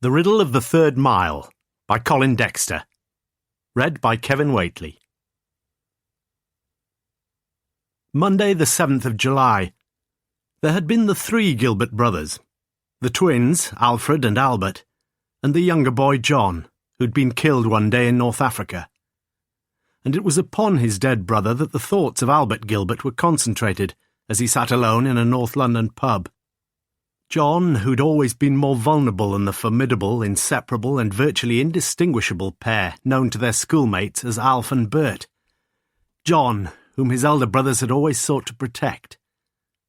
The Riddle of the Third Mile by Colin Dexter. Read by Kevin Waitley. Monday the 7th of July. There had been the three Gilbert brothers, the twins, Alfred and Albert, and the younger boy John, who'd been killed one day in North Africa. And it was upon his dead brother that the thoughts of Albert Gilbert were concentrated as he sat alone in a North London pub. John, who'd always been more vulnerable than the formidable, inseparable and virtually indistinguishable pair known to their schoolmates as Alf and Bert. John, whom his elder brothers had always sought to protect.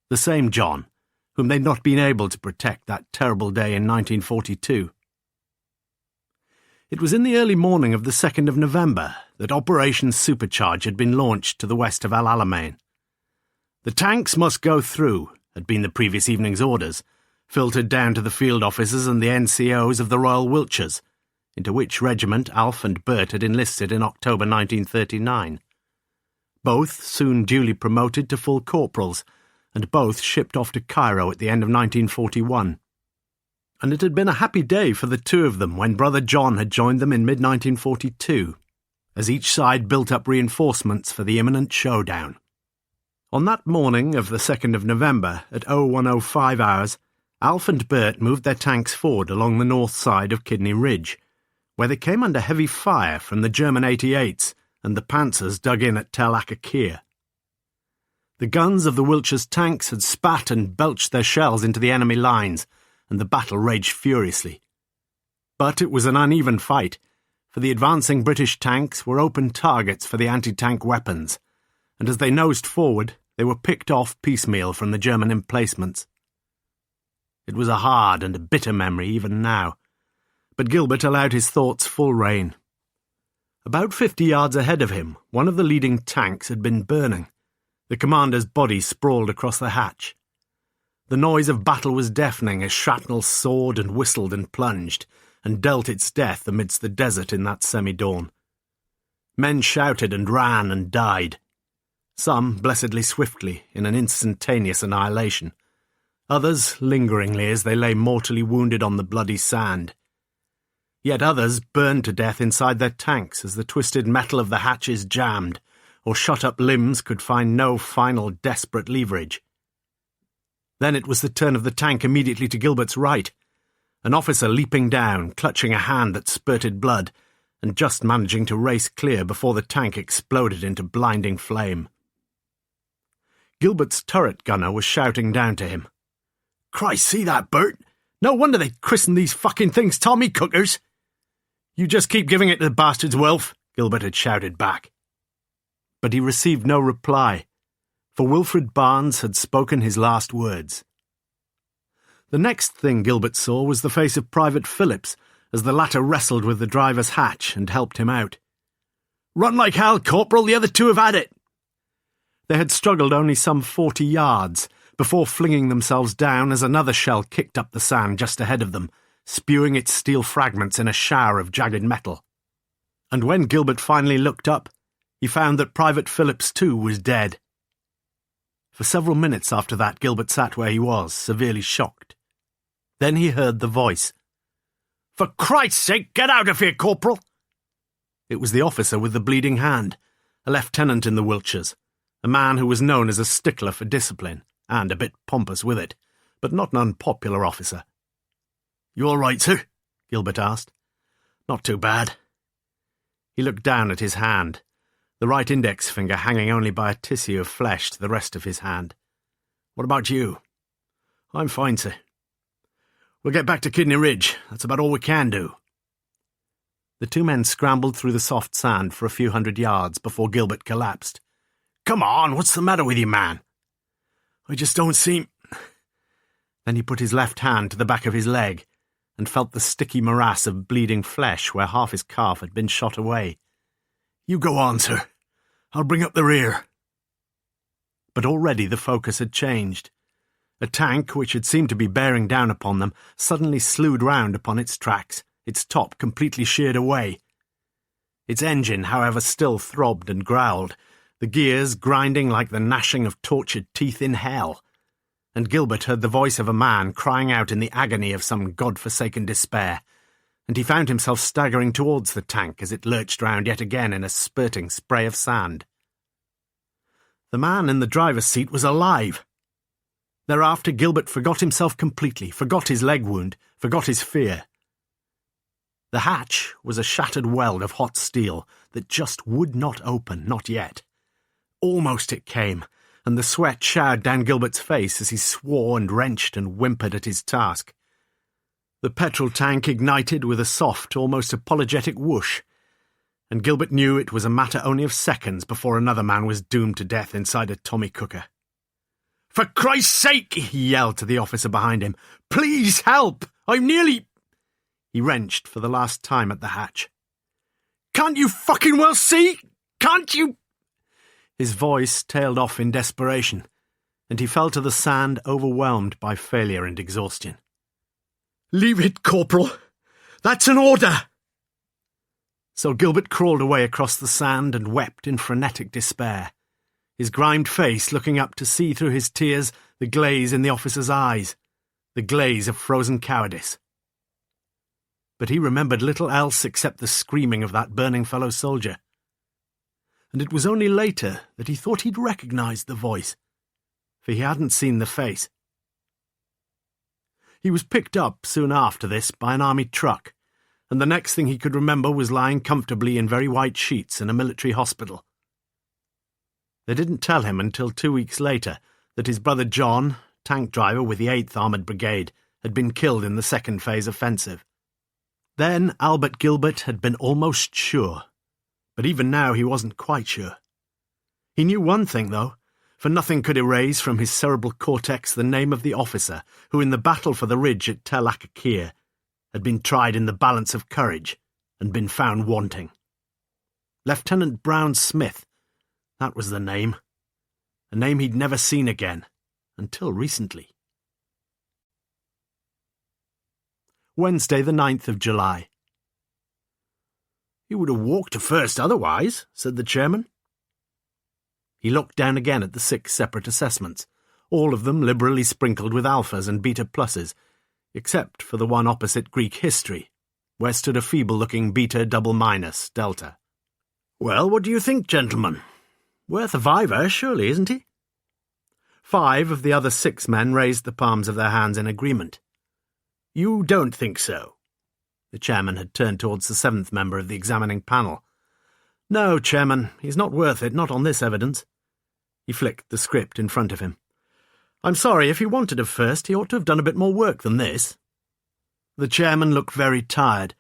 The same John, whom they'd not been able to protect that terrible day in 1942. It was in the early morning of the 2nd of November that Operation Supercharge had been launched to the west of El Alamein. The tanks must go through, had been the previous evening's orders, filtered down to the field officers and the NCOs of the Royal Wiltshires, into which regiment Alf and Bert had enlisted in October 1939. Both soon duly promoted to full corporals, and both shipped off to Cairo at the end of 1941. And it had been a happy day for the two of them when brother John had joined them in mid-1942, as each side built up reinforcements for the imminent showdown. On that morning of the 2nd of November, at 01:05 hours, Alf and Bert moved their tanks forward along the north side of Kidney Ridge, where they came under heavy fire from the German 88s and the Panzers dug in at Tel Akakir. The guns of the Wiltshire's tanks had spat and belched their shells into the enemy lines, and the battle raged furiously. But it was an uneven fight, for the advancing British tanks were open targets for the anti-tank weapons, and as they nosed forward, they were picked off piecemeal from the German emplacements. It was a hard and a bitter memory even now, but Gilbert allowed his thoughts full rein. About 50 yards ahead of him, one of the leading tanks had been burning. The commander's body sprawled across the hatch. The noise of battle was deafening as shrapnel soared and whistled and plunged, and dealt its death amidst the desert in that semi-dawn. Men shouted and ran and died. Some blessedly swiftly, in an instantaneous annihilation. Others lingeringly as they lay mortally wounded on the bloody sand. Yet others burned to death inside their tanks as the twisted metal of the hatches jammed, or shut-up limbs could find no final desperate leverage. Then it was the turn of the tank immediately to Gilbert's right, an officer leaping down, clutching a hand that spurted blood, and just managing to race clear before the tank exploded into blinding flame. Gilbert's turret gunner was shouting down to him. "Christ, see that, Bert? No wonder they christened these fucking things Tommy Cookers." "You just keep giving it to the bastards, Wilf," Gilbert had shouted back. But he received no reply, for Wilfred Barnes had spoken his last words. The next thing Gilbert saw was the face of Private Phillips as the latter wrestled with the driver's hatch and helped him out. "Run like hell, Corporal, the other two have had it." They had struggled only some 40 yards, before flinging themselves down as another shell kicked up the sand just ahead of them, spewing its steel fragments in a shower of jagged metal. And when Gilbert finally looked up, he found that Private Phillips too was dead. For several minutes after that Gilbert sat where he was, severely shocked. Then he heard the voice. "For Christ's sake, get out of here, Corporal!" It was the officer with the bleeding hand, a lieutenant in the Wiltshires, a man who was known as a stickler for discipline, and a bit pompous with it, but not an unpopular officer. "You all right, sir?" Gilbert asked. "Not too bad." He looked down at his hand, the right index finger hanging only by a tissue of flesh to the rest of his hand. "What about you?" "I'm fine, sir." "We'll get back to Kidney Ridge. That's about all we can do." The two men scrambled through the soft sand for a few hundred yards before Gilbert collapsed. "Come on, what's the matter with you, man?" "I just don't seem—" Then he put his left hand to the back of his leg and felt the sticky morass of bleeding flesh where half his calf had been shot away. "You go on, sir. I'll bring up the rear." But already the focus had changed. A tank, which had seemed to be bearing down upon them, suddenly slewed round upon its tracks, its top completely sheared away. Its engine, however, still throbbed and growled, the gears grinding like the gnashing of tortured teeth in hell, and Gilbert heard the voice of a man crying out in the agony of some god-forsaken despair, and he found himself staggering towards the tank as it lurched round yet again in a spurting spray of sand. The man in the driver's seat was alive. Thereafter Gilbert forgot himself completely, forgot his leg wound, forgot his fear. The hatch was a shattered weld of hot steel that just would not open, not yet. Almost it came, and the sweat showered down Gilbert's face as he swore and wrenched and whimpered at his task. The petrol tank ignited with a soft, almost apologetic whoosh, and Gilbert knew it was a matter only of seconds before another man was doomed to death inside a Tommy cooker. "For Christ's sake!" he yelled to the officer behind him. "Please help! I'm nearly—" He wrenched for the last time at the hatch. "Can't you fucking well see? Can't you—" His voice tailed off in desperation, and he fell to the sand overwhelmed by failure and exhaustion. "Leave it, Corporal. That's an order." So Gilbert crawled away across the sand and wept in frenetic despair, his grimed face looking up to see through his tears the glaze in the officer's eyes, the glaze of frozen cowardice. But he remembered little else except the screaming of that burning fellow soldier. And it was only later that he thought he'd recognised the voice, for he hadn't seen the face. He was picked up soon after this by an army truck, and the next thing he could remember was lying comfortably in very white sheets in a military hospital. They didn't tell him until 2 weeks later that his brother John, tank driver with the 8th Armoured Brigade, had been killed in the second phase offensive. Then Albert Gilbert had been almost sure, but even now he wasn't quite sure. He knew one thing, though, for nothing could erase from his cerebral cortex the name of the officer who, in the battle for the ridge at Tel Akakir, had been tried in the balance of courage and been found wanting. Lieutenant Browne Smith, that was the name. A name he'd never seen again, until recently. Wednesday, the 9th of July. "You would have walked to first otherwise," said the chairman. He looked down again at the 6 separate assessments, all of them liberally sprinkled with alphas and beta pluses, except for the one opposite Greek history, where stood a feeble-looking beta double minus delta. "Well, what do you think, gentlemen? Worth a fiver, surely, isn't he?" 5 of the other 6 men raised the palms of their hands in agreement. "You don't think so?" The chairman had turned towards the 7th member of the examining panel. "No, Chairman, he's not worth it, not on this evidence." He flicked the script in front of him. "I'm sorry, if he wanted a first, he ought to have done a bit more work than this." The chairman looked very tired.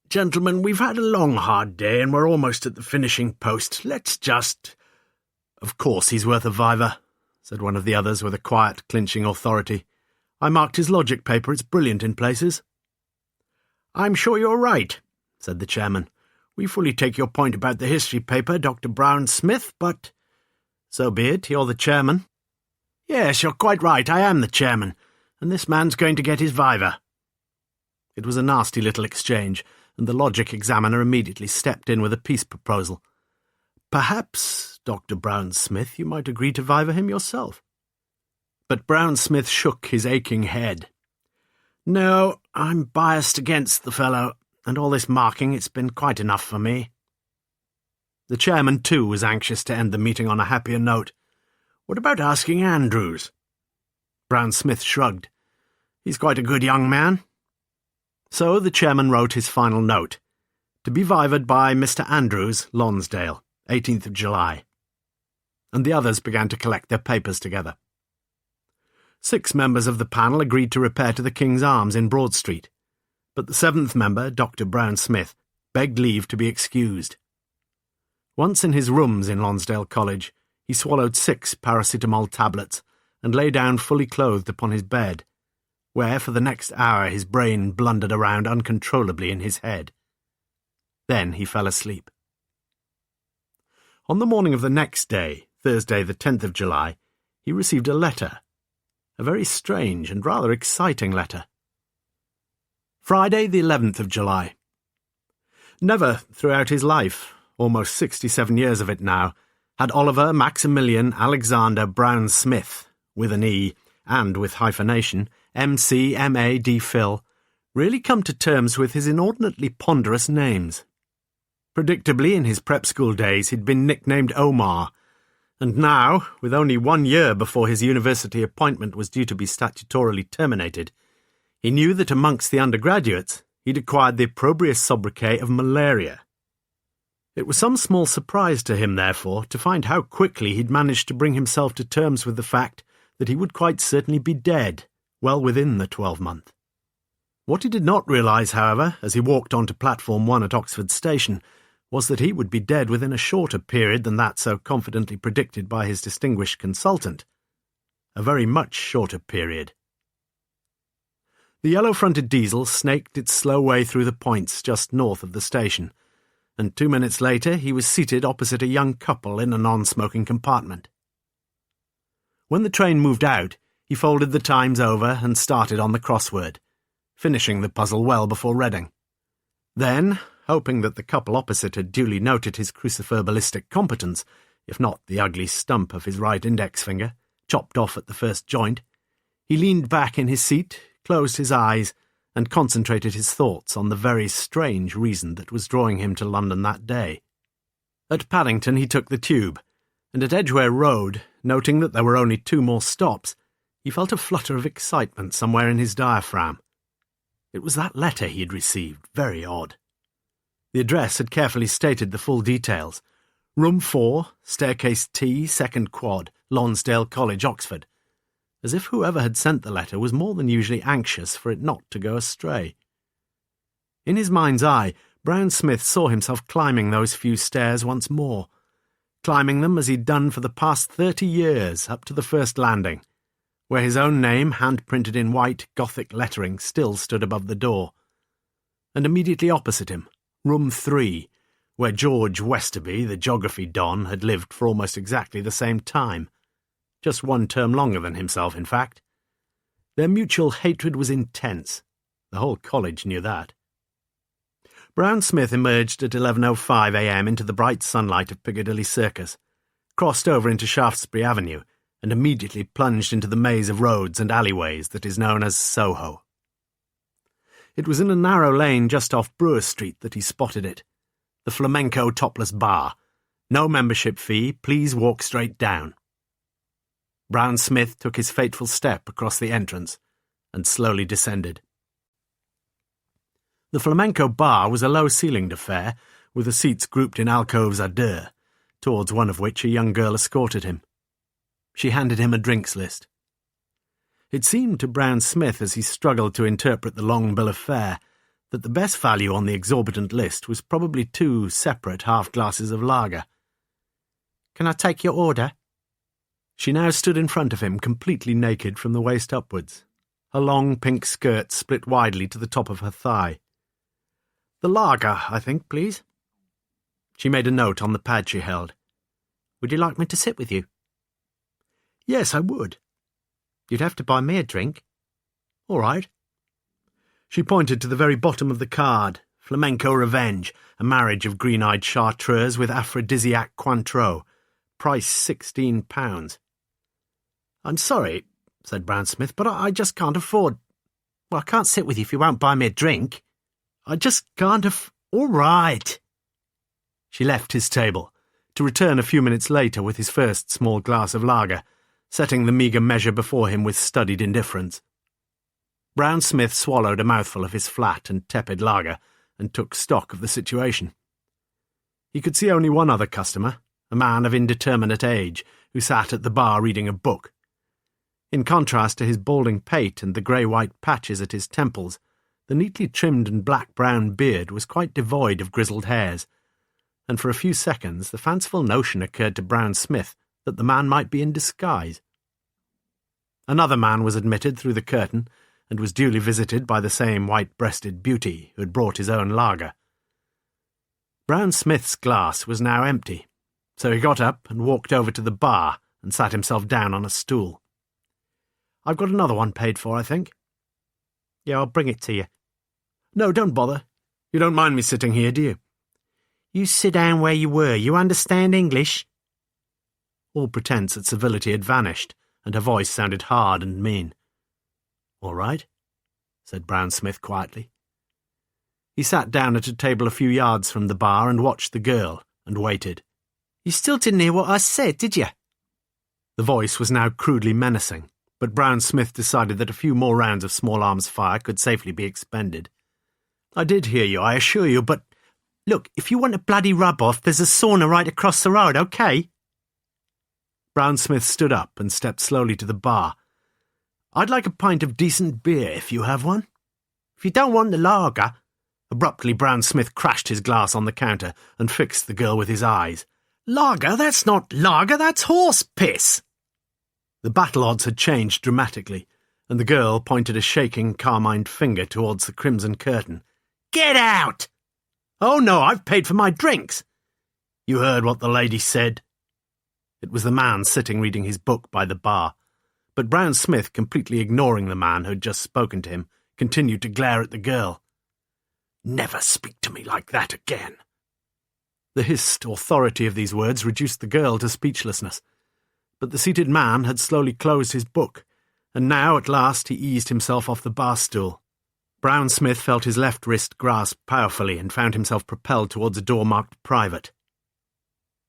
"Gentlemen, we've had a long, hard day, and we're almost at the finishing post. Let's just—" "Of course he's worth a fiver," said one of the others with a quiet, clinching authority. "I marked his logic paper. It's brilliant in places." "I'm sure you're right," said the chairman. "We fully take your point about the history paper, Dr. Browne Smith, but—" "So be it, you're the chairman." "Yes, you're quite right, I am the chairman, and this man's going to get his viva." It was a nasty little exchange, and the logic examiner immediately stepped in with a peace proposal. "Perhaps, Dr. Browne Smith, you might agree to viva him yourself." But Browne Smith shook his aching head. "No, I'm biased against the fellow, and all this marking, it's been quite enough for me." The chairman, too, was anxious to end the meeting on a happier note. "What about asking Andrews?" Browne Smith shrugged. "He's quite a good young man." So the chairman wrote his final note, to be vivaed by Mr. Andrews, Lonsdale, 18th of July. And the others began to collect their papers together. 6 members of the panel agreed to repair to the King's Arms in Broad Street, but the 7th member, Dr. Browne Smith, begged leave to be excused. Once in his rooms in Lonsdale College, he swallowed 6 paracetamol tablets and lay down fully clothed upon his bed, where for the next hour his brain blundered around uncontrollably in his head. Then he fell asleep. On the morning of the next day, Thursday the 10th of July, he received a letter. A very strange and rather exciting letter. Friday the 11th of July. Never throughout his life, almost 67 years of it now, had Oliver Maximilian Alexander Browne Smith, with an E and with hyphenation, M.C.M.A.D. Phil, really come to terms with his inordinately ponderous names. Predictably, in his prep school days, he'd been nicknamed Omar, and now, with only 1 year before his university appointment was due to be statutorily terminated, he knew that amongst the undergraduates he'd acquired the opprobrious sobriquet of malaria. It was some small surprise to him, therefore, to find how quickly he'd managed to bring himself to terms with the fact that he would quite certainly be dead, well within the 12-month. What he did not realise, however, as he walked onto Platform 1 at Oxford Station, was that he would be dead within a shorter period than that so confidently predicted by his distinguished consultant. A very much shorter period. The yellow-fronted diesel snaked its slow way through the points just north of the station, and 2 minutes later he was seated opposite a young couple in a non-smoking compartment. When the train moved out, he folded the Times over and started on the crossword, finishing the puzzle well before Reading. Then, hoping that the couple opposite had duly noted his cruciferbalistic competence, if not the ugly stump of his right index finger, chopped off at the first joint, he leaned back in his seat, closed his eyes, and concentrated his thoughts on the very strange reason that was drawing him to London that day. At Paddington he took the tube, and at Edgware Road, noting that there were only 2 more stops, he felt a flutter of excitement somewhere in his diaphragm. It was that letter he had received, very odd. The address had carefully stated the full details. Room 4, Staircase T, 2nd Quad, Lonsdale College, Oxford. As if whoever had sent the letter was more than usually anxious for it not to go astray. In his mind's eye, Browne Smith saw himself climbing those few stairs once more, climbing them as he'd done for the past 30 years up to the first landing, where his own name, hand-printed in white Gothic lettering, still stood above the door. And immediately opposite him, Room 3, where George Westerby, the geography don, had lived for almost exactly the same time. Just 1 term longer than himself, in fact. Their mutual hatred was intense. The whole college knew that. Browne Smith emerged at 11:05 a.m. into the bright sunlight of Piccadilly Circus, crossed over into Shaftesbury Avenue, and immediately plunged into the maze of roads and alleyways that is known as Soho. It was in a narrow lane just off Brewer Street that he spotted it. The Flamenco Topless Bar. No membership fee, please walk straight down. Browne Smith took his fateful step across the entrance and slowly descended. The Flamenco Bar was a low-ceilinged affair, with the seats grouped in alcoves à deux, towards one of which a young girl escorted him. She handed him a drinks list. It seemed to Browne Smith, as he struggled to interpret the long bill of fare, that the best value on the exorbitant list was probably 2 separate half-glasses of lager. "Can I take your order?" She now stood in front of him, completely naked from the waist upwards. Her long pink skirt split widely to the top of her thigh. "The lager, I think, please." She made a note on the pad she held. "Would you like me to sit with you?" "Yes, I would." "You'd have to buy me a drink." "All right." She pointed to the very bottom of the card. Flamenco Revenge, a marriage of green-eyed chartreuse with aphrodisiac Cointreau. Price £16. "I'm sorry," said Browne Smith, "but I just can't afford—" "Well, I can't sit with you if you won't buy me a drink." "I just can't All right." She left his table, to return a few minutes later with his first small glass of lager, setting the meagre measure before him with studied indifference. Browne Smith swallowed a mouthful of his flat and tepid lager and took stock of the situation. He could see only one other customer, a man of indeterminate age, who sat at the bar reading a book. In contrast to his balding pate and the grey-white patches at his temples, the neatly trimmed and black-brown beard was quite devoid of grizzled hairs, and for a few seconds the fanciful notion occurred to Browne Smith that the man might be in disguise. Another man was admitted through the curtain, and was duly visited by the same white-breasted beauty who had brought his own lager. Browne Smith's glass was now empty, so he got up and walked over to the bar and sat himself down on a stool. "I've got another one paid for, I think." "Yeah, I'll bring it to you." "No, don't bother. You don't mind me sitting here, do you?" "You sit down where you were. You understand English?" All pretence at civility had vanished, and her voice sounded hard and mean. "All right," said Browne Smith quietly. He sat down at a table a few yards from the bar and watched the girl, and waited. "You still didn't hear what I said, did you?" The voice was now crudely menacing, but Browne Smith decided that a few more rounds of small arms fire could safely be expended. "I did hear you, I assure you, but look, if you want a bloody rub-off, there's a sauna right across the road, OK?" Browne Smith stood up and stepped slowly to the bar. "I'd like a pint of decent beer, if you have one." "If you don't want the lager—" Abruptly, Browne Smith crashed his glass on the counter and fixed the girl with his eyes. "Lager? That's not lager, that's horse piss!" The battle odds had changed dramatically, and the girl pointed a shaking, carmined finger towards the crimson curtain. "Get out!" "Oh, no, I've paid for my drinks." "You heard what the lady said." It was the man sitting reading his book by the bar, but Browne Smith, completely ignoring the man who had just spoken to him, continued to glare at the girl. "Never speak to me like that again." The hissed authority of these words reduced the girl to speechlessness, but the seated man had slowly closed his book, and now at last he eased himself off the bar stool. Browne Smith felt his left wrist grasp powerfully and found himself propelled towards a door marked private.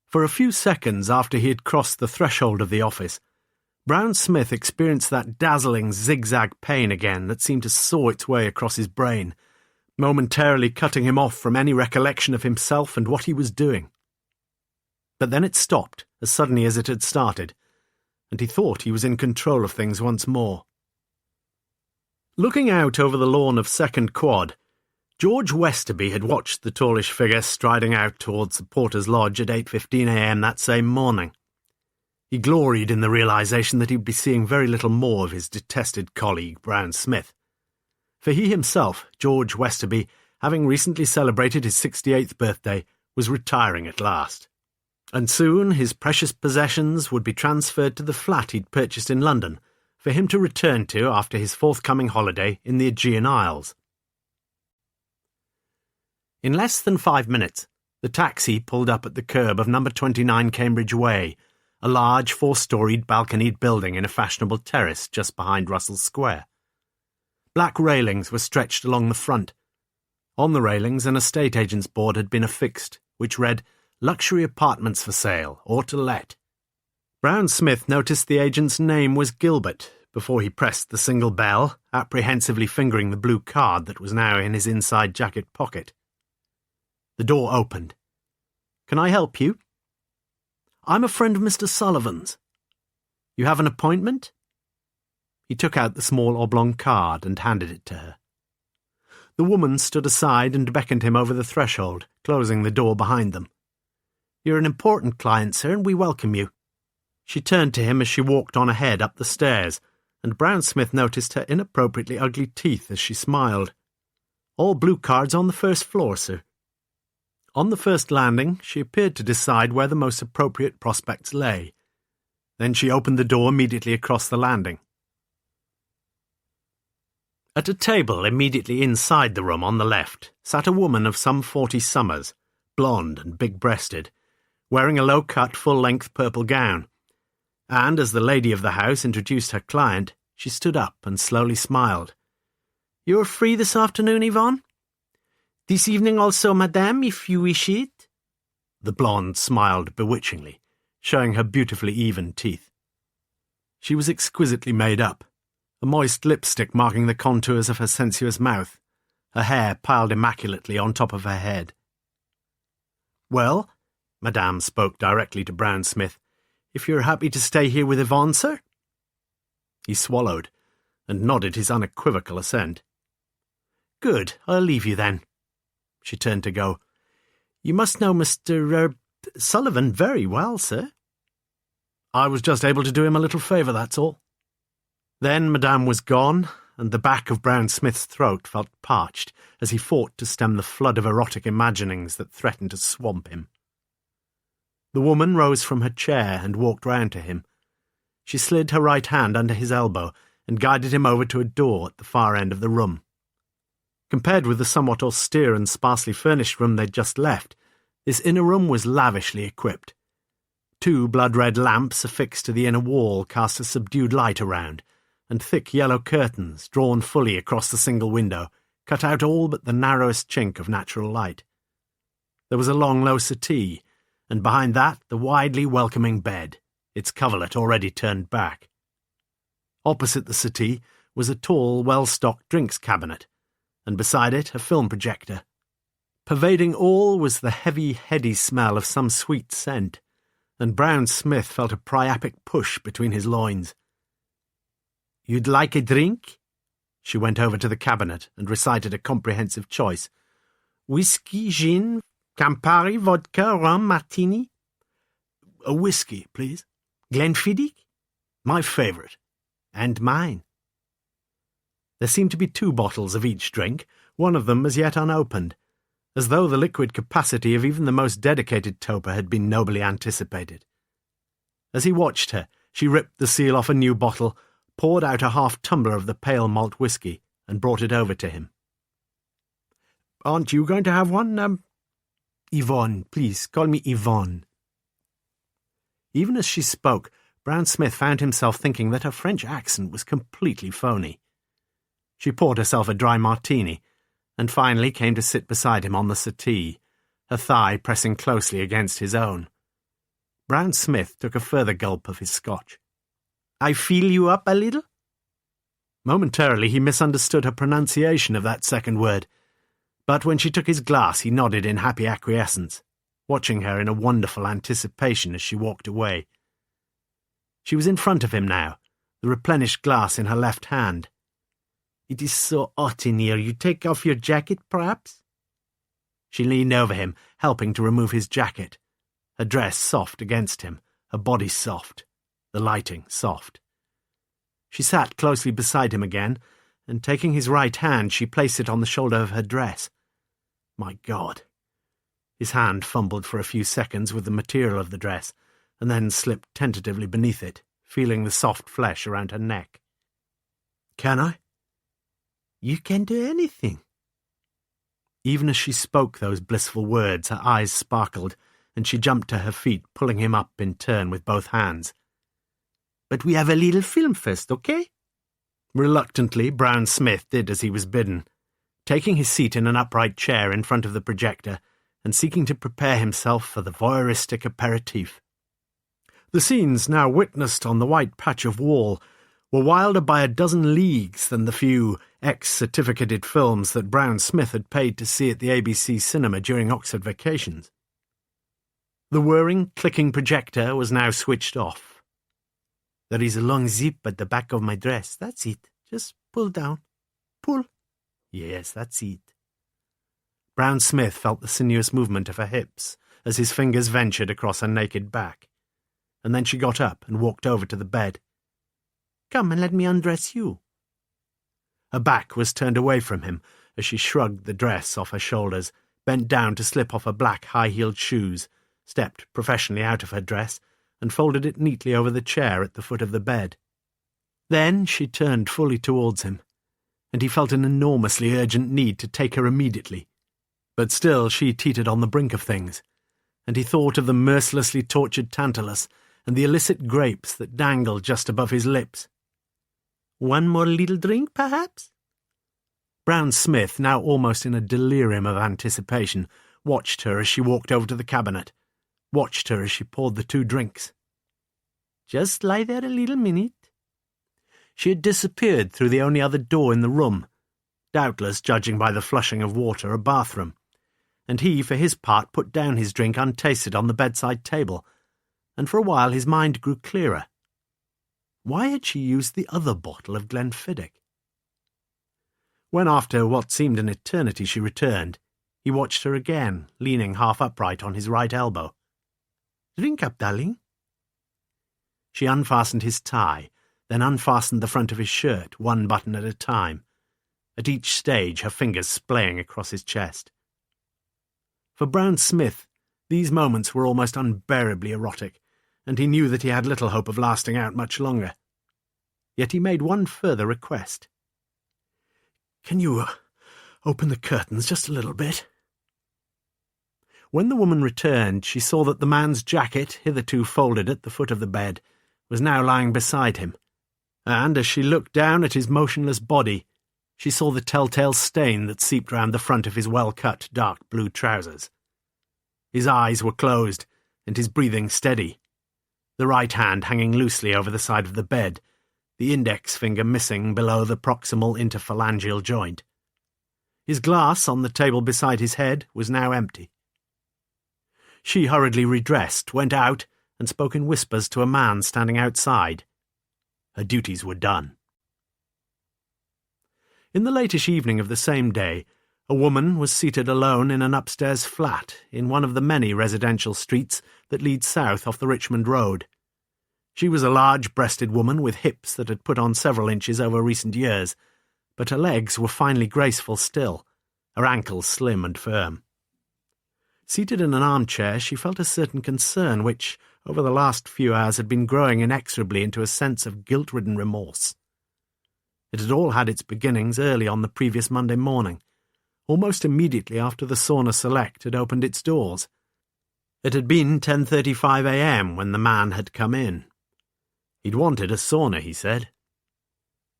For a few seconds after he had crossed the threshold of the office, Browne Smith experienced that dazzling zigzag pain again that seemed to saw its way across his brain, momentarily cutting him off from any recollection of himself and what he was doing. But then it stopped as suddenly as it had started, and he thought he was in control of things once more. Looking out over the lawn of Second Quad, George Westerby had watched the tallish figure striding out towards the porter's lodge at 8:15 a.m. that same morning. He gloried in the realization that he would be seeing very little more of his detested colleague, Browne Smith. For he himself, George Westerby, having recently celebrated his 68th birthday, was retiring at last. And soon his precious possessions would be transferred to the flat he'd purchased in London, for him to return to after his forthcoming holiday in the Aegean Isles. In less than 5 minutes, the taxi pulled up at the curb of number 29 Cambridge Way, a large 4-storied balconied building in a fashionable terrace just behind Russell Square. Black railings were stretched along the front. On the railings, an estate agent's board had been affixed, which read, "Luxury apartments for sale, or to let." Browne Smith noticed the agent's name was Gilbert before he pressed the single bell, apprehensively fingering the blue card that was now in his inside jacket pocket. The door opened. "Can I help you?" "I'm a friend of Mr. Sullivan's." "You have an appointment?" He took out the small oblong card and handed it to her. The woman stood aside and beckoned him over the threshold, closing the door behind them. "You're an important client, sir, and we welcome you." She turned to him as she walked on ahead up the stairs, and Browne Smith noticed her inappropriately ugly teeth as she smiled. "All blue cards on the first floor, sir." On the first landing, she appeared to decide where the most appropriate prospects lay. Then she opened the door immediately across the landing. At a table immediately inside the room on the left sat a woman of some 40 summers, blonde and big-breasted, wearing a low-cut, full-length purple gown. And as the lady of the house introduced her client, she stood up and slowly smiled. "You're free this afternoon, Yvonne?" "This evening also, madame, if you wish it." The blonde smiled bewitchingly, showing her beautifully even teeth. She was exquisitely made up, a moist lipstick marking the contours of her sensuous mouth, her hair piled immaculately on top of her head. "Well," Madame spoke directly to Browne Smith, "if you're happy to stay here with Yvonne, sir?" He swallowed, and nodded his unequivocal assent. "Good, I'll leave you then." She turned to go. "You must know Mr. Sullivan very well, sir." "I was just able to do him a little favour, that's all." Then Madame was gone, and the back of Browne Smith's throat felt parched as he fought to stem the flood of erotic imaginings that threatened to swamp him. The woman rose from her chair and walked round to him. She slid her right hand under his elbow and guided him over to a door at the far end of the room. Compared with the somewhat austere and sparsely furnished room they'd just left, this inner room was lavishly equipped. 2 blood-red lamps affixed to the inner wall cast a subdued light around, and thick yellow curtains, drawn fully across the single window, cut out all but the narrowest chink of natural light. There was a long low settee, and behind that the widely welcoming bed, its coverlet already turned back. Opposite the settee was a tall, well-stocked drinks cabinet, and beside it a film projector. Pervading all was the heavy, heady smell of some sweet scent, and Browne Smith felt a priapic push between his loins. "You'd like a drink?" She went over to the cabinet and recited a comprehensive choice. "Whiskey, gin, Campari, vodka, rum, martini?" "A whiskey, please." "Glenfiddich?" "My favourite." "And mine." There seemed to be 2 bottles of each drink, one of them as yet unopened, as though the liquid capacity of even the most dedicated toper had been nobly anticipated. As he watched her, she ripped the seal off a new bottle, poured out a half-tumbler of the pale malt whiskey, and brought it over to him. "Aren't you going to have one? Yvonne, please, call me Yvonne." Even as she spoke, Browne Smith found himself thinking that her French accent was completely phony. She poured herself a dry martini, and finally came to sit beside him on the settee, her thigh pressing closely against his own. Browne Smith took a further gulp of his scotch. "I feel you up a little?" Momentarily he misunderstood her pronunciation of that second word, but when she took his glass he nodded in happy acquiescence, watching her in a wonderful anticipation as she walked away. She was in front of him now, the replenished glass in her left hand. "It is so hot in here. You take off your jacket, perhaps?" She leaned over him, helping to remove his jacket, her dress soft against him, her body soft, the lighting soft. She sat closely beside him again, and taking his right hand she placed it on the shoulder of her dress. My God! His hand fumbled for a few seconds with the material of the dress, and then slipped tentatively beneath it, feeling the soft flesh around her neck. "Can I?" "You can do anything." Even as she spoke those blissful words, her eyes sparkled, and she jumped to her feet, pulling him up in turn with both hands. "But we have a little film first, okay?" Reluctantly, Browne Smith did as he was bidden, taking his seat in an upright chair in front of the projector and seeking to prepare himself for the voyeuristic aperitif. The scenes now witnessed on the white patch of wall were wilder by a dozen leagues than the few ex-certificated films that Browne Smith had paid to see at the ABC cinema during Oxford vacations. The whirring, clicking projector was now switched off. "There is a long zip at the back of my dress. That's it. Just pull down. Pull. Yes, that's it." Browne Smith felt the sinuous movement of her hips as his fingers ventured across her naked back, and then she got up and walked over to the bed. "Come and let me undress you." Her back was turned away from him as she shrugged the dress off her shoulders, bent down to slip off her black high-heeled shoes, stepped professionally out of her dress, and folded it neatly over the chair at the foot of the bed. Then she turned fully towards him, and he felt an enormously urgent need to take her immediately. But still she teetered on the brink of things, and he thought of the mercilessly tortured Tantalus and the illicit grapes that dangled just above his lips. "One more little drink, perhaps?" Browne Smith, now almost in a delirium of anticipation, watched her as she walked over to the cabinet, watched her as she poured the 2 drinks. "Just lie there a little minute." She had disappeared through the only other door in the room, doubtless, judging by the flushing of water, a bathroom, and he, for his part, put down his drink untasted on the bedside table, and for a while his mind grew clearer. Why had she used the other bottle of Glenfiddich? When after what seemed an eternity she returned, he watched her again, leaning half upright on his right elbow. "Drink up, darling." She unfastened his tie, then unfastened the front of his shirt, one button at a time, at each stage her fingers splaying across his chest. For Browne Smith, these moments were almost unbearably erotic, and he knew that he had little hope of lasting out much longer. Yet he made one further request. "Can you open the curtains just a little bit?" When the woman returned, she saw that the man's jacket, hitherto folded at the foot of the bed, was now lying beside him, and as she looked down at his motionless body, she saw the telltale stain that seeped round the front of his well-cut dark blue trousers. His eyes were closed, and his breathing steady, the right hand hanging loosely over the side of the bed, the index finger missing below the proximal interphalangeal joint. His glass on the table beside his head was now empty. She hurriedly redressed, went out, and spoke in whispers to a man standing outside. Her duties were done. In the latish evening of the same day, a woman was seated alone in an upstairs flat in one of the many residential streets that lead south off the Richmond Road. She was a large-breasted woman with hips that had put on several inches over recent years, but her legs were finely graceful still, her ankles slim and firm. Seated in an armchair, she felt a certain concern which, over the last few hours, had been growing inexorably into a sense of guilt-ridden remorse. It had all had its beginnings early on the previous Monday morning, almost immediately after the Sauna Select had opened its doors. It had been 10:35 a.m. when the man had come in. He'd wanted a sauna, he said.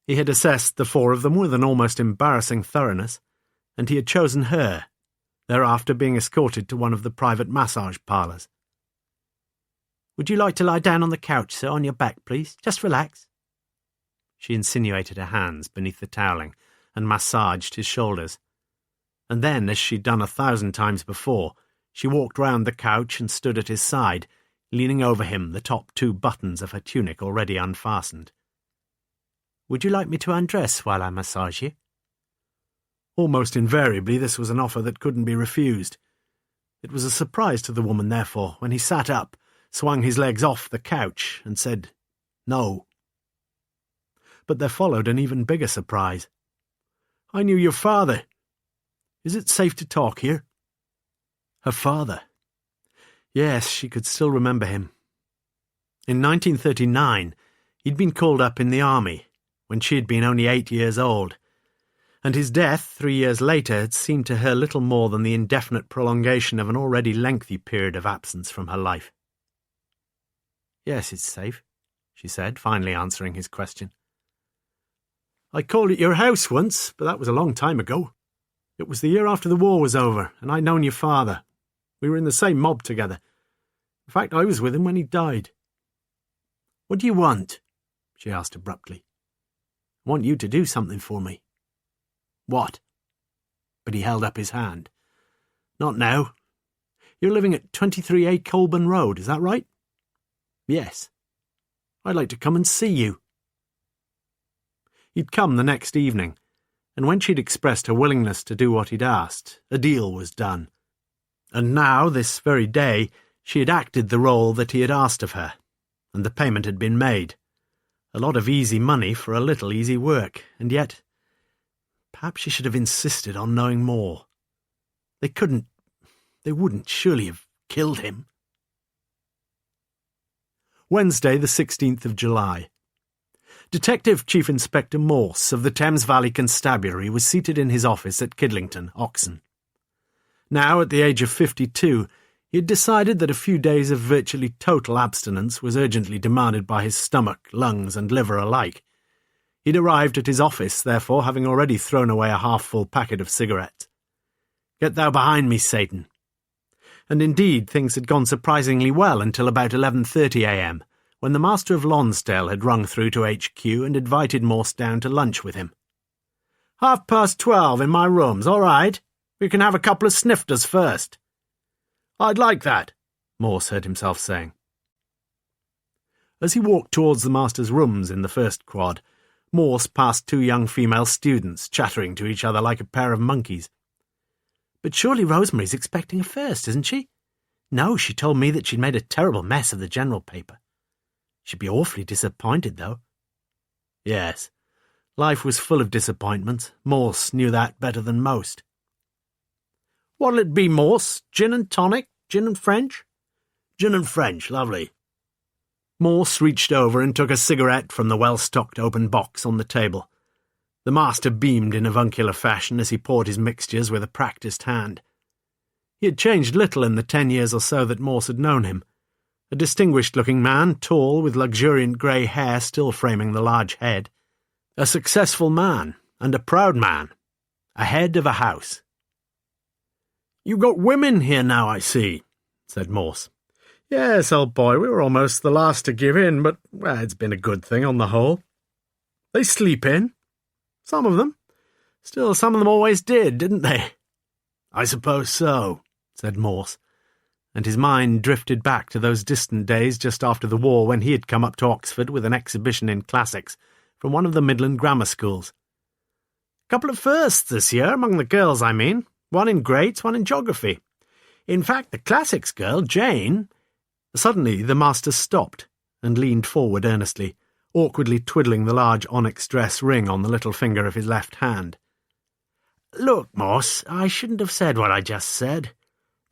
He had assessed the four of them with an almost embarrassing thoroughness, and he had chosen her, thereafter being escorted to one of the private massage parlours. "Would you like to lie down on the couch, sir, on your back, please? Just relax." She insinuated her hands beneath the toweling and massaged his shoulders. And then, as she'd done 1,000 times before, she walked round the couch and stood at his side, leaning over him, the top 2 buttons of her tunic already unfastened. "Would you like me to undress while I massage you?" Almost invariably this was an offer that couldn't be refused. It was a surprise to the woman, therefore, when he sat up, swung his legs off the couch, and said, "No." But there followed an even bigger surprise. "I knew your father. Is it safe to talk here?" Her father. Yes, she could still remember him. In 1939, he'd been called up in the army, when she had been only 8 years old, and his death 3 years later had seemed to her little more than the indefinite prolongation of an already lengthy period of absence from her life. "Yes, it's safe," she said, finally answering his question. "I called at your house once, but that was a long time ago. It was the year after the war was over, and I'd known your father. We were in the same mob together. In fact, I was with him when he died." "What do you want?" she asked abruptly. "I want you to do something for me." "What?" But he held up his hand. "Not now. You're living at 23A Colburn Road, is that right?" "Yes." "I'd like to come and see you." He'd come the next evening, and when she'd expressed her willingness to do what he'd asked, a deal was done. And now, this very day, she had acted the role that he had asked of her, and the payment had been made. A lot of easy money for a little easy work, and yet perhaps she should have insisted on knowing more. They wouldn't surely have killed him. Wednesday, the 16th of July. Detective Chief Inspector Morse of the Thames Valley Constabulary was seated in his office at Kidlington, Oxon. Now, at the age of 52, he had decided that a few days of virtually total abstinence was urgently demanded by his stomach, lungs, and liver alike. He'd arrived at his office, therefore, having already thrown away a half-full packet of cigarettes. "Get thou behind me, Satan." And indeed, things had gone surprisingly well until about 11:30 a.m., when the Master of Lonsdale had rung through to HQ and invited Morse down to lunch with him. 12:30 in my rooms, all right? We can have a couple of snifters first." "I'd like that," Morse heard himself saying. As he walked towards the Master's rooms in the first quad, Morse passed 2 young female students chattering to each other like a pair of monkeys. "But surely Rosemary's expecting her first, isn't she? No, she told me that she'd made a terrible mess of the general paper. She'd be awfully disappointed, though." Yes, life was full of disappointments. Morse knew that better than most. "What'll it be, Morse? Gin and tonic? Gin and French?" "Gin and French, lovely." Morse reached over and took a cigarette from the well-stocked open box on the table. The Master beamed in avuncular fashion as he poured his mixtures with a practised hand. He had changed little in the 10 years or so that Morse had known him, A distinguished-looking man, tall, with luxuriant grey hair still framing the large head. A successful man, and a proud man. A head of a house. "You've got women here now, I see," said Morse. "Yes, old boy, we were almost the last to give in, but it's been a good thing on the whole. They sleep in. Some of them. Still, some of them always did, didn't they?" "I suppose so," said Morse, and his mind drifted back to those distant days just after the war when he had come up to Oxford with an exhibition in classics from one of the Midland grammar schools. "Couple of firsts this year, among the girls, I mean. One in Greats, one in Geography. In fact, the classics girl, Jane—" Suddenly the master stopped and leaned forward earnestly, awkwardly twiddling the large onyx dress ring on the little finger of his left hand. "Look, Morse, I shouldn't have said what I just said.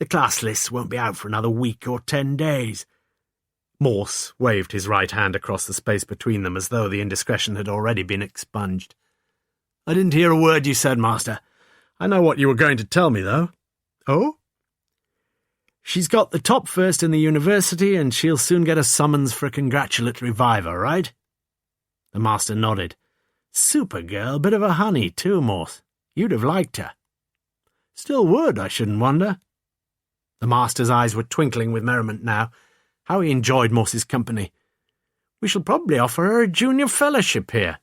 The class lists won't be out for another week or 10 days. Morse waved his right hand across the space between them as though the indiscretion had already been expunged. "I didn't hear a word you said, Master. I know what you were going to tell me, though." "Oh?" "She's got the top first in the university, and she'll soon get a summons for a congratulatory viva, right?" The master nodded. "Super girl, bit of a honey, too, Morse. You'd have liked her." "Still would, I shouldn't wonder." The master's eyes were twinkling with merriment now. How he enjoyed Morse's company. "We shall probably offer her a junior fellowship here."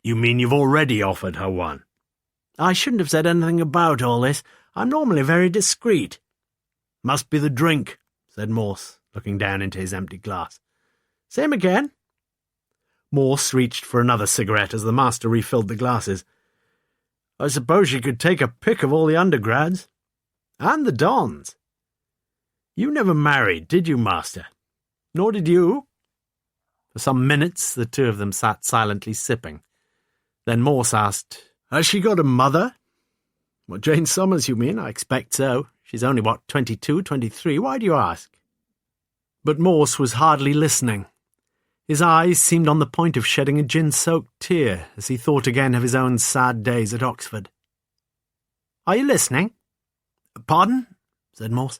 "You mean you've already offered her one?" "I shouldn't have said anything about all this. I'm normally very discreet." "Must be the drink," said Morse, looking down into his empty glass. "Same again." Morse reached for another cigarette as the master refilled the glasses. "I suppose you could take a pick of all the undergrads. And the dons. You never married, did you, Master? Nor did you?" For some minutes the two of them sat silently sipping. Then Morse asked, "Has she got a mother?" "What, Jane Summers, you mean? I expect so. She's only, 22, 23? Why do you ask?" But Morse was hardly listening. His eyes seemed on the point of shedding a gin-soaked tear as he thought again of his own sad days at Oxford. "Are you listening?" "Pardon?" said Morse.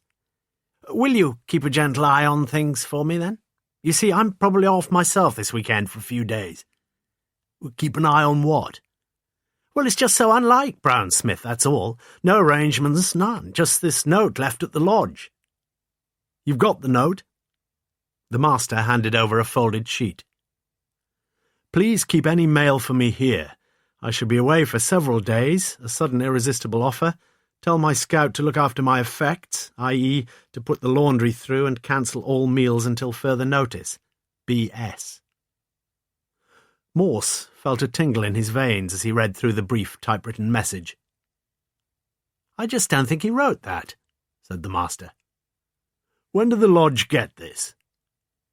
"Will you keep a gentle eye on things for me, then? You see, I'm probably off myself this weekend for a few days." "Keep an eye on what?" "Well, it's just so unlike Browne Smith, that's all. No arrangements, none. Just this note left at the lodge." "You've got the note?" The master handed over a folded sheet. "Please keep any mail for me here. I shall be away for several days. A sudden irresistible offer. Tell my scout to look after my effects, i.e. to put the laundry through and cancel all meals until further notice. B.S." Morse felt a tingle in his veins as he read through the brief typewritten message. "I just don't think he wrote that," said the master. "When did the lodge get this?"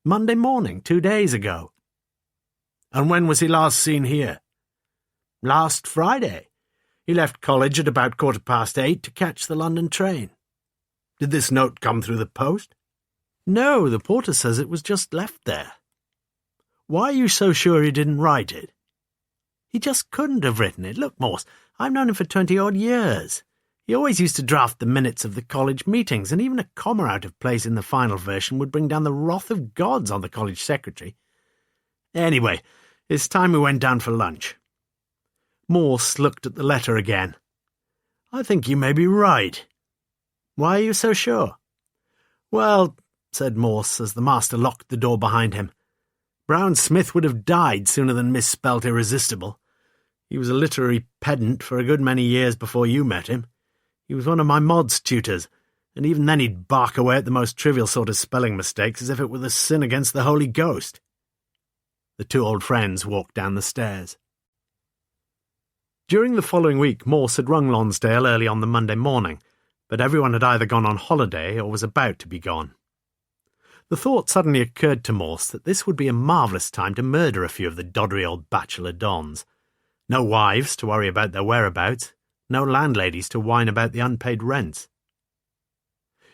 "Monday morning, 2 days ago." "And when was he last seen here?" "Last Friday. He left college at about 8:15 to catch the London train." "Did this note come through the post?" "No, the porter says it was just left there." "Why are you so sure he didn't write it?" "He just couldn't have written it. Look, Morse, I've known him for 20-odd years. He always used to draft the minutes of the college meetings, and even a comma out of place in the final version would bring down the wrath of gods on the college secretary. Anyway, it's time we went down for lunch." Morse looked at the letter again. "I think you may be right." "Why are you so sure?" "Well," said Morse, as the master locked the door behind him, "Browne Smith would have died sooner than misspelt irresistible. He was a literary pedant for a good many years before you met him. He was one of my mod's tutors, and even then he'd bark away at the most trivial sort of spelling mistakes as if it were the sin against the Holy Ghost." The two old friends walked down the stairs. During the following week, Morse had rung Lonsdale early on the Monday morning, but everyone had either gone on holiday or was about to be gone. The thought suddenly occurred to Morse that this would be a marvellous time to murder a few of the doddery old bachelor dons. No wives to worry about their whereabouts, no landladies to whine about the unpaid rents.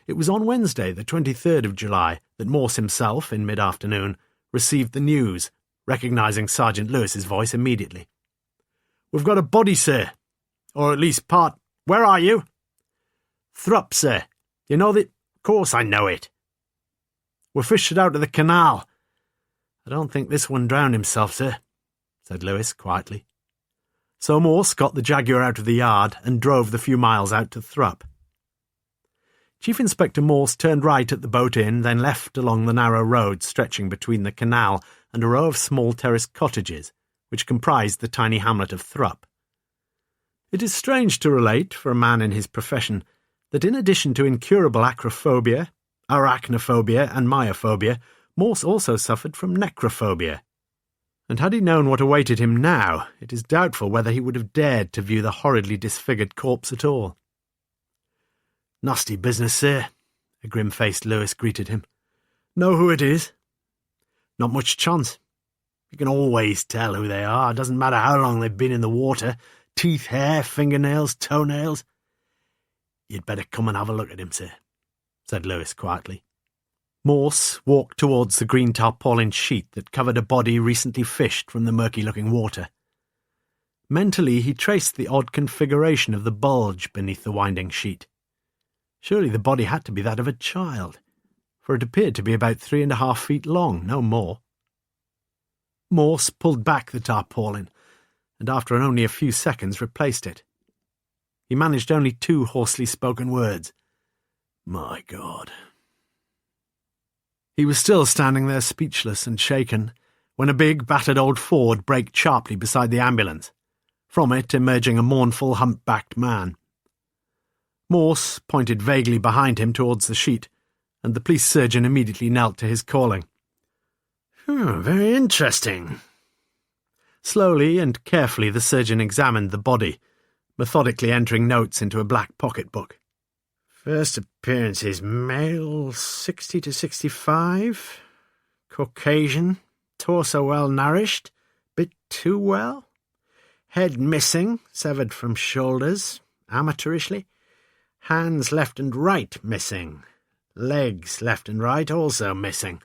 It was on Wednesday, the 23rd of July, that Morse himself, in mid-afternoon, received the news, recognising Sergeant Lewis's voice immediately. "We've got a body, sir. Or at least part. Where are you?" "Thrupp, sir. You know that—" "Course I know it." Were fished out of the canal. I don't think this one drowned himself, sir," said Lewis quietly. So Morse got the Jaguar out of the yard and drove the few miles out to Thrupp. Chief Inspector Morse turned right at the boat inn, then left along the narrow road stretching between the canal and a row of small terraced cottages, which comprised the tiny hamlet of Thrupp. It is strange to relate, for a man in his profession, that in addition to incurable acrophobia, arachnophobia and myophobia, Morse also suffered from necrophobia. And had he known what awaited him now, it is doubtful whether he would have dared to view the horridly disfigured corpse at all. "Nasty business, sir," a grim-faced Lewis greeted him. "Know who it is?" "Not much chance. You can always tell who they are. It doesn't matter how long they've been in the water. Teeth, hair, fingernails, toenails." "You'd better come and have a look at him, sir," said Lewis quietly. Morse walked towards the green tarpaulin sheet that covered a body recently fished from the murky-looking water. Mentally he traced the odd configuration of the bulge beneath the winding sheet. Surely the body had to be that of a child, for it appeared to be about 3.5 feet long, no more. Morse pulled back the tarpaulin, and after only a few seconds replaced it. He managed only 2 hoarsely spoken words. "My God." He was still standing there speechless and shaken, when a big, battered old Ford braked sharply beside the ambulance, from it emerging a mournful, humpbacked man. Morse pointed vaguely behind him towards the sheet, and the police surgeon immediately knelt to his calling. "Very interesting." Slowly and carefully the surgeon examined the body, methodically entering notes into a black pocket-book. "First appearances, male, 60 to 65, Caucasian, torso well-nourished, bit too well, head missing, severed from shoulders, amateurishly, hands left and right missing, legs left and right also missing,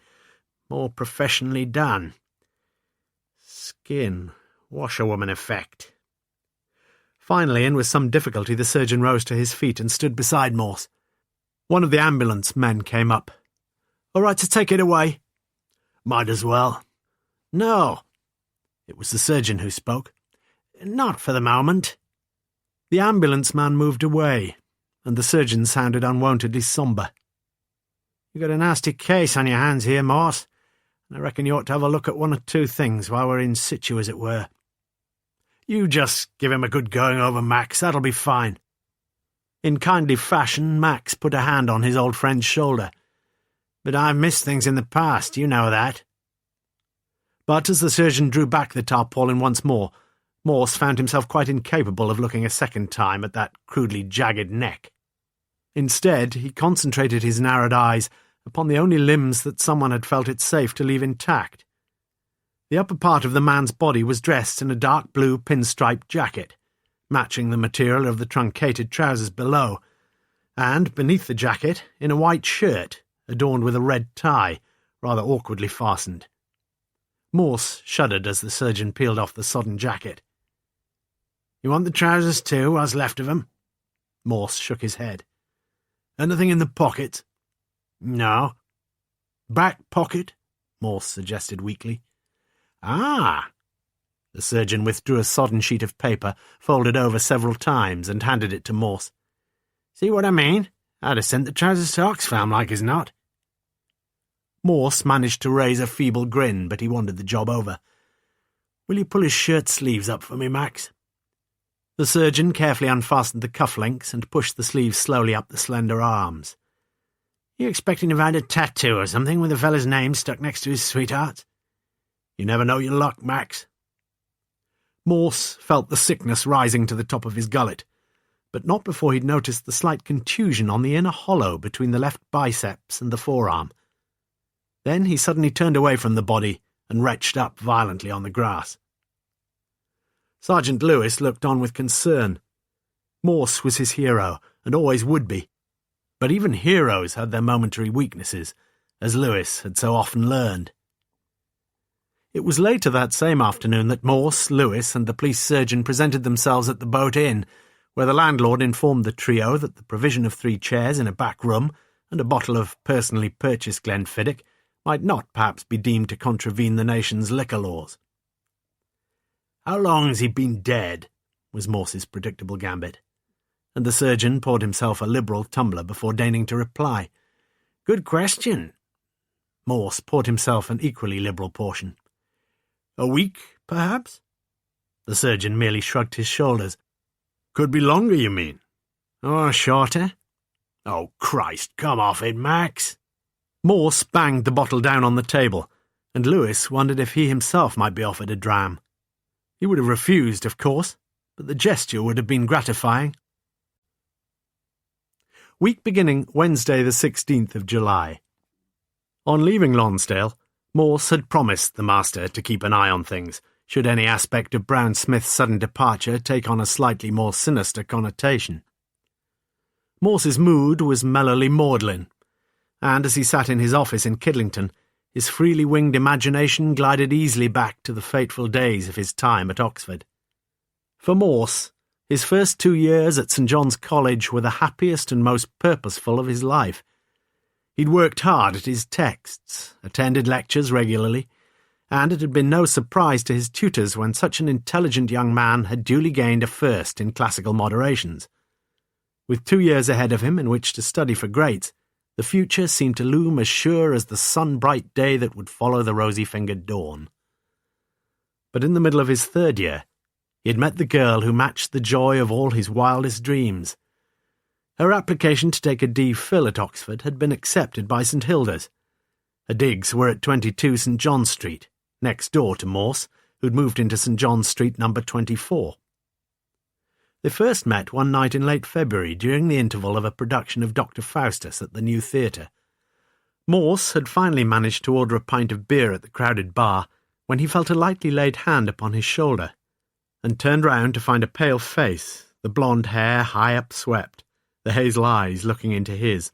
more professionally done. Skin, washerwoman effect." Finally, and with some difficulty, the surgeon rose to his feet and stood beside Morse. One of the ambulance men came up. "All right to take it away?" "Might as well." "No." It was the surgeon who spoke. "Not for the moment." The ambulance man moved away, and the surgeon sounded unwontedly sombre. "You've got a nasty case on your hands here, Morse, and I reckon you ought to have a look at 1 or 2 things while we're in situ, as it were. You just give him a good going over, Max. That'll be fine." In kindly fashion, Max put a hand on his old friend's shoulder. "But I've missed things in the past, you know that." But as the surgeon drew back the tarpaulin once more, Morse found himself quite incapable of looking a second time at that crudely jagged neck. Instead, he concentrated his narrowed eyes upon the only limbs that someone had felt it safe to leave intact. The upper part of the man's body was dressed in a dark blue pinstriped jacket, matching the material of the truncated trousers below, and, beneath the jacket, in a white shirt, adorned with a red tie, rather awkwardly fastened. Morse shuddered as the surgeon peeled off the sodden jacket. "You want the trousers too, what's left of 'em?" Morse shook his head. "Anything in the pocket?" "No." "Back pocket?" Morse suggested weakly. "Ah!" The surgeon withdrew a sodden sheet of paper, folded over several times, and handed it to Morse. "See what I mean? I'd have sent the trousers to Oxfam, like as not." Morse managed to raise a feeble grin, but he wanted the job over. "Will you pull his shirt sleeves up for me, Max?" The surgeon carefully unfastened the cufflinks and pushed the sleeves slowly up the slender arms. "You expecting to find a tattoo or something with a fella's name stuck next to his sweetheart? You never know your luck, Max." Morse felt the sickness rising to the top of his gullet, but not before he'd noticed the slight contusion on the inner hollow between the left biceps and the forearm. Then he suddenly turned away from the body and retched up violently on the grass. Sergeant Lewis looked on with concern. Morse was his hero, and always would be. But even heroes had their momentary weaknesses, as Lewis had so often learned. It was later that same afternoon that Morse, Lewis, and the police surgeon presented themselves at the Boat Inn, where the landlord informed the trio that the provision of 3 chairs in a back room and a bottle of personally purchased Glenfiddich might not perhaps be deemed to contravene the nation's liquor laws. "How long's he been dead?" was Morse's predictable gambit, and the surgeon poured himself a liberal tumbler before deigning to reply. "Good question." Morse poured himself an equally liberal portion. "A week, perhaps?" The surgeon merely shrugged his shoulders. "Could be longer, you mean?" "Or shorter?" "Oh, Christ, come off it, Max." Morse banged the bottle down on the table, and Lewis wondered if he himself might be offered a dram. He would have refused, of course, but the gesture would have been gratifying. Week beginning Wednesday the 16th of July. On leaving Lonsdale, Morse had promised the master to keep an eye on things, should any aspect of Browne Smith's sudden departure take on a slightly more sinister connotation. Morse's mood was mellowly maudlin, and as he sat in his office in Kidlington, his freely winged imagination glided easily back to the fateful days of his time at Oxford. For Morse, his first 2 years at St. John's College were the happiest and most purposeful of his life. He'd worked hard at his texts, attended lectures regularly, and it had been no surprise to his tutors when such an intelligent young man had duly gained a first in classical moderations. With 2 years ahead of him in which to study for greats, the future seemed to loom as sure as the sun-bright day that would follow the rosy-fingered dawn. But in the middle of his 3rd year, he had met the girl who matched the joy of all his wildest dreams. Her application to take a D.Phil at Oxford had been accepted by St. Hilda's. Her digs were at 22 St. John Street, next door to Morse, who'd moved into St. John Street number 24. They first met one night in late February during the interval of a production of Dr. Faustus at the New Theatre. Morse had finally managed to order a pint of beer at the crowded bar when he felt a lightly laid hand upon his shoulder, and turned round to find a pale face, the blonde hair high upswept, the hazel eyes looking into his.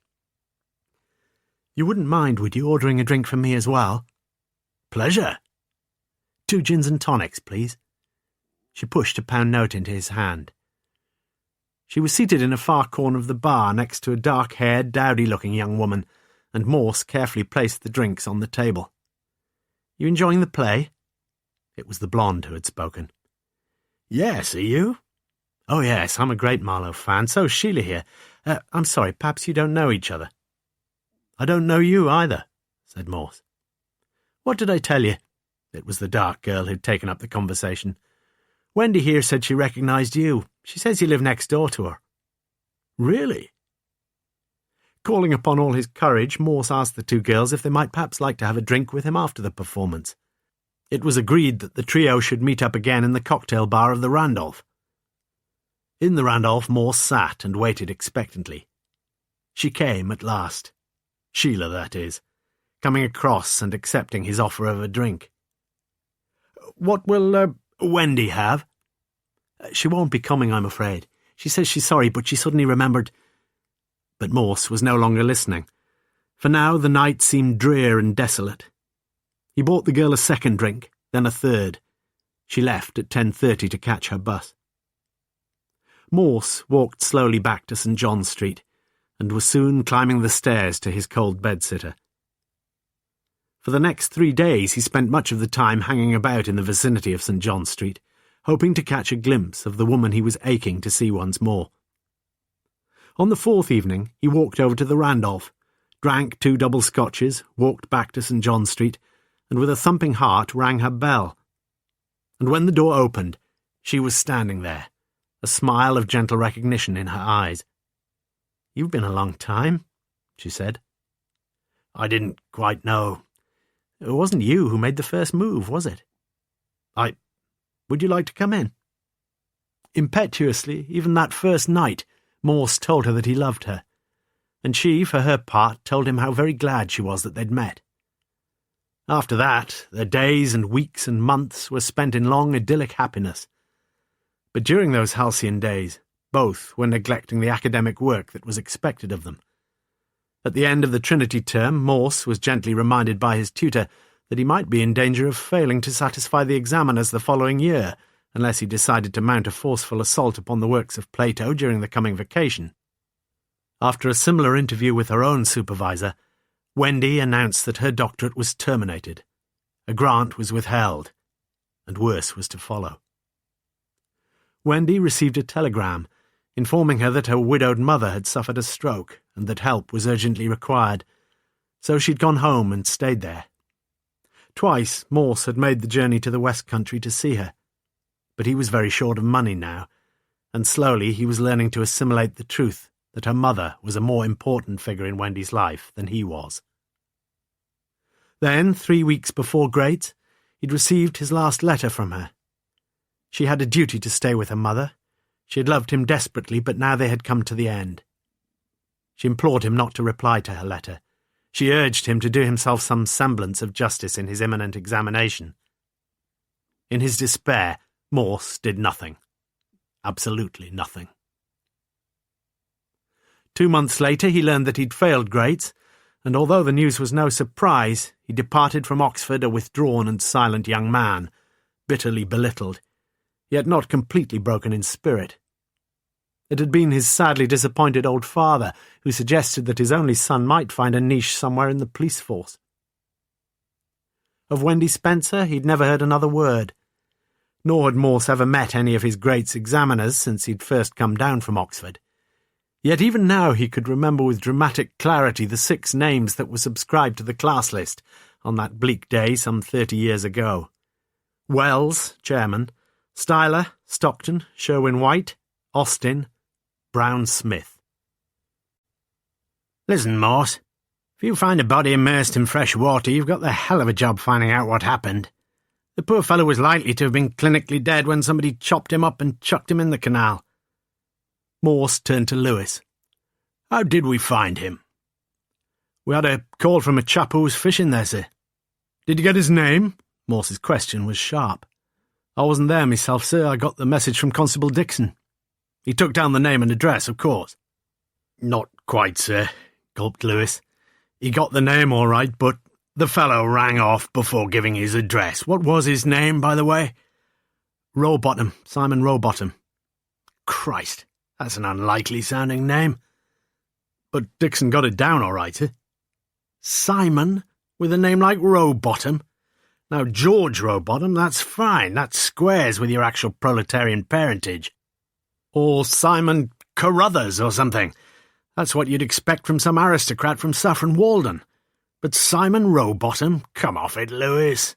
"You wouldn't mind, would you, ordering a drink for me as well?" "Pleasure." 2 gins and tonics, please." She pushed a £1 note into his hand. She was seated in a far corner of the bar next to a dark-haired, dowdy-looking young woman, and Morse carefully placed the drinks on the table. "You enjoying the play?" It was the blonde who had spoken. "Yes, are you?" "Oh, yes, I'm a great Marlowe fan. So's Sheila here. I'm sorry, perhaps you don't know each other." "I don't know you either," said Morse. "What did I tell you?" It was the dark girl who'd taken up the conversation. "Wendy here said she recognised you. She says you live next door to her." "Really?" Calling upon all his courage, Morse asked the 2 girls if they might perhaps like to have a drink with him after the performance. It was agreed that the trio should meet up again in the cocktail bar of the Randolph. In the Randolph, Morse sat and waited expectantly. She came at last. Sheila, that is, coming across and accepting his offer of a drink. "What will, Wendy have?" "She won't be coming, I'm afraid. She says she's sorry, but she suddenly remembered—" But Morse was no longer listening, for now the night seemed drear and desolate. He bought the girl a 2nd drink, then a 3rd. She left at 10:30 to catch her bus. Morse walked slowly back to St. John Street, and was soon climbing the stairs to his cold bedsitter. For the next 3 days he spent much of the time hanging about in the vicinity of St. John Street, hoping to catch a glimpse of the woman he was aching to see once more. On the 4th evening he walked over to the Randolph, drank 2 double scotches, walked back to St. John Street, and with a thumping heart rang her bell. And when the door opened, she was standing there, a smile of gentle recognition in her eyes. "You've been a long time," she said. "I didn't quite know. It wasn't you who made the first move, was it?" Would you like to come in?" Impetuously, even that first night, Morse told her that he loved her, and she, for her part, told him how very glad she was that they'd met. After that, their days and weeks and months were spent in long idyllic happiness. But during those halcyon days, both were neglecting the academic work that was expected of them. At the end of the Trinity term, Morse was gently reminded by his tutor that he might be in danger of failing to satisfy the examiners the following year, unless he decided to mount a forceful assault upon the works of Plato during the coming vacation. After a similar interview with her own supervisor, Wendy announced that her doctorate was terminated. A grant was withheld, and worse was to follow. Wendy received a telegram informing her that her widowed mother had suffered a stroke and that help was urgently required, so she'd gone home and stayed there. Twice Morse had made the journey to the West Country to see her, but he was very short of money now, and slowly he was learning to assimilate the truth that her mother was a more important figure in Wendy's life than he was. Then, 3 weeks before Great, he'd received his last letter from her. She had a duty to stay with her mother. She had loved him desperately, but now they had come to the end. She implored him not to reply to her letter. She urged him to do himself some semblance of justice in his imminent examination. In his despair, Morse did nothing. Absolutely nothing. 2 months later he learned that he'd failed Great, and although the news was no surprise, he departed from Oxford a withdrawn and silent young man, bitterly belittled, yet not completely broken in spirit. It had been his sadly disappointed old father who suggested that his only son might find a niche somewhere in the police force. Of Wendy Spencer he'd never heard another word, nor had Morse ever met any of his Great's examiners since he'd first come down from Oxford. Yet even now he could remember with dramatic clarity the 6 names that were subscribed to the class list on that bleak day some 30 years ago. Wells, chairman; Styler, Stockton, Sherwin-White, Austin, Browne, Smith. Listen, Morse, if you find a body immersed in fresh water, you've got the hell of a job finding out what happened. The poor fellow was likely to have been clinically dead when somebody chopped him up and chucked him in the canal. Morse turned to Lewis. How did we find him? We had a call from a chap who was fishing there, sir. Did you get his name? Morse's question was sharp. I wasn't there myself, sir. I got the message from Constable Dixon. He took down the name and address, of course. Not quite, sir, gulped Lewis. He got the name all right, but the fellow rang off before giving his address. What was his name, by the way? Rowbottom, Simon Rowbottom. Christ, that's an unlikely-sounding name. But Dixon got it down all right, sir. Simon, with a name like Rowbottom? Now, George Rowbottom, that's fine. That squares with your actual proletarian parentage. Or Simon Carruthers or something. That's what you'd expect from some aristocrat from Saffron Walden. But Simon Rowbottom? Come off it, Lewis.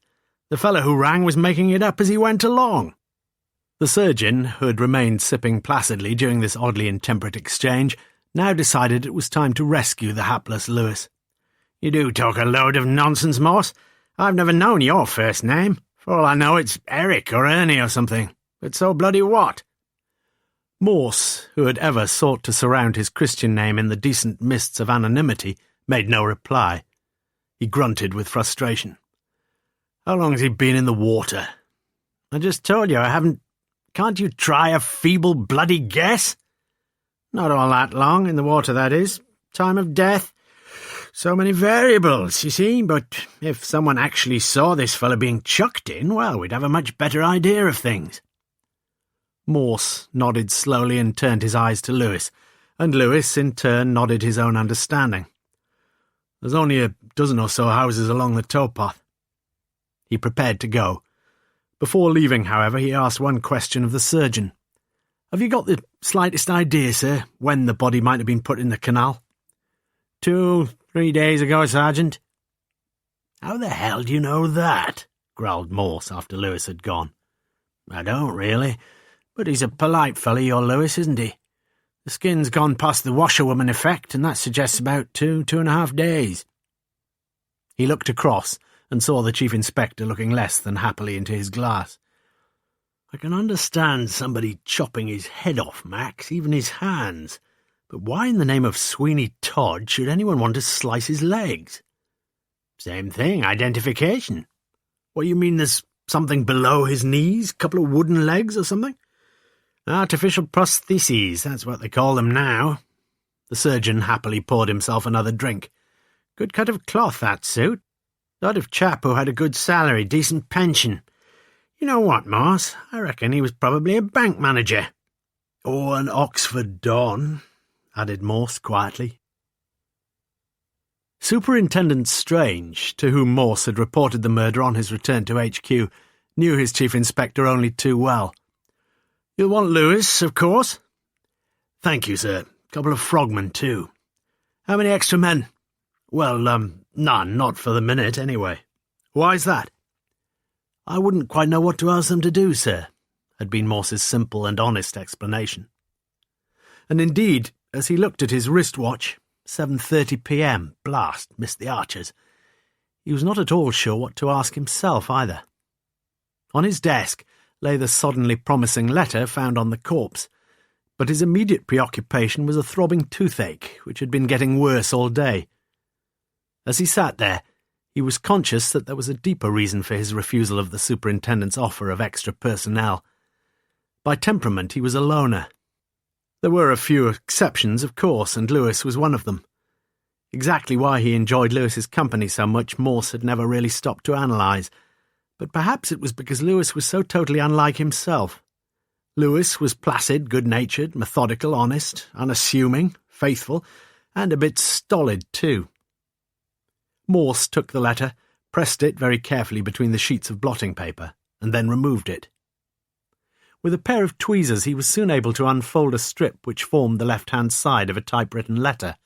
The fellow who rang was making it up as he went along. The surgeon, who had remained sipping placidly during this oddly intemperate exchange, now decided it was time to rescue the hapless Lewis. You do talk a load of nonsense, Morse. I've never known your first name. For all I know, it's Eric or Ernie or something. But so bloody what? Morse, who had ever sought to surround his Christian name in the decent mists of anonymity, made no reply. He grunted with frustration. How long has he been in the water? I just told you I haven't... Can't you try a feeble bloody guess? Not all that long, in the water, that is. Time of death. So many variables, you see, but if someone actually saw this fellow being chucked in, well, we'd have a much better idea of things. Morse nodded slowly and turned his eyes to Lewis, and Lewis, in turn, nodded his own understanding. There's only a dozen or so houses along the towpath. He prepared to go. Before leaving, however, he asked one question of the surgeon. Have you got the slightest idea, sir, when the body might have been put in the canal? 2-3 days ago, Sergeant. How the hell do you know that? Growled Morse after Lewis had gone. I don't, really. But he's a polite fellow, your Lewis, isn't he? The skin's gone past the washerwoman effect, and that suggests about 2.5 days. He looked across and saw the Chief Inspector looking less than happily into his glass. I can understand somebody chopping his head off, Max, even his hands. But why in the name of Sweeney Todd should anyone want to slice his legs? Same thing, identification. What, you mean there's something below his knees? Couple of wooden legs or something? Artificial prostheses, that's what they call them now. The surgeon happily poured himself another drink. Good cut of cloth, that suit. Sort of chap who had a good salary, decent pension. You know what, Morse? I reckon he was probably a bank manager. Or an Oxford don, added Morse quietly. Superintendent Strange, to whom Morse had reported the murder on his return to HQ, knew his chief inspector only too well. "You'll want Lewis, of course?" "Thank you, sir. Couple of frogmen, too." "How many extra men?" "Well, none, not for the minute, anyway." "Why's that?" "I wouldn't quite know what to ask them to do, sir," had been Morse's simple and honest explanation. And indeed, as he looked at his wristwatch, 7:30 p.m, blast, missed the Archers, he was not at all sure what to ask himself either. On his desk lay the soddenly promising letter found on the corpse, but his immediate preoccupation was a throbbing toothache which had been getting worse all day. As he sat there, he was conscious that there was a deeper reason for his refusal of the superintendent's offer of extra personnel. By temperament, he was a loner. There were a few exceptions, of course, and Lewis was one of them. Exactly why he enjoyed Lewis's company so much, Morse had never really stopped to analyse, but perhaps it was because Lewis was so totally unlike himself. Lewis was placid, good-natured, methodical, honest, unassuming, faithful, and a bit stolid too. Morse took the letter, pressed it very carefully between the sheets of blotting paper, and then removed it. With a pair of tweezers he was soon able to unfold a strip which formed the left-hand side of a typewritten letter,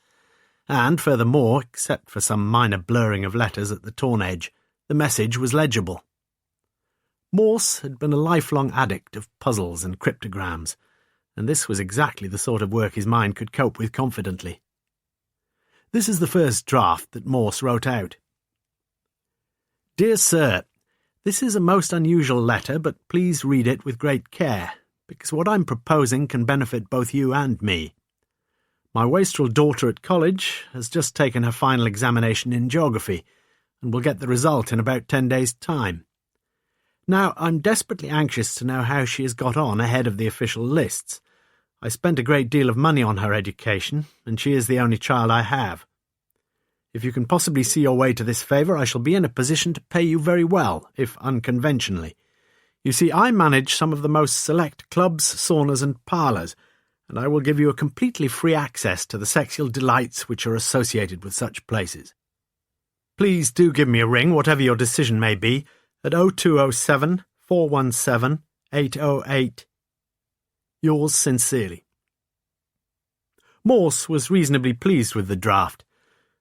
and, furthermore, except for some minor blurring of letters at the torn edge, the message was legible. Morse had been a lifelong addict of puzzles and cryptograms, and this was exactly the sort of work his mind could cope with confidently. This is the first draft that Morse wrote out. "Dear Sir, this is a most unusual letter, but please read it with great care, because what I'm proposing can benefit both you and me. My wastrel daughter at college has just taken her final examination in geography, and will get the result in about 10 days' time. Now, I'm desperately anxious to know how she has got on ahead of the official lists. I spent a great deal of money on her education, and she is the only child I have. If you can possibly see your way to this favour, I shall be in a position to pay you very well, if unconventionally. You see, I manage some of the most select clubs, saunas and parlours, and I will give you a completely free access to the sexual delights which are associated with such places. Please do give me a ring, whatever your decision may be, at 0207 417 808. Yours sincerely." Morse was reasonably pleased with the draft.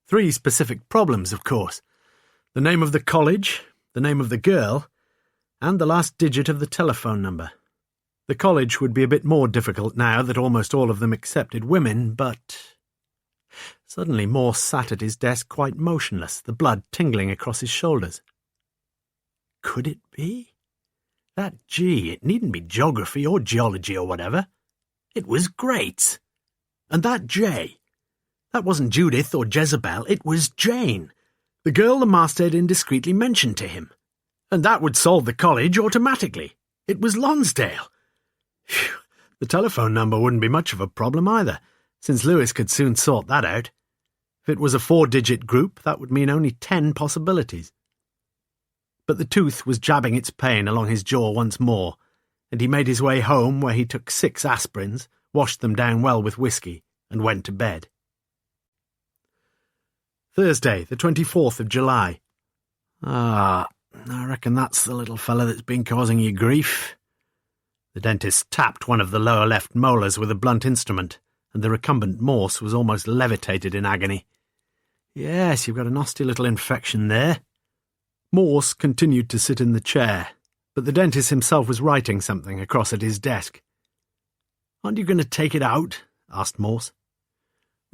3 specific problems, of course: the name of the college, the name of the girl, and the last digit of the telephone number. The college would be a bit more difficult now that almost all of them accepted women, but... Suddenly Morse sat at his desk quite motionless, the blood tingling across his shoulders. Could it be? That G, it needn't be geography or geology or whatever. It was great. And that J, that wasn't Judith or Jezebel, it was Jane, the girl the master had indiscreetly mentioned to him. And that would solve the college automatically. It was Lonsdale. Phew, the telephone number wouldn't be much of a problem either, since Lewis could soon sort that out. If it was a 4-digit group, that would mean only 10 possibilities. But the tooth was jabbing its pain along his jaw once more, and he made his way home, where he took 6 aspirins, washed them down well with whiskey, and went to bed. Thursday, the 24th of July. I reckon that's the little fella that's been causing you grief. The dentist tapped one of the lower left molars with a blunt instrument, and the recumbent Morse was almost levitated in agony. Yes, you've got a nasty little infection there. Morse continued to sit in the chair, but the dentist himself was writing something across at his desk. "Aren't you going to take it out?" asked Morse.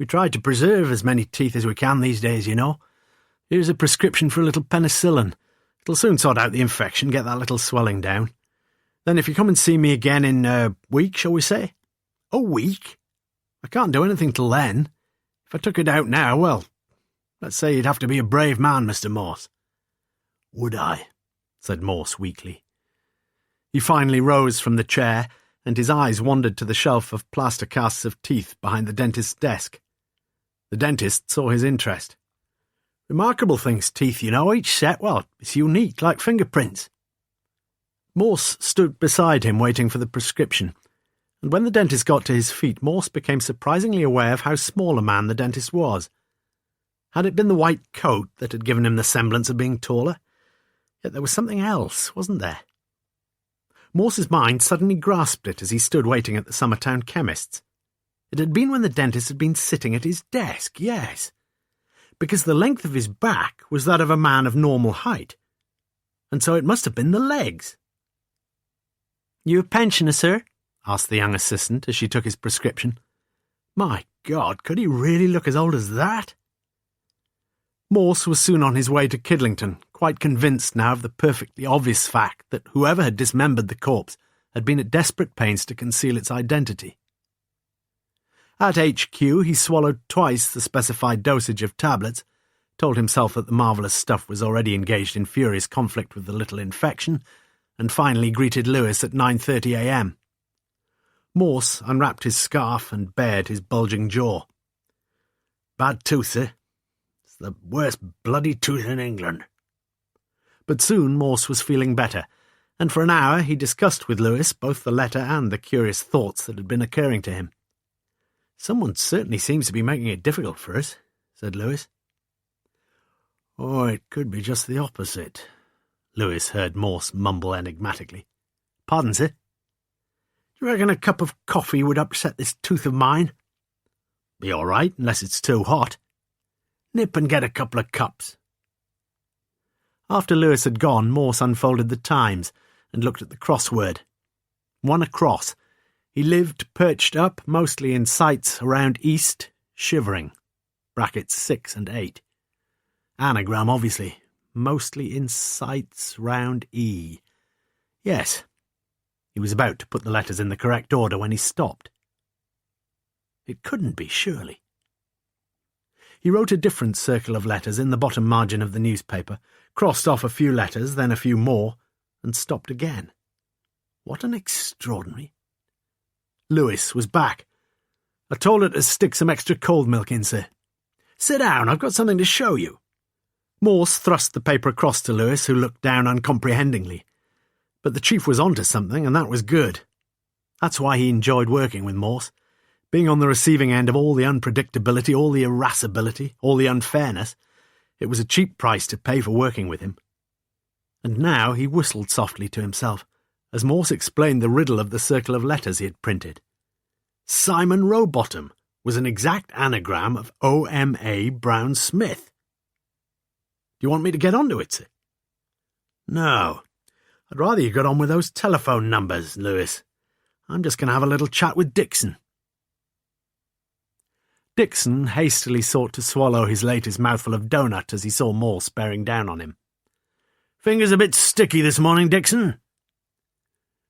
"We try to preserve as many teeth as we can these days, you know. Here's a prescription for a little penicillin. It'll soon sort out the infection, get that little swelling down. Then if you come and see me again in a week, shall we say?" "A week? I can't do anything till then. If I took it out now, well, let's say you'd have to be a brave man, Mr. Morse." "Would I?" said Morse weakly. He finally rose from the chair, and his eyes wandered to the shelf of plaster casts of teeth behind the dentist's desk. The dentist saw his interest. "Remarkable things, teeth, you know, each set, well, it's unique, like fingerprints." Morse stood beside him waiting for the prescription, and when the dentist got to his feet, Morse became surprisingly aware of how small a man the dentist was. Had it been the white coat that had given him the semblance of being taller? Yet there was something else, wasn't there? Morse's mind suddenly grasped it as he stood waiting at the Summertown chemist's. It had been when the dentist had been sitting at his desk, yes, because the length of his back was that of a man of normal height, and so it must have been the legs. "You a pensioner, sir?" asked the young assistant as she took his prescription. My God, could he really look as old as that? Morse was soon on his way to Kidlington, quite convinced now of the perfectly obvious fact that whoever had dismembered the corpse had been at desperate pains to conceal its identity. At HQ he swallowed twice the specified dosage of tablets, told himself that the marvellous stuff was already engaged in furious conflict with the little infection, and finally greeted Lewis at 9:30 a.m. Morse unwrapped his scarf and bared his bulging jaw. "Bad tooth, sir. It's the worst bloody tooth in England." But soon Morse was feeling better, and for an hour he discussed with Lewis both the letter and the curious thoughts that had been occurring to him. "Someone certainly seems to be making it difficult for us," said Lewis. "Or it could be just the opposite," Lewis heard Morse mumble enigmatically. "Pardon, sir? Do you reckon a cup of coffee would upset this tooth of mine?" "Be all right, unless it's too hot. Nip and get a couple of cups." After Lewis had gone, Morse unfolded the Times and looked at the crossword. One across. He lived perched up, mostly in sights around East, shivering. Brackets 6 and 8. Anagram, obviously. Mostly in sights round E. Yes. He was about to put the letters in the correct order when he stopped. It couldn't be, surely. He wrote a different circle of letters in the bottom margin of the newspaper, crossed off a few letters, then a few more, and stopped again. What an extraordinary... Lewis was back. "I told her to stick some extra cold milk in, sir." "Sit down, I've got something to show you." Morse thrust the paper across to Lewis, who looked down uncomprehendingly. But the chief was onto something, and that was good. That's why he enjoyed working with Morse. Being on the receiving end of all the unpredictability, all the irascibility, all the unfairness, it was a cheap price to pay for working with him. And now he whistled softly to himself, as Morse explained the riddle of the circle of letters he had printed. Simon Rowbottom was an exact anagram of O.M.A. Browne Smith. "Do you want me to get onto it, sir?" "No. I'd rather you got on with those telephone numbers, Lewis. I'm just going to have a little chat with Dixon." Dixon hastily sought to swallow his latest mouthful of doughnut as he saw Morse bearing down on him. "Fingers a bit sticky this morning, Dixon?"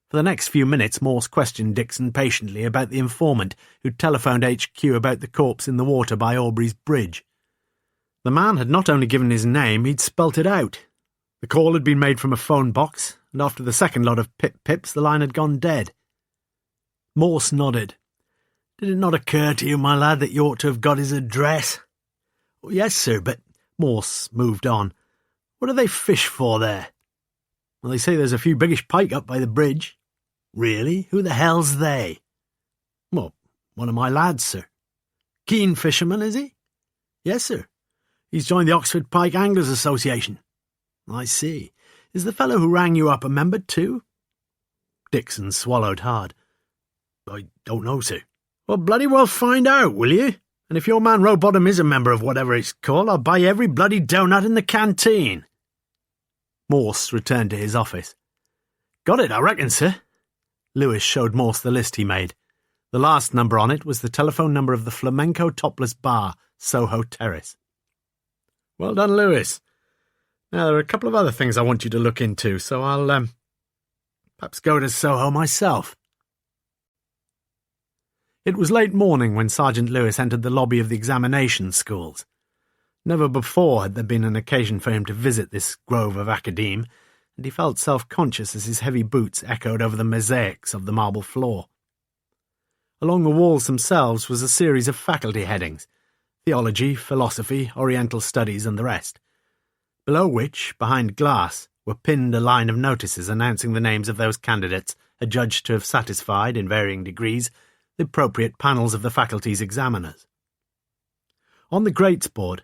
For the next few minutes Morse questioned Dixon patiently about the informant who'd telephoned HQ about the corpse in the water by Aubrey's Bridge. The man had not only given his name, he'd spelt it out. The call had been made from a phone box, and after the second lot of pip-pips the line had gone dead. Morse nodded. "Did it not occur to you, my lad, that you ought to have got his address?" "Yes, sir, but—" Morse moved on. "What do they fish for there?" "Well, they say there's a few biggish pike up by the bridge." "Really? Who the hell's they?" "Well, one of my lads, sir." "Keen fisherman, is he?" "Yes, sir. He's joined the Oxford Pike Anglers Association." "I see. Is the fellow who rang you up a member too?" Dixon swallowed hard. "I don't know, sir." "Well, bloody well find out, will you? And if your man Rowbottom is a member of whatever it's called, I'll buy every bloody doughnut in the canteen." Morse returned to his office. "Got it, I reckon, sir." Lewis showed Morse the list he made. The last number on it was the telephone number of the Flamenco Topless Bar, Soho Terrace. "Well done, Lewis. Now, there are a couple of other things I want you to look into, so I'll, perhaps go to Soho myself." It was late morning when Sergeant Lewis entered the lobby of the examination schools. Never before had there been an occasion for him to visit this grove of academe, and he felt self-conscious as his heavy boots echoed over the mosaics of the marble floor. Along the walls themselves was a series of faculty headings: theology, philosophy, oriental studies, and the rest, below which, behind glass, were pinned a line of notices announcing the names of those candidates adjudged to have satisfied, in varying degrees, the appropriate panels of the faculty's examiners. On the Greats board,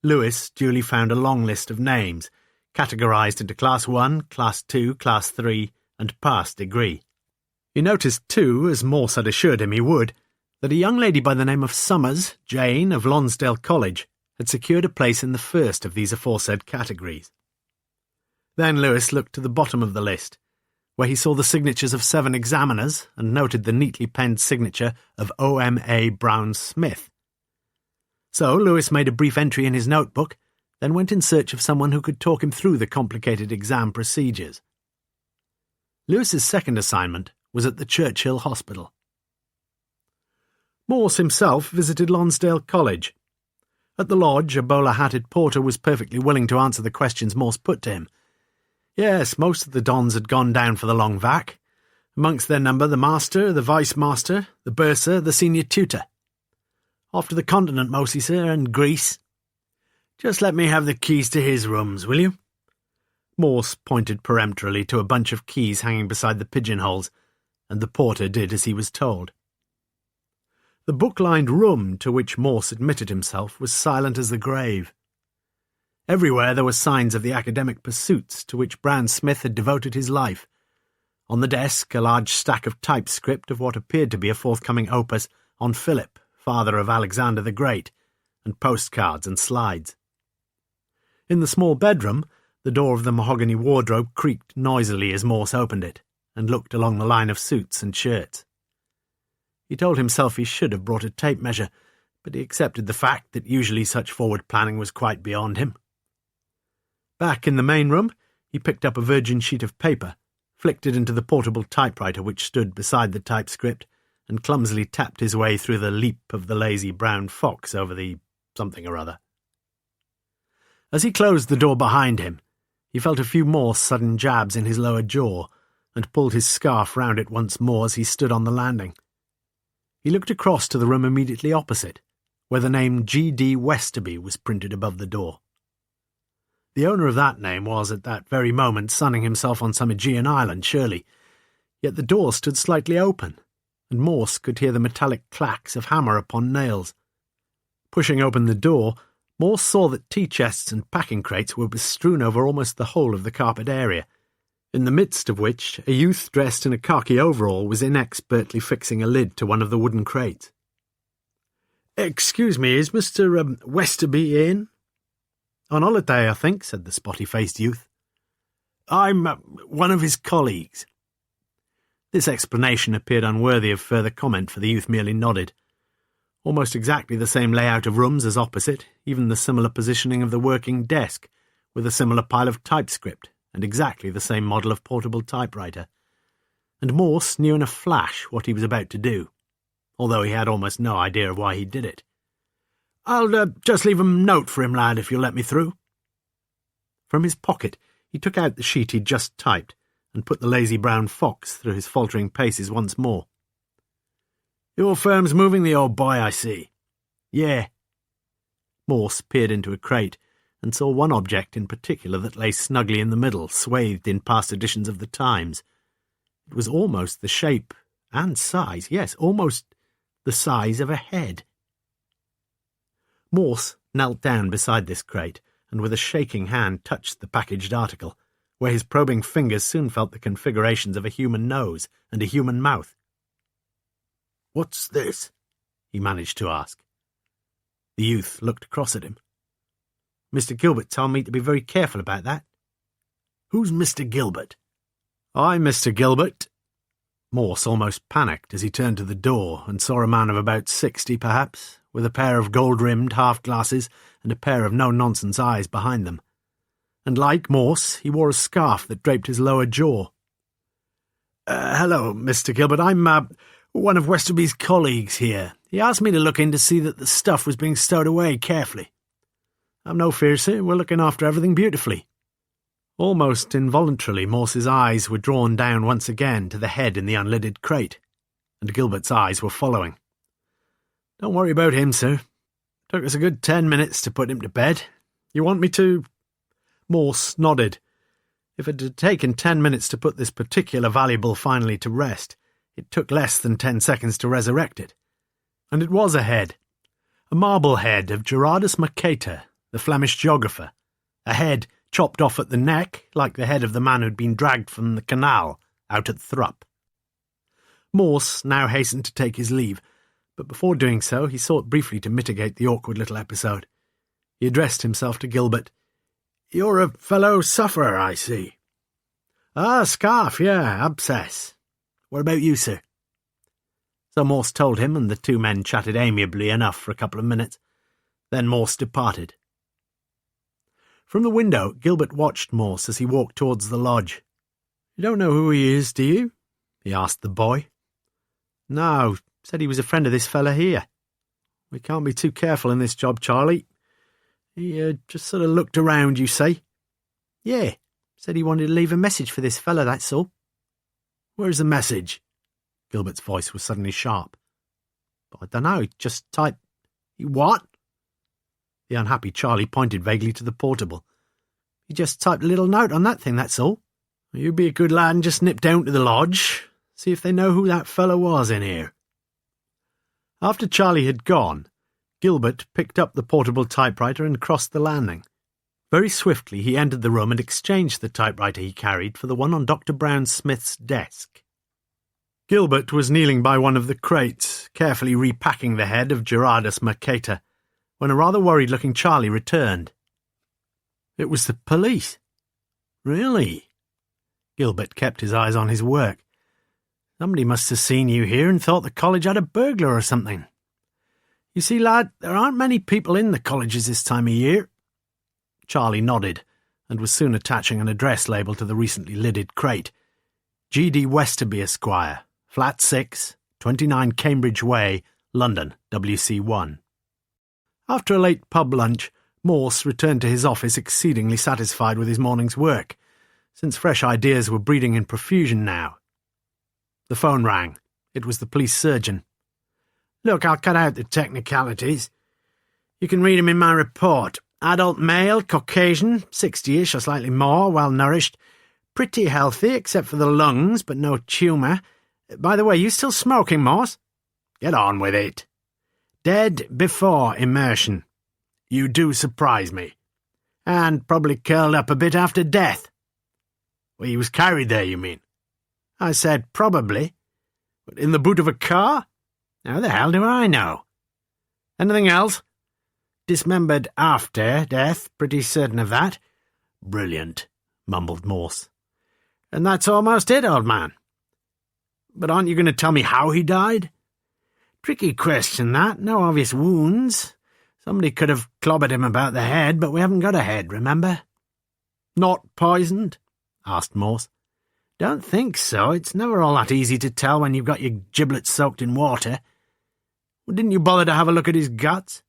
Lewis duly found a long list of names, categorised into Class 1, Class 2, Class 3, and Pass degree. He noticed, too, as Morse had assured him he would, that a young lady by the name of Summers, Jane, of Lonsdale College, had secured a place in the first of these aforesaid categories. Then Lewis looked to the bottom of the list, where he saw the signatures of 7 examiners and noted the neatly penned signature of O.M.A. Browne Smith. So Lewis made a brief entry in his notebook, then went in search of someone who could talk him through the complicated exam procedures. Lewis's second assignment was at the Churchill Hospital. Morse himself visited Lonsdale College. At the lodge, a bowler-hatted porter was perfectly willing to answer the questions Morse put to him. Yes, most of the dons had gone down for the long vac. Amongst their number the master, the vice-master, the bursar, the senior tutor. Off to the continent mostly, sir, and Greece. Just let me have the keys to his rooms, will you? Morse pointed peremptorily to a bunch of keys hanging beside the pigeonholes, and the porter did as he was told. The book-lined room to which Morse admitted himself was silent as the grave. Everywhere there were signs of the academic pursuits to which Browne Smith had devoted his life. On the desk, a large stack of typescript of what appeared to be a forthcoming opus on Philip, father of Alexander the Great, and postcards and slides. In the small bedroom, the door of the mahogany wardrobe creaked noisily as Morse opened it, and looked along the line of suits and shirts. He told himself he should have brought a tape measure, but he accepted the fact that usually such forward planning was quite beyond him. Back in the main room, he picked up a virgin sheet of paper, flicked it into the portable typewriter which stood beside the typescript, and clumsily tapped his way through the leap of the lazy brown fox over the something or other. As he closed the door behind him, he felt a few more sudden jabs in his lower jaw, and pulled his scarf round it once more as he stood on the landing. He looked across to the room immediately opposite, where the name G.D. Westerby was printed above the door. The owner of that name was at that very moment sunning himself on some Aegean island, surely, yet the door stood slightly open, and Morse could hear the metallic clacks of hammer upon nails. Pushing open the door, Morse saw that tea-chests and packing crates were bestrewn over almost the whole of the carpet area, in the midst of which a youth dressed in a khaki overall was inexpertly fixing a lid to one of the wooden crates. "Excuse me, is Mr. Westerby in?" "On holiday, I think," said the spotty-faced youth. "I'm one of his colleagues." This explanation appeared unworthy of further comment, for the youth merely nodded. Almost exactly the same layout of rooms as opposite, even the similar positioning of the working desk, with a similar pile of typescript, and exactly the same model of portable typewriter. And Morse knew in a flash what he was about to do, although he had almost no idea of why he did it. "I'll just leave a note for him, lad, if you'll let me through." From his pocket he took out the sheet he'd just typed, and put the lazy brown fox through his faltering paces once more. "Your firm's moving the old boy, I see." "Yeah." Morse peered into a crate, and saw one object in particular that lay snugly in the middle, swathed in past editions of the Times. It was almost the shape and size, yes, almost the size of a head. Morse knelt down beside this crate, and with a shaking hand touched the packaged article, where his probing fingers soon felt the configurations of a human nose and a human mouth. "What's this?" he managed to ask. The youth looked across at him. "Mr. Gilbert told me to be very careful about that." "Who's Mr. Gilbert?" "I'm Mr. Gilbert." Morse almost panicked as he turned to the door and saw a man of about 60, perhaps, with a pair of gold-rimmed half-glasses and a pair of no-nonsense eyes behind them. And like Morse, he wore a scarf that draped his lower jaw. "Hello, Mr. Gilbert. I'm one of Westerby's colleagues here. He asked me to look in to see that the stuff was being stowed away carefully." "I've no fear, sir. We're looking after everything beautifully." Almost involuntarily, Morse's eyes were drawn down once again to the head in the unlidded crate, and Gilbert's eyes were following. "Don't worry about him, sir. Took us a good 10 minutes to put him to bed. You want me to—" Morse nodded. If it had taken 10 minutes to put this particular valuable finally to rest, it took less than 10 seconds to resurrect it. And it was a head. A marble head of Gerardus Mercator, the Flemish geographer, a head chopped off at the neck, like the head of the man who'd been dragged from the canal out at Thrupp. Morse now hastened to take his leave, but before doing so he sought briefly to mitigate the awkward little episode. He addressed himself to Gilbert. "You're a fellow sufferer, I see." "Ah, scarf, yeah, abscess. What about you, sir?" So Morse told him, and the two men chatted amiably enough for a couple of minutes. Then Morse departed. From the window, Gilbert watched Morse as he walked towards the lodge. "You don't know who he is, do you?" he asked the boy. "No, said he was a friend of this fella here. We can't be too careful in this job, Charlie. He just sort of looked around, you say?" "Yeah, said he wanted to leave a message for this fella, that's all." "Where's the message?" Gilbert's voice was suddenly sharp. "I don't know, just type—" "What?" The unhappy Charlie pointed vaguely to the portable. "He just typed a little note on that thing, that's all. You be a good lad and just nip down to the lodge, see if they know who that fellow was in here." After Charlie had gone, Gilbert picked up the portable typewriter and crossed the landing. Very swiftly he entered the room and exchanged the typewriter he carried for the one on Dr. Browne Smith's desk. Gilbert was kneeling by one of the crates, carefully repacking the head of Gerardus Mercator, when a rather worried-looking Charlie returned. It was the police. "Really?" Gilbert kept his eyes on his work. "Somebody must have seen you here and thought the college had a burglar or something. You see, lad, there aren't many people in the colleges this time of year." Charlie nodded, and was soon attaching an address label to the recently lidded crate. G.D. Westerby, Esquire, Flat 6, 29 Cambridge Way, London, WC1. After a late pub lunch, Morse returned to his office exceedingly satisfied with his morning's work, since fresh ideas were breeding in profusion now. The phone rang. It was the police surgeon. "Look, I'll cut out the technicalities. You can read 'em in my report. Adult male, Caucasian, 60-ish or slightly more, well-nourished. Pretty healthy, except for the lungs, but no tumour. By the way, you still smoking, Morse? Get on with it. Dead before immersion. You do surprise me. And probably curled up a bit after death." "Well, he was carried there, you mean?" "I said probably." "But in the boot of a car?" "How the hell do I know?" "Anything else?" "Dismembered after death, pretty certain of that." "Brilliant," mumbled Morse. "And that's almost it, old man." "But aren't you going to tell me how he died?" "Tricky question, that. No obvious wounds. Somebody could have clobbered him about the head, but we haven't got a head, remember?" "Not poisoned?" asked Morse. "Don't think so. It's never all that easy to tell when you've got your giblets soaked in water." "Well, didn't you bother to have a look at his guts?"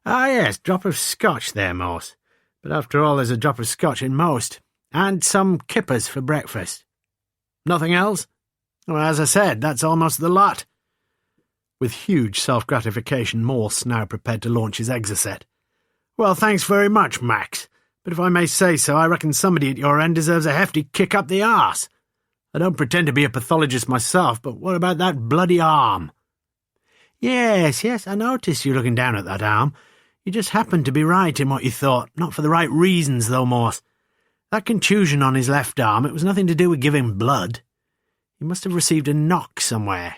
"Ah, yes, drop of scotch there, Morse. But after all, there's a drop of scotch in most. And some kippers for breakfast." "Nothing else?" "Well, as I said, that's almost the lot." With huge self-gratification, Morse now prepared to launch his exocet. "Well, thanks very much, Max. But if I may say so, I reckon somebody at your end deserves a hefty kick up the arse. I don't pretend to be a pathologist myself, but what about that bloody arm?" Yes, I noticed you looking down at that arm. You just happened to be right in what you thought. Not for the right reasons, though, Morse. That contusion on his left arm, it was nothing to do with giving blood. He must have received a knock somewhere.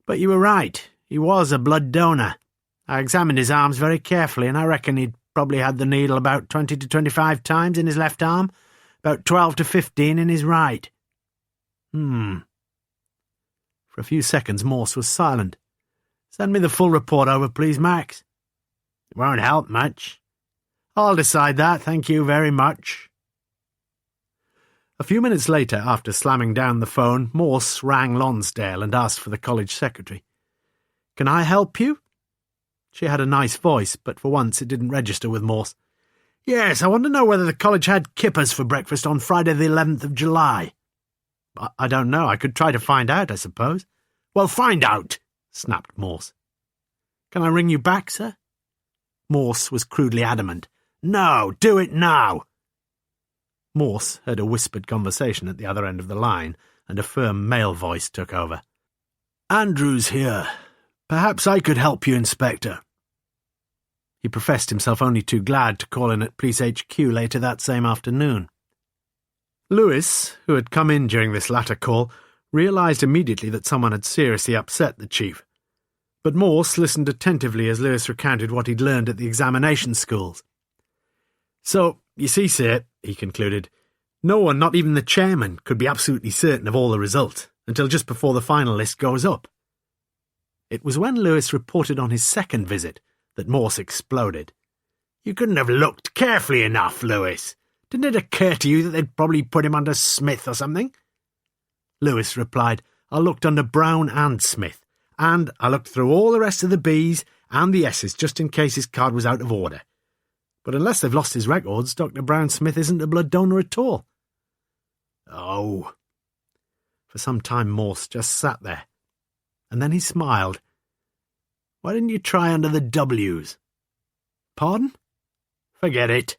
But you were right. He was a blood donor. I examined his arms very carefully, and I reckon he'd probably had the needle about 20 to 25 times in his left arm, about 12 to 15 in his right. For a few seconds, Morse was silent. "Send me the full report over, please, Max." "It won't help much." "I'll decide that, thank you very much." A few minutes later, after slamming down the phone, Morse rang Lonsdale and asked for the college secretary. "Can I help you?" She had a nice voice, but for once it didn't register with Morse. "Yes, I want to know whether the college had kippers for breakfast on Friday the 11th of July. "I don't know. I could try to find out, I suppose." "Well, find out," snapped Morse. "Can I ring you back, sir?" Morse was crudely adamant. "No, do it now." Morse heard a whispered conversation at the other end of the line, and a firm male voice took over. "Andrew's here. Perhaps I could help you, Inspector." He professed himself only too glad to call in at Police HQ later that same afternoon. Lewis, who had come in during this latter call, realised immediately that someone had seriously upset the chief. But Morse listened attentively as Lewis recounted what he'd learned at the examination schools. "So, you see, sir," he concluded, "no one, not even the chairman, could be absolutely certain of all the results until just before the final list goes up." It was when Lewis reported on his second visit that Morse exploded. "You couldn't have looked carefully enough, Lewis. Didn't it occur to you that they'd probably put him under Smith or something?" Lewis replied, "I looked under Browne and Smith, and I looked through all the rest of the B's and the S's just in case his card was out of order. But unless they've lost his records, Dr. Browne Smith isn't a blood donor at all." "Oh." For some time Morse just sat there, and then he smiled. "Why didn't you try under the W's?" "Pardon?" "Forget it."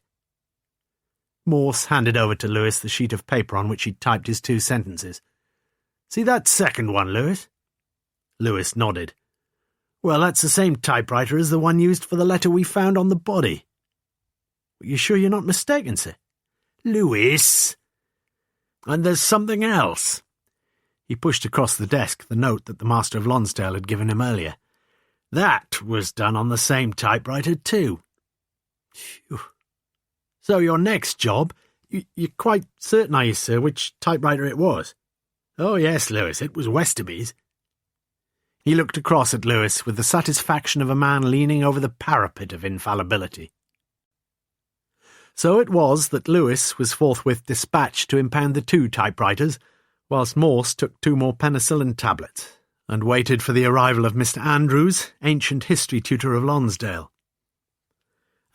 Morse handed over to Lewis the sheet of paper on which he'd typed his 2 sentences. "See that second one, Lewis?" Lewis nodded. "Well, that's the same typewriter as the one used for the letter we found on the body." "You sure you're not mistaken, sir?" "Lewis! And there's something else." He pushed across the desk the note that the Master of Lonsdale had given him earlier. "That was done on the same typewriter too." Phew. "So your next job, you're quite certain, are you, sir, which typewriter it was?" "Oh, yes, Lewis, it was Westerby's." He looked across at Lewis with the satisfaction of a man leaning over the parapet of infallibility. So it was that Lewis was forthwith dispatched to impound the 2 typewriters, whilst Morse took 2 more penicillin tablets, and waited for the arrival of Mr. Andrews, ancient history tutor of Lonsdale.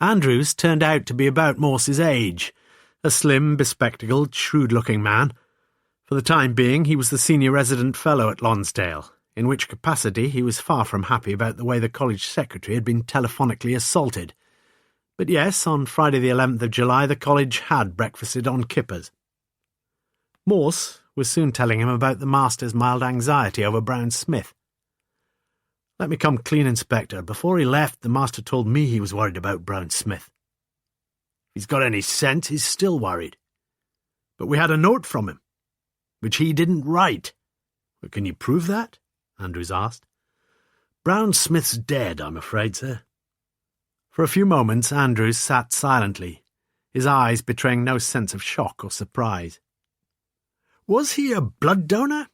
Andrews turned out to be about Morse's age, a slim, bespectacled, shrewd-looking man. For the time being he was the senior resident fellow at Lonsdale, in which capacity he was far from happy about the way the college secretary had been telephonically assaulted. But yes, on Friday the 11th of July the college had breakfasted on kippers. Morse was soon telling him about the master's mild anxiety over Browne Smith. "Let me come clean, Inspector. Before he left, the master told me he was worried about Browne Smith. If he's got any sense, he's still worried. But we had a note from him, which he didn't write." "Well, can you prove that?" Andrews asked. "Browne Smith's dead, I'm afraid, sir." For a few moments Andrews sat silently, his eyes betraying no sense of shock or surprise. "Was he a blood donor?"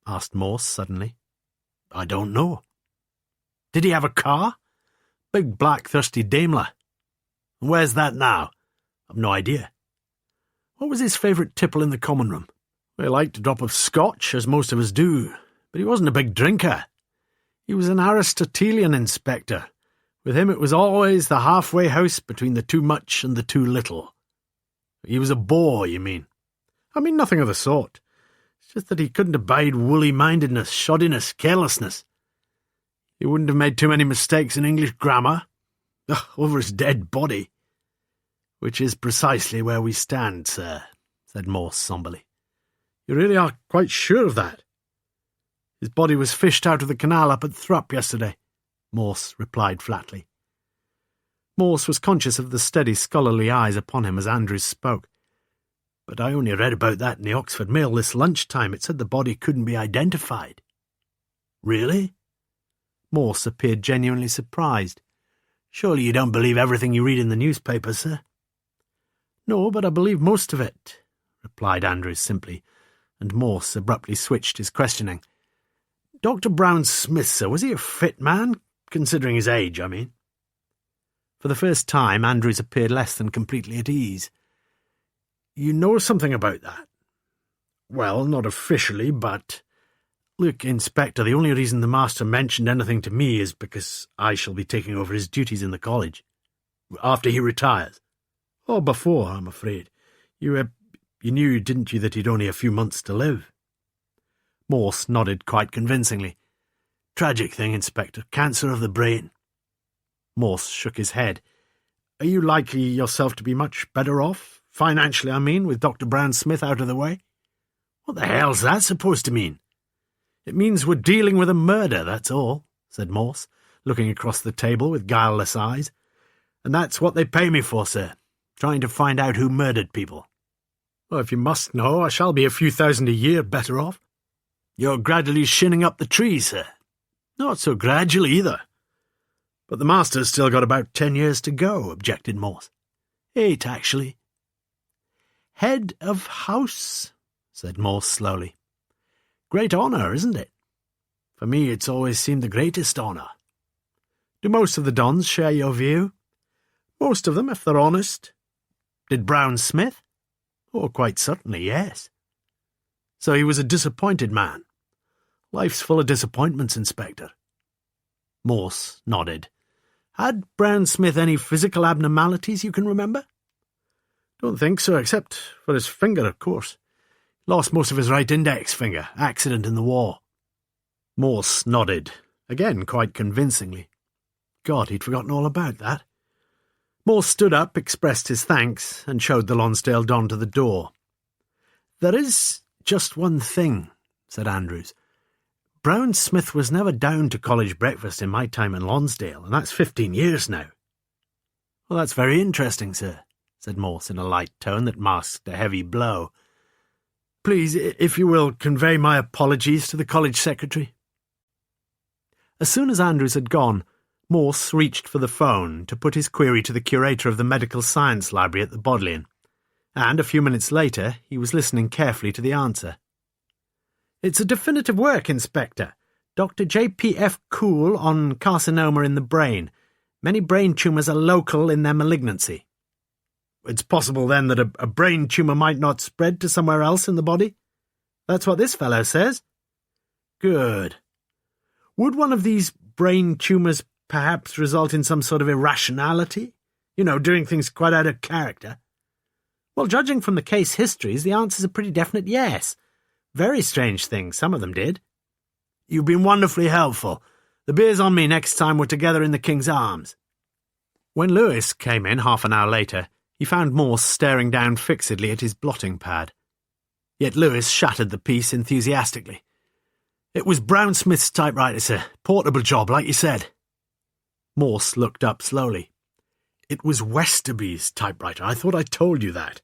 asked Morse suddenly. "I don't know." "Did he have a car?" "Big black thirsty Daimler." "And where's that now?" "I've no idea." "What was his favourite tipple in the common room?" "He liked a drop of Scotch, as most of us do, but he wasn't a big drinker. He was an Aristotelian, Inspector. With him it was always the halfway house between the too much and the too little." "He was a bore, you mean?" "I mean nothing of the sort. It's just that he couldn't abide woolly-mindedness, shoddiness, carelessness. He wouldn't have made too many mistakes in English grammar. Over his dead body." "Which is precisely where we stand, sir," said Morse sombrely. "You really are quite sure of that?" "His body was fished out of the canal up at Thrupp yesterday," Morse replied flatly. Morse was conscious of the steady scholarly eyes upon him as Andrews spoke. "But I only read about that in the Oxford Mail this lunchtime. It said the body couldn't be identified." "Really?" Morse appeared genuinely surprised. "Surely you don't believe everything you read in the newspapers, sir?" "No, but I believe most of it," replied Andrews simply, and Morse abruptly switched his questioning. "Dr. Browne Smith, sir, was he a fit man, considering his age, I mean?" For the first time Andrews appeared less than completely at ease. "You know something about that?" "Well, not officially, but—" "Look, Inspector, the only reason the master mentioned anything to me is because I shall be taking over his duties in the college." "After he retires?" "Oh, before, I'm afraid. You knew, didn't you, that he'd only a few months to live?" Morse nodded quite convincingly. "Tragic thing, Inspector. Cancer of the brain." Morse shook his head. "Are you likely yourself to be much better off? Financially, I mean, with Dr. Browne Smith out of the way?" "What the hell's that supposed to mean?" "It means we're dealing with a murder, that's all," said Morse, looking across the table with guileless eyes. And that's what they pay me for, sir, trying to find out who murdered people. Well, if you must know, I shall be a few thousand a year better off. You're gradually shinning up the tree, sir. Not so gradually, either. But the master's still got about 10 years to go, objected Morse. 8, actually. Head of house, said Morse slowly. Great honour, isn't it? For me, it's always seemed the greatest honour. Do most of the dons share your view? Most of them, if they're honest. Did Browne Smith? Oh, quite certainly, yes. So he was a disappointed man. Life's full of disappointments, Inspector. Morse nodded. Had Browne Smith any physical abnormalities you can remember? Don't think so, except for his finger, of course. Lost most of his right index finger, accident in the war. Morse nodded, again quite convincingly. God, he'd forgotten all about that. Morse stood up, expressed his thanks, and showed the Lonsdale Don to the door. There is just one thing, said Andrews. Browne Smith was never down to college breakfast in my time in Lonsdale, and that's 15 years now. Well, that's very interesting, sir, said Morse in a light tone that masked a heavy blow. Please, if you will, convey my apologies to the college secretary. As soon as Andrews had gone, Morse reached for the phone to put his query to the curator of the Medical Science Library at the Bodleian, and a few minutes later he was listening carefully to the answer. It's a definitive work, Inspector. Dr. J.P.F. Cool on carcinoma in the brain. Many brain tumours are local in their malignancy. It's possible, then, that a brain tumour might not spread to somewhere else in the body? That's what this fellow says. Good. Would one of these brain tumours perhaps result in some sort of irrationality? You know, doing things quite out of character? Well, judging from the case histories, the answer's a pretty definite yes. Very strange things, some of them did. You've been wonderfully helpful. The beer's on me next time we're together in the King's Arms. When Lewis came in half an hour later, he found Morse staring down fixedly at his blotting pad. Yet Lewis shattered the piece enthusiastically. It was Browne Smith's typewriter, sir. Portable job, like you said. Morse looked up slowly. It was Westerby's typewriter. I thought I told you that.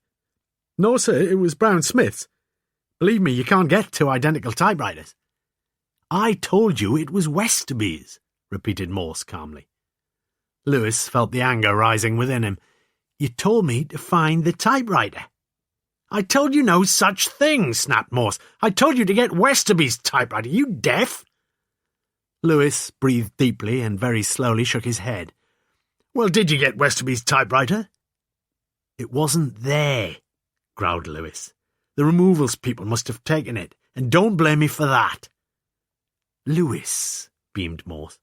No, sir, it was Browne Smith's. Believe me, you can't get two identical typewriters. I told you it was Westerby's, repeated Morse calmly. Lewis felt the anger rising within him. You told me to find the typewriter. I told you no such thing, snapped Morse. I told you to get Westerby's typewriter. You deaf? Lewis breathed deeply and very slowly shook his head. Well, did you get Westerby's typewriter? It wasn't there, growled Lewis. The removals people must have taken it, and don't blame me for that. Lewis, beamed Morse,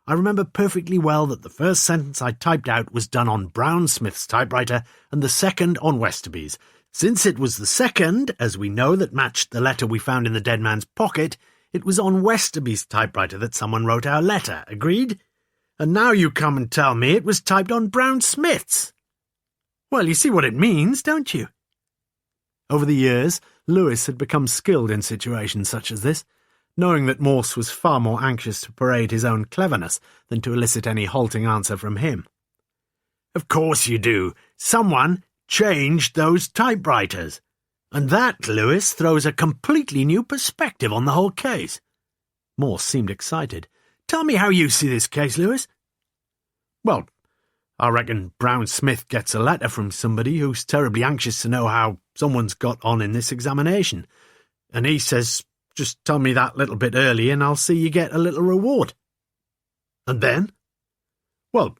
I remember perfectly well that the first sentence I typed out was done on Browne Smith's typewriter and the second on Westerby's. Since it was the second, as we know, that matched the letter we found in the dead man's pocket, it was on Westerby's typewriter that someone wrote our letter, agreed? And now you come and tell me it was typed on Browne Smith's. Well, you see what it means, don't you? Over the years, Lewis had become skilled in situations such as this, knowing that Morse was far more anxious to parade his own cleverness than to elicit any halting answer from him. Of course you do. Someone changed those typewriters. And that, Lewis, throws a completely new perspective on the whole case. Morse seemed excited. Tell me how you see this case, Lewis. Well, I reckon Browne Smith gets a letter from somebody who's terribly anxious to know how someone's got on in this examination. And he says, just tell me that little bit early and I'll see you get a little reward. And then? Well,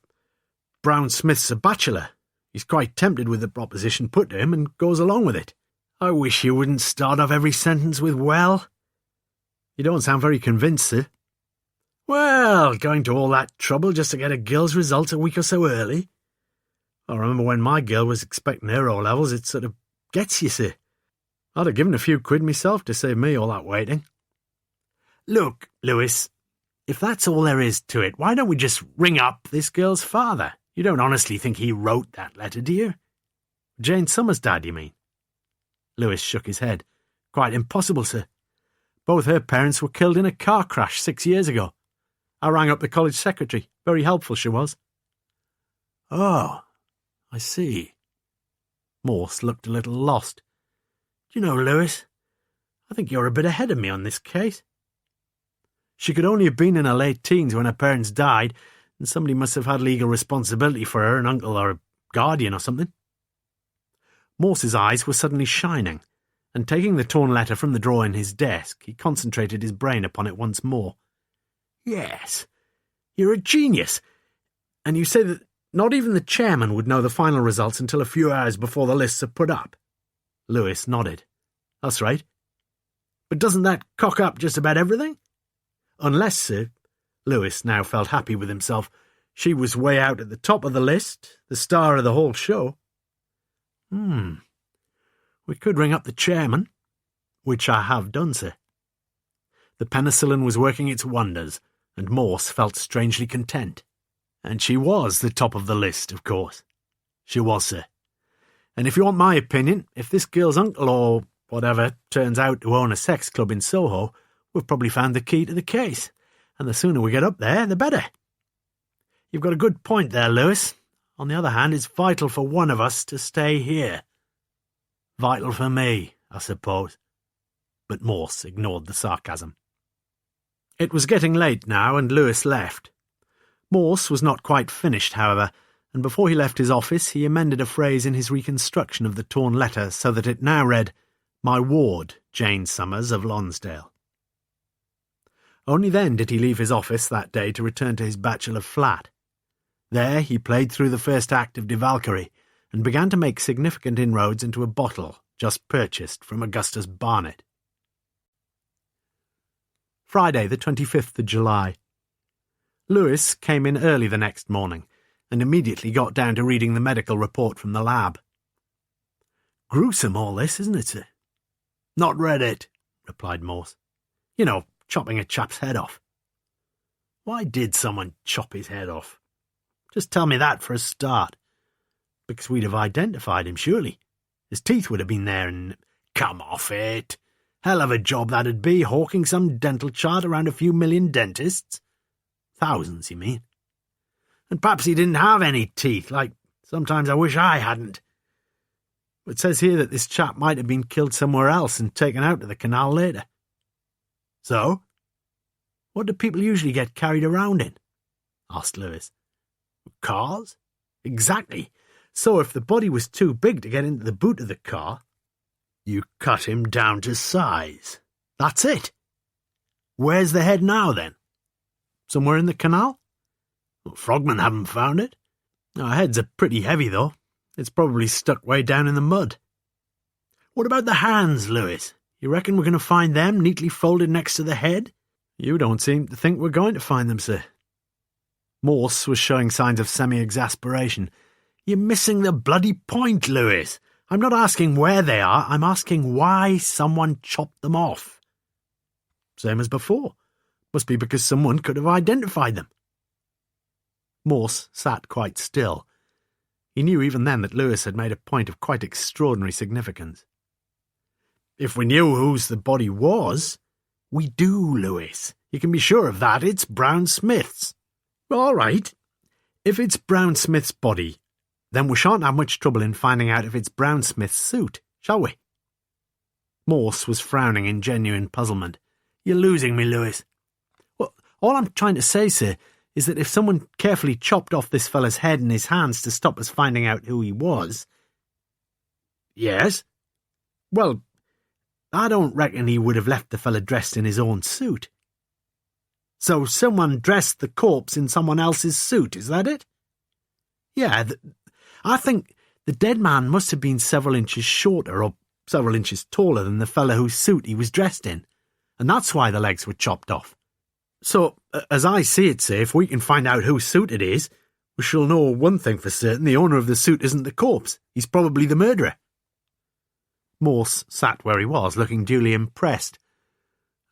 Browne Smith's a bachelor. He's quite tempted with the proposition put to him and goes along with it. I wish you wouldn't start off every sentence with well. You don't sound very convinced, sir. Well, going to all that trouble just to get a girl's results a week or so early. I remember when my girl was expecting her O-levels, it sort of gets you, sir. I'd have given a few quid myself to save me all that waiting. Look, Lewis, if that's all there is to it, why don't we just ring up this girl's father? You don't honestly think he wrote that letter, do you? Jane Summers' dad, you mean? Lewis shook his head. Quite impossible, sir. Both her parents were killed in a car crash 6 years ago. I rang up the college secretary. Very helpful she was. Oh, I see. Morse looked a little lost. Do you know, Lewis, I think you're a bit ahead of me on this case. She could only have been in her late teens when her parents died, and somebody must have had legal responsibility for her, an uncle or a guardian or something. Morse's eyes were suddenly shining, and taking the torn letter from the drawer in his desk, he concentrated his brain upon it once more. Yes, you're a genius. And you say that not even the chairman would know the final results until a few hours before the lists are put up? Lewis nodded. That's right. But doesn't that cock up just about everything? Unless, sir, Lewis now felt happy with himself, she was way out at the top of the list, the star of the whole show. We could ring up the chairman, which I have done, sir. The penicillin was working its wonders, and Morse felt strangely content. And she was the top of the list, of course. She was, sir. And if you want my opinion, if this girl's uncle or whatever turns out to own a sex club in Soho, we've probably found the key to the case, and the sooner we get up there, the better. You've got a good point there, Lewis. On the other hand, it's vital for one of us to stay here. Vital for me, I suppose. But Morse ignored the sarcasm. It was getting late now, and Lewis left. Morse was not quite finished, however, and before he left his office he amended a phrase in his reconstruction of the torn letter so that it now read, "My ward, Jane Summers of Lonsdale." Only then did he leave his office that day to return to his bachelor flat. There he played through the first act of De Valkyrie and began to make significant inroads into a bottle just purchased from Augustus Barnett. Friday, the 25th of July. Lewis came in early the next morning and immediately got down to reading the medical report from the lab. Gruesome all this, isn't it, sir? Not read it, replied Morse. You know, chopping a chap's head off. Why did someone chop his head off? Just tell me that for a start. Because we'd have identified him, surely. His teeth would have been there and... Come off it. Hell of a job that'd be, hawking some dental chart around a few million dentists. Thousands, you mean? And perhaps he didn't have any teeth, like sometimes I wish I hadn't. It says here that this chap might have been killed somewhere else and taken out to the canal later. So? What do people usually get carried around in? Asked Lewis. Cars? Exactly. So if the body was too big to get into the boot of the car, you cut him down to size. That's it. Where's the head now, then? Somewhere in the canal? Well, frogmen haven't found it. Our heads are pretty heavy, though. It's probably stuck way down in the mud. What about the hands, Lewis? You reckon we're going to find them neatly folded next to the head? You don't seem to think we're going to find them, sir. Morse was showing signs of semi-exasperation. You're missing the bloody point, Lewis. I'm not asking where they are, I'm asking why someone chopped them off. Same as before. Must be because someone could have identified them. Morse sat quite still. He knew even then that Lewis had made a point of quite extraordinary significance. If we knew whose the body was... We do, Lewis. You can be sure of that. It's Browne Smith's. All right. If it's Browne Smith's body, then we shan't have much trouble in finding out if it's Browne Smith's suit, shall we? Morse was frowning in genuine puzzlement. You're losing me, Lewis. Well, all I'm trying to say, sir, is that if someone carefully chopped off this fella's head and his hands to stop us finding out who he was... Yes? Well, I don't reckon he would have left the fella dressed in his own suit. So someone dressed the corpse in someone else's suit, is that it? Yeah, I think the dead man must have been several inches shorter or several inches taller than the fella whose suit he was dressed in, and that's why the legs were chopped off. So, as I see it, sir, if we can find out whose suit it is, we shall know one thing for certain: the owner of the suit isn't the corpse. He's probably the murderer. Morse sat where he was, looking duly impressed.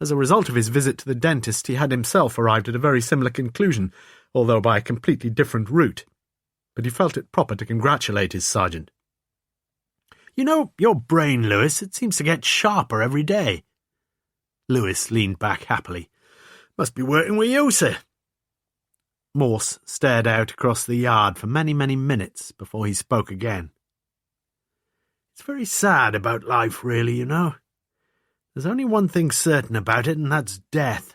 As a result of his visit to the dentist, he had himself arrived at a very similar conclusion, although by a completely different route. But he felt it proper to congratulate his sergeant. You know, your brain, Lewis, it seems to get sharper every day. Lewis leaned back happily. Must be working with you, sir. Morse stared out across the yard for many, many minutes before he spoke again. It's very sad about life, really, you know. There's only one thing certain about it, and that's death.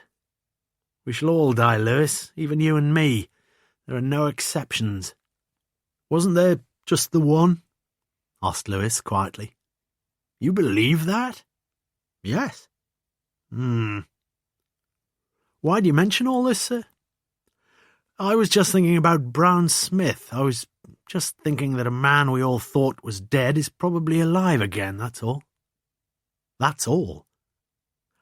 We shall all die, Lewis, even you and me. There are no exceptions. Wasn't there just the one? Asked Lewis quietly. You believe that? Yes. Why do you mention all this, sir? I was just thinking about Browne Smith. I was just thinking that a man we all thought was dead is probably alive again, that's all. That's all.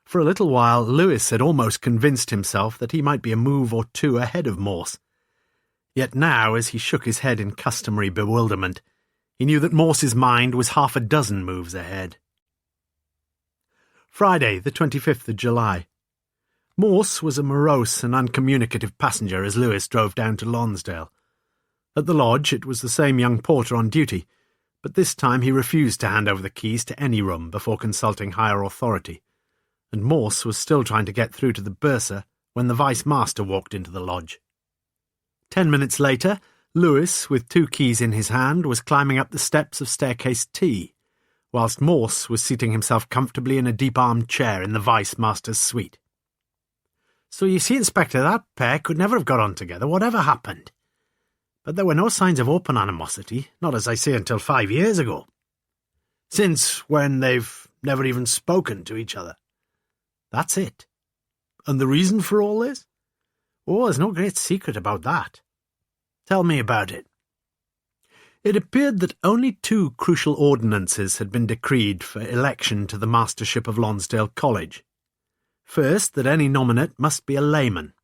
For a little while, Lewis had almost convinced himself that he might be a move or two ahead of Morse. Yet now, as he shook his head in customary bewilderment, he knew that Morse's mind was half a dozen moves ahead. Friday, the 25th of July. Morse was a morose and uncommunicative passenger as Lewis drove down to Lonsdale. At the lodge, it was the same young porter on duty, but this time he refused to hand over the keys to any room before consulting higher authority, and Morse was still trying to get through to the bursar when the vice-master walked into the lodge. 10 minutes later, Lewis, with 2 keys in his hand, was climbing up the steps of staircase T, whilst Morse was seating himself comfortably in a deep-armed chair in the vice-master's suite. So you see, Inspector, that pair could never have got on together, whatever happened. But there were no signs of open animosity, not as I say until 5 years ago. Since when they've never even spoken to each other. That's it. And the reason for all this? Oh, there's no great secret about that. Tell me about it. It appeared that only 2 crucial ordinances had been decreed for election to the mastership of Lonsdale College. First, that any nominate must be a layman.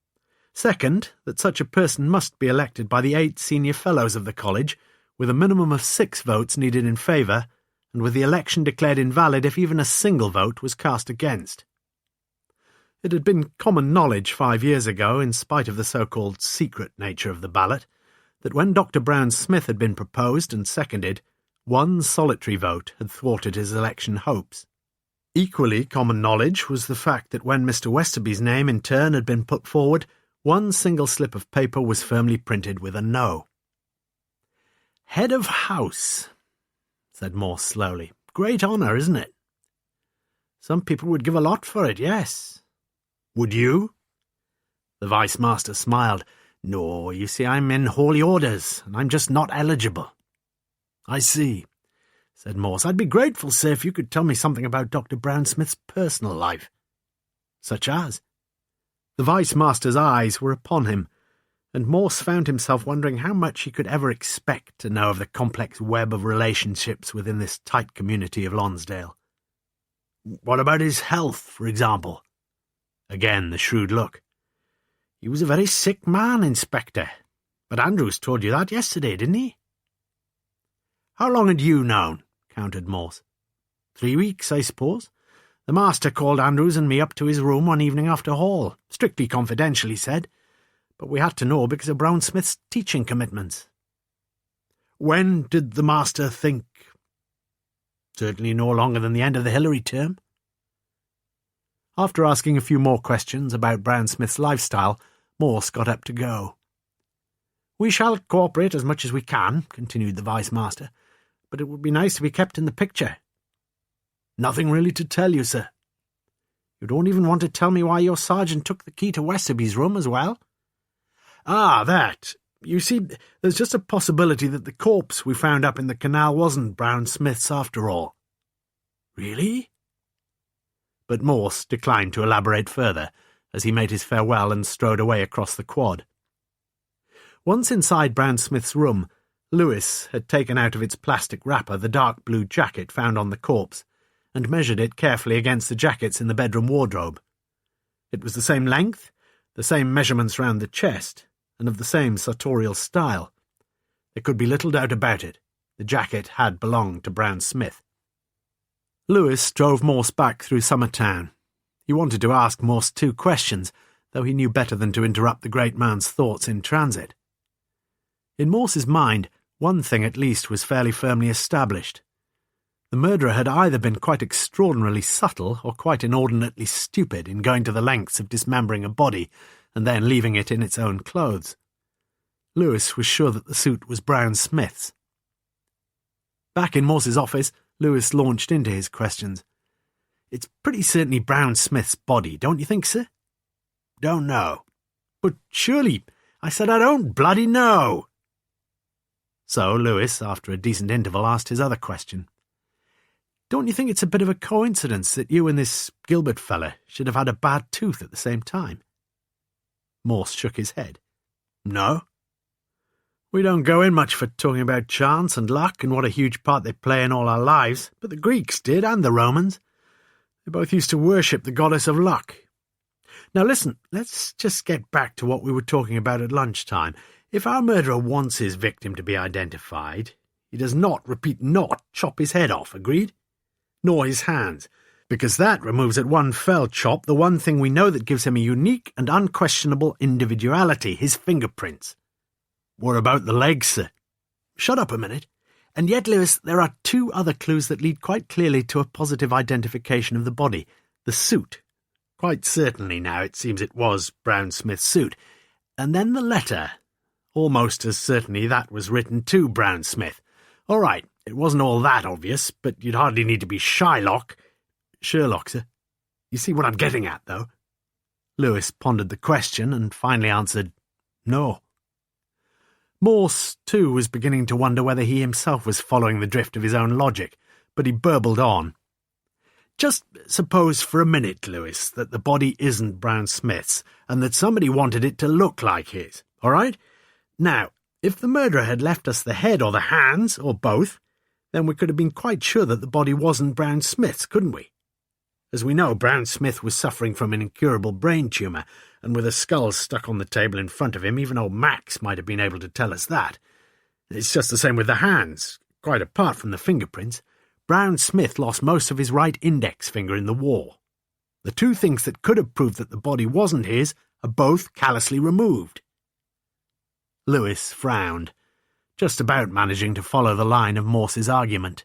Second, that such a person must be elected by the 8 senior fellows of the college, with a minimum of 6 votes needed in favour, and with the election declared invalid if even a single vote was cast against. It had been common knowledge 5 years ago, in spite of the so-called secret nature of the ballot, that when Dr. Browne Smith had been proposed and seconded, 1 solitary vote had thwarted his election hopes. Equally common knowledge was the fact that when Mr. Westerby's name in turn had been put forward, 1 single slip of paper was firmly printed with a no. Head of house, said Morse slowly. Great honour, isn't it? Some people would give a lot for it, yes. Would you? The vice-master smiled. No, you see, I'm in holy orders, and I'm just not eligible. I see, said Morse. I'd be grateful, sir, if you could tell me something about Dr. Browne Smith's personal life. Such as? The vice-master's eyes were upon him, and Morse found himself wondering how much he could ever expect to know of the complex web of relationships within this tight community of Lonsdale. What about his health, for example? Again the shrewd look. He was a very sick man, Inspector. But Andrews told you that yesterday, didn't he? How long had you known? Countered Morse. 3 weeks, I suppose. The master called Andrews and me up to his room one evening after hall. Strictly confidential, he said. But we had to know because of Browne Smith's teaching commitments. When did the master think? Certainly no longer than the end of the Hillary term. After asking a few more questions about Browne Smith's lifestyle, Morse got up to go. We shall cooperate as much as we can, continued the vice-master, but it would be nice to be kept in the picture. Nothing really to tell you, sir. You don't even want to tell me why your sergeant took the key to Westerby's room as well? Ah, that. You see, there's just a possibility that the corpse we found up in the canal wasn't Browne Smith's after all. Really? But Morse declined to elaborate further as he made his farewell and strode away across the quad. Once inside Browne Smith's room, Lewis had taken out of its plastic wrapper the dark blue jacket found on the corpse and measured it carefully against the jackets in the bedroom wardrobe. It was the same length, the same measurements round the chest, and of the same sartorial style. There could be little doubt about it. The jacket had belonged to Browne Smith. Lewis drove Morse back through Summertown. He wanted to ask Morse 2 questions, though he knew better than to interrupt the great man's thoughts in transit. In Morse's mind, one thing at least was fairly firmly established. The murderer had either been quite extraordinarily subtle or quite inordinately stupid in going to the lengths of dismembering a body and then leaving it in its own clothes. Lewis was sure that the suit was Browne Smith's. Back in Morse's office, Lewis launched into his questions. "It's pretty certainly Browne Smith's body, don't you think, sir?" "Don't know." "But surely—" "I said I don't bloody know." So Lewis, after a decent interval, asked his other question. "Don't you think it's a bit of a coincidence that you and this Gilbert fella should have had a bad tooth at the same time?" Morse shook his head. "No. We don't go in much for talking about chance and luck and what a huge part they play in all our lives, but the Greeks did, and the Romans. They both used to worship the goddess of luck. Now listen, let's just get back to what we were talking about at lunchtime. If our murderer wants his victim to be identified, he does not, repeat, not chop his head off, agreed? Nor his hands, because that removes at one fell chop the one thing we know that gives him a unique and unquestionable individuality, his fingerprints. What about the legs, sir?" "Shut up a minute. And yet, Lewis, there are two other clues that lead quite clearly to a positive identification of the body. The suit. Quite certainly now it seems it was Browne Smith's suit. And then the letter. Almost as certainly that was written to Browne Smith. All right, it wasn't all that obvious, but you'd hardly need to be Sherlock, sir. You see what I'm getting at, though?" Lewis pondered the question and finally answered, "No." Morse, too, was beginning to wonder whether he himself was following the drift of his own logic, but he burbled on. "Just suppose for a minute, Lewis, that the body isn't Browne Smith's, and that somebody wanted it to look like his, all right? Now, if the murderer had left us the head or the hands, or both, then we could have been quite sure that the body wasn't Browne Smith's, couldn't we? As we know, Browne Smith was suffering from an incurable brain tumour, and with a skull stuck on the table in front of him, even old Max might have been able to tell us that. It's just the same with the hands. Quite apart from the fingerprints, Browne Smith lost most of his right index finger in the war. The two things that could have proved that the body wasn't his are both callously removed." Lewis frowned, just about managing to follow the line of Morse's argument.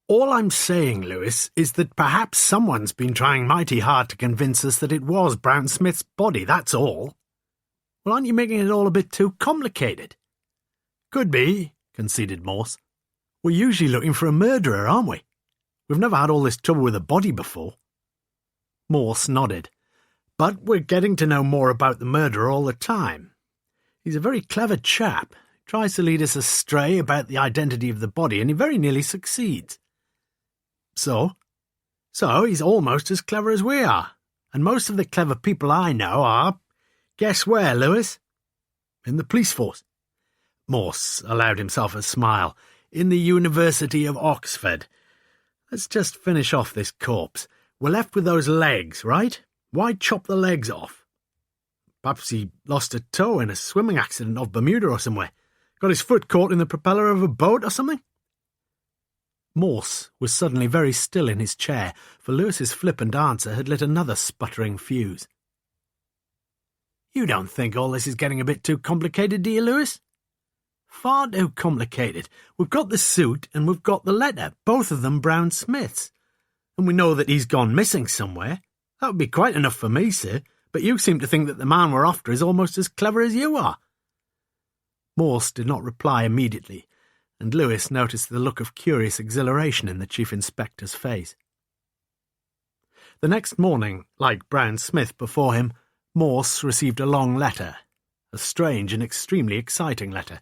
"All I'm saying, Lewis, is that perhaps someone's been trying mighty hard to convince us that it was Browne Smith's body, that's all." "Well, aren't you making it all a bit too complicated?" "Could be," conceded Morse. "We're usually looking for a murderer, aren't we? We've never had all this trouble with a body before." Morse nodded. "But we're getting to know more about the murderer all the time. He's a very clever chap. He tries to lead us astray about the identity of the body, and he very nearly succeeds." So he's almost as clever as we are, and most of the clever people I know are, guess where, Lewis? In the police force. Morse allowed himself a smile. In the University of Oxford. Let's just finish off this corpse. We're left with those legs, right? Why chop the legs off? Perhaps he lost a toe in a swimming accident off Bermuda or somewhere. Got his foot caught in the propeller of a boat or something? Morse was suddenly very still in his chair, for Lewis's flippant answer had lit another sputtering fuse. "You don't think all this is getting a bit too complicated, do you, Lewis?" "Far too complicated. We've got the suit and we've got the letter, both of them Browne Smith's. And we know that he's gone missing somewhere. That would be quite enough for me, sir, but you seem to think that the man we're after is almost as clever as you are." Morse did not reply immediately, and Lewis noticed the look of curious exhilaration in the Chief Inspector's face. The next morning, like Browne Smith before him, Morse received a long letter, a strange and extremely exciting letter.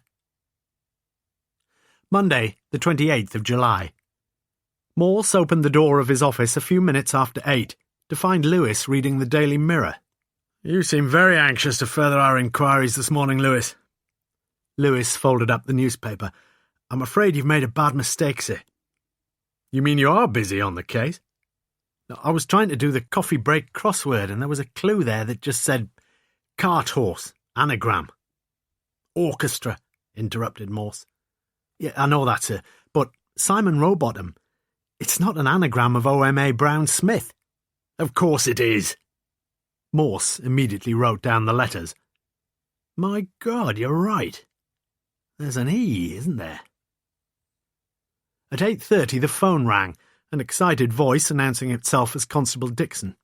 Monday, the 28th of July. Morse opened the door of his office a few minutes after 8 to find Lewis reading the Daily Mirror. "You seem very anxious to further our inquiries this morning, Lewis." Lewis folded up the newspaper. "I'm afraid you've made a bad mistake, sir." "You mean you are busy on the case?" "I was trying to do the coffee break crossword, and there was a clue there that just said, 'Cart horse, anagram.'" "Orchestra," interrupted Morse. "Yeah, I know that, sir, but Simon Rowbottom, it's not an anagram of OMA Browne Smith." "Of course it is." Morse immediately wrote down the letters. "My God, you're right. There's an E, isn't there?" At 8:30 the phone rang, an excited voice announcing itself as Constable Dixon.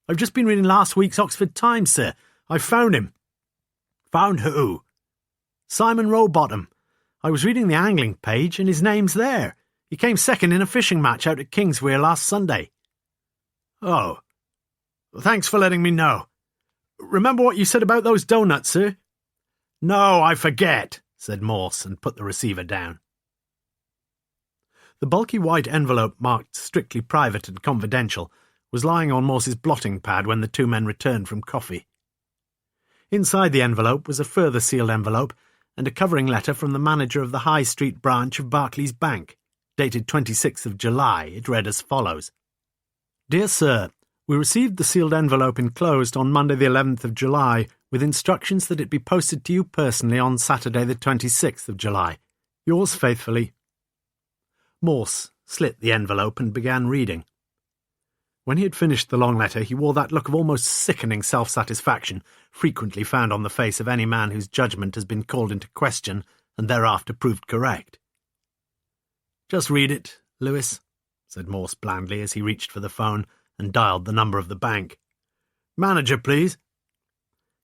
"I've just been reading last week's Oxford Times, sir. I've found him." "Found who?" Simon Rowbottom. I was reading the angling page, and his name's there. He came second in a fishing match out at Kingswear last Sunday." "Oh. Thanks for letting me know. Remember what you said about those doughnuts, sir?" "No, I forget," said Morse, and put the receiver down. The bulky white envelope marked strictly private and confidential was lying on Morse's blotting pad when the two men returned from coffee. Inside the envelope was a further sealed envelope and a covering letter from the manager of the High Street branch of Barclays Bank. Dated 26th of July, it read as follows. "Dear Sir, we received the sealed envelope enclosed on Monday the 11th of July with instructions that it be posted to you personally on Saturday the 26th of July. Yours faithfully." Morse slit the envelope and began reading. When he had finished the long letter, he wore that look of almost sickening self-satisfaction frequently found on the face of any man whose judgment has been called into question and thereafter proved correct. "Just read it, Lewis," said Morse blandly as he reached for the phone and dialed the number of the bank. "Manager, please."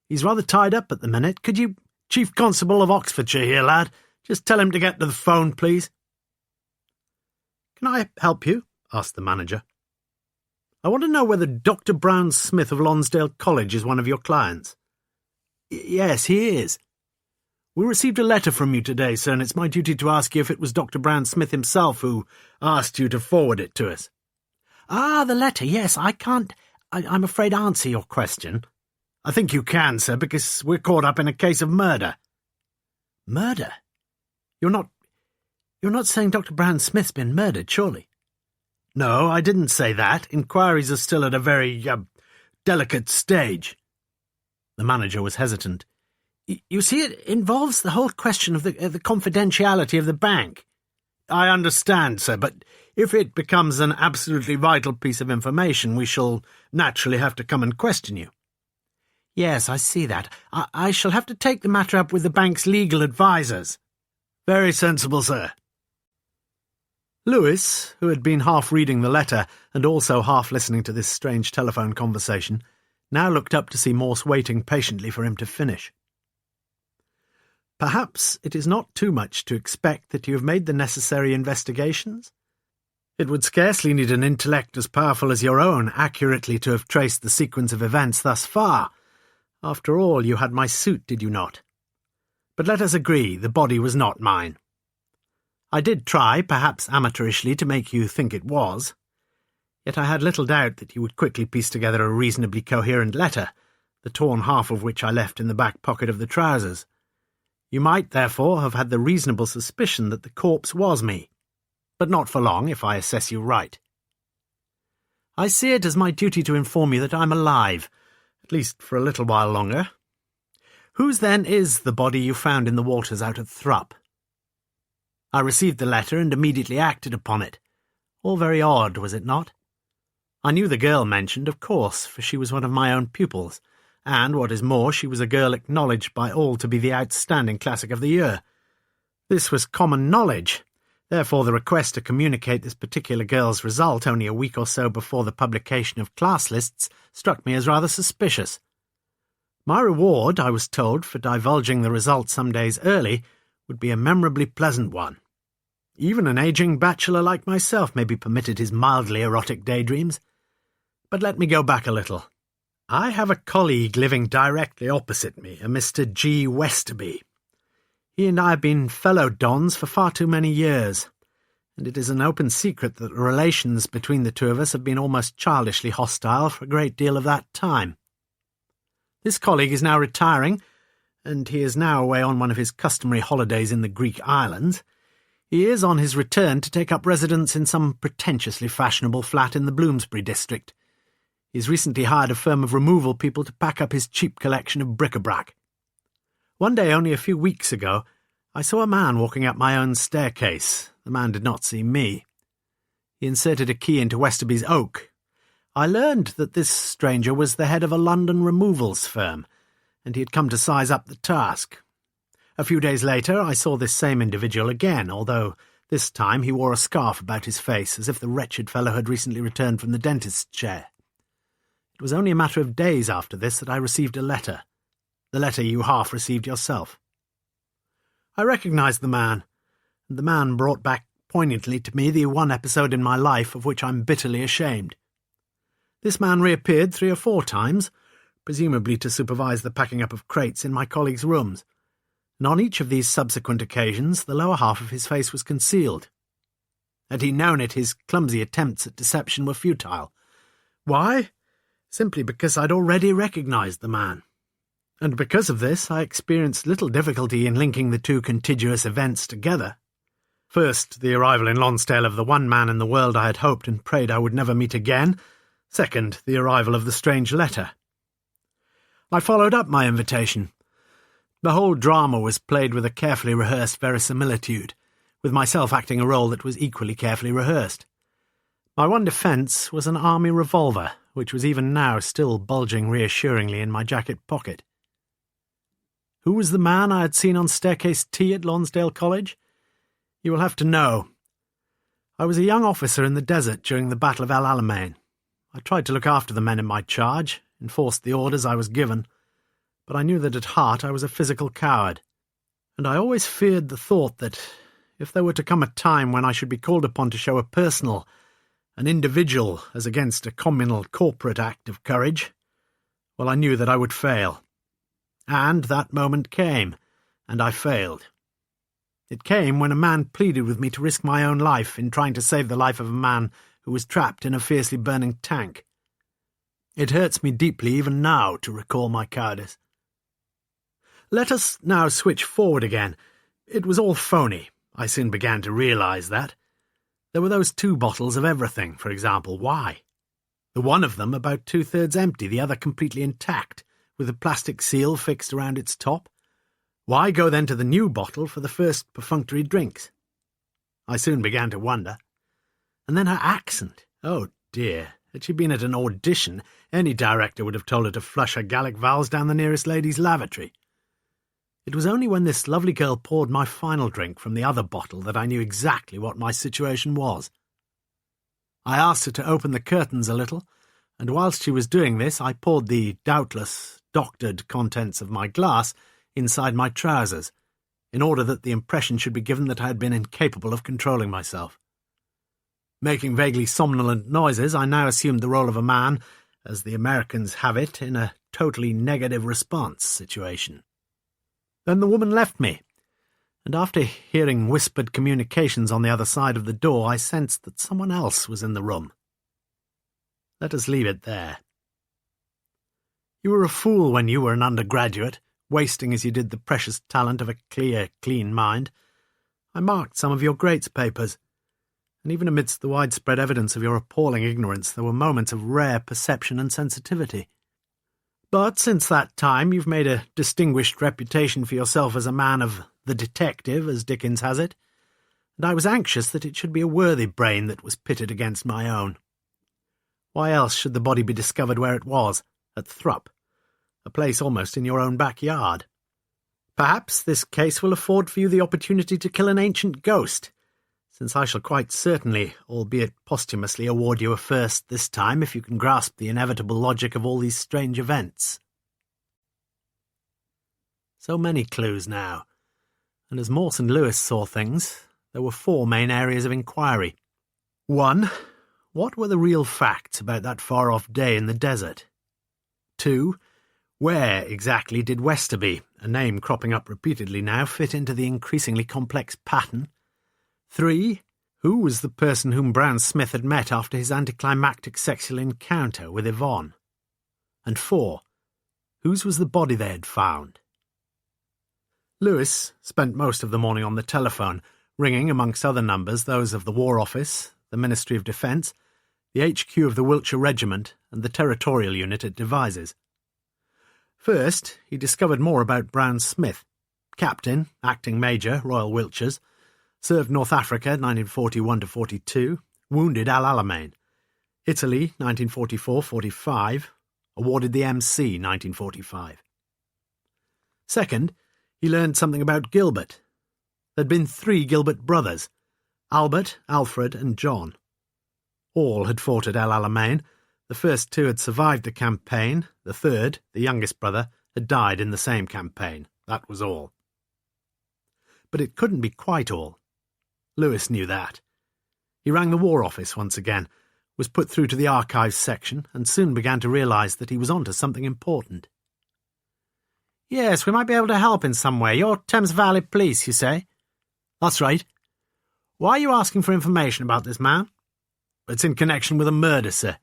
"He's rather tied up at the minute. Could you— Chief Constable of Oxfordshire here, lad. Just tell him to get to the phone, please." "Can I help you?" asked the manager. "I want to know whether Dr. Browne Smith of Lonsdale College is one of your clients." "Yes, he is." "We received a letter from you today, sir, and it's my duty to ask you if it was Dr. Browne Smith himself who asked you to forward it to us." "Ah, the letter, yes. I can't, I'm afraid, answer your question." "I think you can, sir, because we're caught up in a case of murder." "Murder? You're not saying Dr. Browne Smith's been murdered, surely?" "No, I didn't say that. Inquiries are still at a very, delicate stage." The manager was hesitant. "You see, it involves the whole question of the confidentiality of the bank." "I understand, sir, but if it becomes an absolutely vital piece of information, we shall naturally have to come and question you." "Yes, I see that. I shall have to take the matter up with the bank's legal advisers." "Very sensible, sir." Lewis, who had been half reading the letter and also half listening to this strange telephone conversation, now looked up to see Morse waiting patiently for him to finish. "Perhaps it is not too much to expect that you have made the necessary investigations? It would scarcely need an intellect as powerful as your own accurately to have traced the sequence of events thus far. After all, you had my suit, did you not? But let us agree, the body was not mine. I did try, perhaps amateurishly, to make you think it was. Yet I had little doubt that you would quickly piece together a reasonably coherent letter, the torn half of which I left in the back pocket of the trousers. You might, therefore, have had the reasonable suspicion that the corpse was me, but not for long, if I assess you right. I see it as my duty to inform you that I'm alive, at least for a little while longer. Whose, then, is the body you found in the waters out at Thrupp? I received the letter and immediately acted upon it. All very odd, was it not? I knew the girl mentioned, of course, for she was one of my own pupils, and, what is more, she was a girl acknowledged by all to be the outstanding classic of the year. This was common knowledge. Therefore the request to communicate this particular girl's result only a week or so before the publication of class lists struck me as rather suspicious. My reward, I was told, for divulging the result some days early would be a memorably pleasant one. Even an ageing bachelor like myself may be permitted his mildly erotic daydreams. But let me go back a little. I have a colleague living directly opposite me, a Mr. G. Westerby. He and I have been fellow dons for far too many years, and it is an open secret that the relations between the two of us have been almost childishly hostile for a great deal of that time. This colleague is now retiring, and he is now away on one of his customary holidays in the Greek islands. He is on his return to take up residence in some pretentiously fashionable flat in the Bloomsbury district. He has recently hired a firm of removal people to pack up his cheap collection of bric-a-brac. One day, only a few weeks ago, I saw a man walking up my own staircase. The man did not see me. He inserted a key into Westerby's oak. I learned that this stranger was the head of a London removals firm, and he had come to size up the task. A few days later, I saw this same individual again, although this time he wore a scarf about his face, as if the wretched fellow had recently returned from the dentist's chair. It was only a matter of days after this that I received a letter. The letter you half received yourself. I recognised the man, and the man brought back poignantly to me the one episode in my life of which I'm bitterly ashamed. This man reappeared 3 or 4 times, presumably to supervise the packing up of crates in my colleagues' rooms, and on each of these subsequent occasions the lower half of his face was concealed. Had he known it, his clumsy attempts at deception were futile. Why? Simply because I'd already recognised the man. And because of this, I experienced little difficulty in linking the 2 contiguous events together. First, the arrival in Lonsdale of the one man in the world I had hoped and prayed I would never meet again. Second, the arrival of the strange letter. I followed up my invitation. The whole drama was played with a carefully rehearsed verisimilitude, with myself acting a role that was equally carefully rehearsed. My one defence was an army revolver, which was even now still bulging reassuringly in my jacket pocket. Who was the man I had seen on staircase T at Lonsdale College? You will have to know. I was a young officer in the desert during the Battle of El Alamein. I tried to look after the men in my charge, enforced the orders I was given, but I knew that at heart I was a physical coward, and I always feared the thought that, if there were to come a time when I should be called upon to show a personal, an individual, as against a communal corporate act of courage, well, I knew that I would fail. And that moment came, and I failed. It came when a man pleaded with me to risk my own life in trying to save the life of a man who was trapped in a fiercely burning tank. It hurts me deeply even now to recall my cowardice. Let us now switch forward again. It was all phony. I soon began to realise that. There were those 2 bottles of everything, for example. Why? The one of them about 2/3 empty, the other completely intact, with a plastic seal fixed around its top. Why go then to the new bottle for the first perfunctory drinks? I soon began to wonder. And then her accent. Oh dear, had she been at an audition, any director would have told her to flush her Gallic vowels down the nearest lady's lavatory. It was only when this lovely girl poured my final drink from the other bottle that I knew exactly what my situation was. I asked her to open the curtains a little, and whilst she was doing this I poured the, doubtless, doctored contents of my glass inside my trousers, in order that the impression should be given that I had been incapable of controlling myself. Making vaguely somnolent noises, I now assumed the role of a man, as the Americans have it, in a totally negative response situation. Then the woman left me, and after hearing whispered communications on the other side of the door, I sensed that someone else was in the room. Let us leave it there. You were a fool when you were an undergraduate, wasting as you did the precious talent of a clear, clean mind. I marked some of your Greats papers, and even amidst the widespread evidence of your appalling ignorance, there were moments of rare perception and sensitivity. But since that time you've made a distinguished reputation for yourself as a man of the detective, as Dickens has it, and I was anxious that it should be a worthy brain that was pitted against my own. Why else should the body be discovered where it was, at Thrupp, a place almost in your own backyard? Perhaps this case will afford for you the opportunity to kill an ancient ghost, since I shall quite certainly, albeit posthumously, award you a first this time if you can grasp the inevitable logic of all these strange events. So many clues now, and as Morse and Lewis saw things, there were 4 main areas of inquiry. 1. What were the real facts about that far-off day in the desert? 2. Where exactly did Westerby, a name cropping up repeatedly now, fit into the increasingly complex pattern? 3. Who was the person whom Browne Smith had met after his anticlimactic sexual encounter with Yvonne? And 4. Whose was the body they had found? Lewis spent most of the morning on the telephone, ringing, amongst other numbers, those of the War Office, the Ministry of Defence, the HQ of the Wiltshire Regiment, and the Territorial Unit at Devizes. First, he discovered more about Browne Smith, Captain, Acting Major, Royal Wiltshires, served North Africa 1941-42, wounded El Alamein, Italy 1944-45, awarded the MC 1945. Second, he learned something about Gilbert. There'd been 3 Gilbert brothers, Albert, Alfred and John. All had fought at El Alamein. The first 2 had survived the campaign. The third, the youngest brother, had died in the same campaign. That was all. But it couldn't be quite all. Lewis knew that. He rang the War Office once again, was put through to the archives section, and soon began to realise that he was on to something important. "Yes, we might be able to help in some way. You're Thames Valley Police, you say?" "That's right." "Why are you asking for information about this man?" "It's in connection with a murder, sir."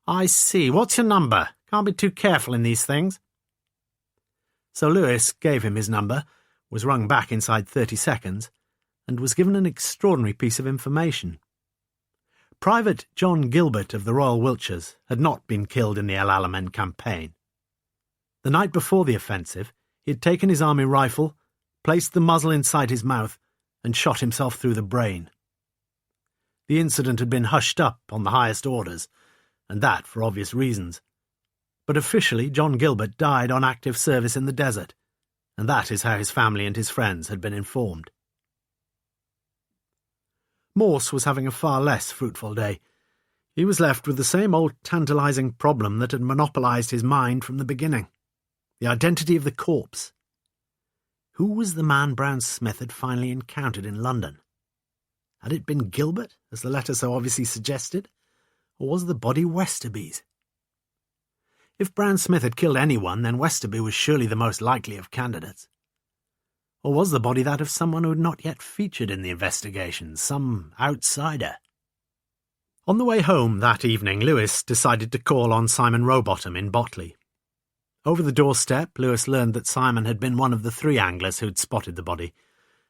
"I see. What's your number? Can't be too careful in these things." So Lewis gave him his number, was rung back inside 30 seconds, and was given an extraordinary piece of information. Private John Gilbert of the Royal Wiltshires had not been killed in the El Alamein campaign. The night before the offensive, he had taken his army rifle, placed the muzzle inside his mouth, and shot himself through the brain. The incident had been hushed up on the highest orders, and that for obvious reasons. But officially John Gilbert died on active service in the desert, and that is how his family and his friends had been informed. Morse was having a far less fruitful day. He was left with the same old tantalising problem that had monopolised his mind from the beginning: the identity of the corpse. Who was the man Browne Smith had finally encountered in London? Had it been Gilbert, as the letter so obviously suggested, or was the body Westerby's? If Browne Smith had killed anyone, then Westerby was surely the most likely of candidates. Or was the body that of someone who had not yet featured in the investigation, some outsider? On the way home that evening, Lewis decided to call on Simon Rowbottom in Botley. Over the doorstep, Lewis learned that Simon had been one of the 3 anglers who had spotted the body,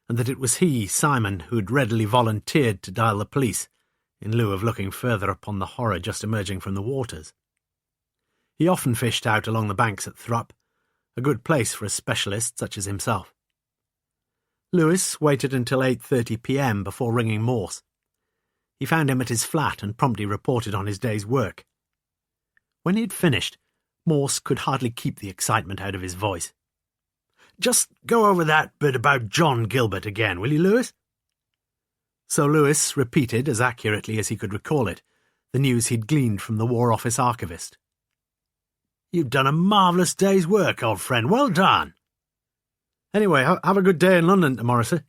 and that it was he, Simon, who had readily volunteered to dial the police, in lieu of looking further upon the horror just emerging from the waters. He often fished out along the banks at Thrupp, a good place for a specialist such as himself. Lewis waited until 8:30 p.m. before ringing Morse. He found him at his flat and promptly reported on his day's work. When he had finished, Morse could hardly keep the excitement out of his voice. "Just go over that bit about John Gilbert again, will you, Lewis?" So Lewis repeated, as accurately as he could recall it, the news he'd gleaned from the War Office archivist. "You've done a marvellous day's work, old friend. Well done." "Anyway, have a good day in London tomorrow, sir."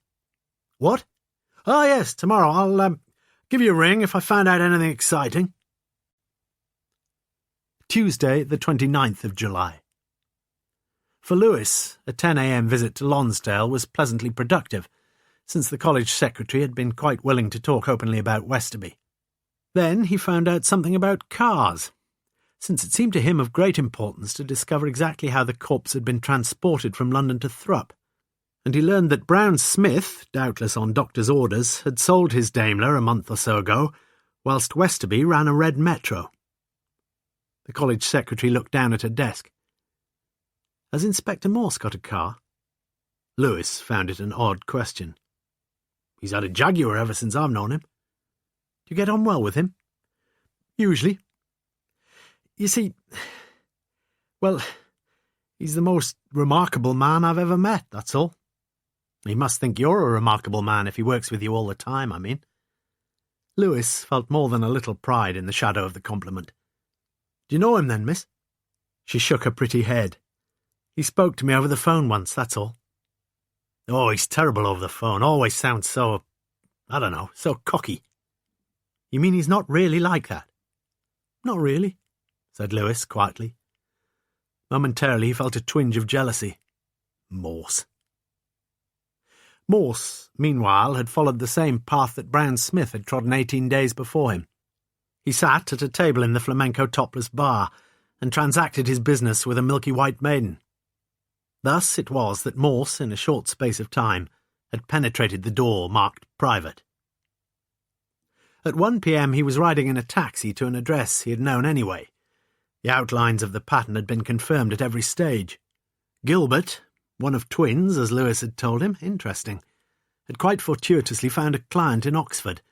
"What?" "Oh, yes, tomorrow. I'll give you a ring if I find out anything exciting." Tuesday, the 29th of July. For Lewis, a 10 a.m. visit to Lonsdale was pleasantly productive, since the college secretary had been quite willing to talk openly about Westerby. Then he found out something about cars, since it seemed to him of great importance to discover exactly how the corpse had been transported from London to Thrupp, and he learned that Browne Smith, doubtless on doctor's orders, had sold his Daimler a month or so ago, whilst Westerby ran a red Metro. The college secretary looked down at her desk. "Has Inspector Morse got a car?" Lewis found it an odd question. "He's had a Jaguar ever since I've known him." "Do you get on well with him?" "Usually. You see, well, he's the most remarkable man I've ever met, that's all." "He must think you're a remarkable man if he works with you all the time, I mean." Lewis felt more than a little pride in the shadow of the compliment. "Do you know him then, miss?" She shook her pretty head. "He spoke to me over the phone once, that's all." "Oh, he's terrible over the phone. Always sounds so, I don't know, so cocky." "You mean he's not really like that?" "Not really," said Lewis quietly. Momentarily he felt a twinge of jealousy. Morse. Morse, meanwhile, had followed the same path that Browne Smith had trodden 18 days before him. He sat at a table in the Flamenco Topless Bar and transacted his business with a milky white maiden. Thus it was that Morse, in a short space of time, had penetrated the door marked private. At 1 p.m. he was riding in a taxi to an address he had known anyway. The outlines of the pattern had been confirmed at every stage. Gilbert, one of twins, as Lewis had told him, interesting, had quite fortuitously found a client in Oxford,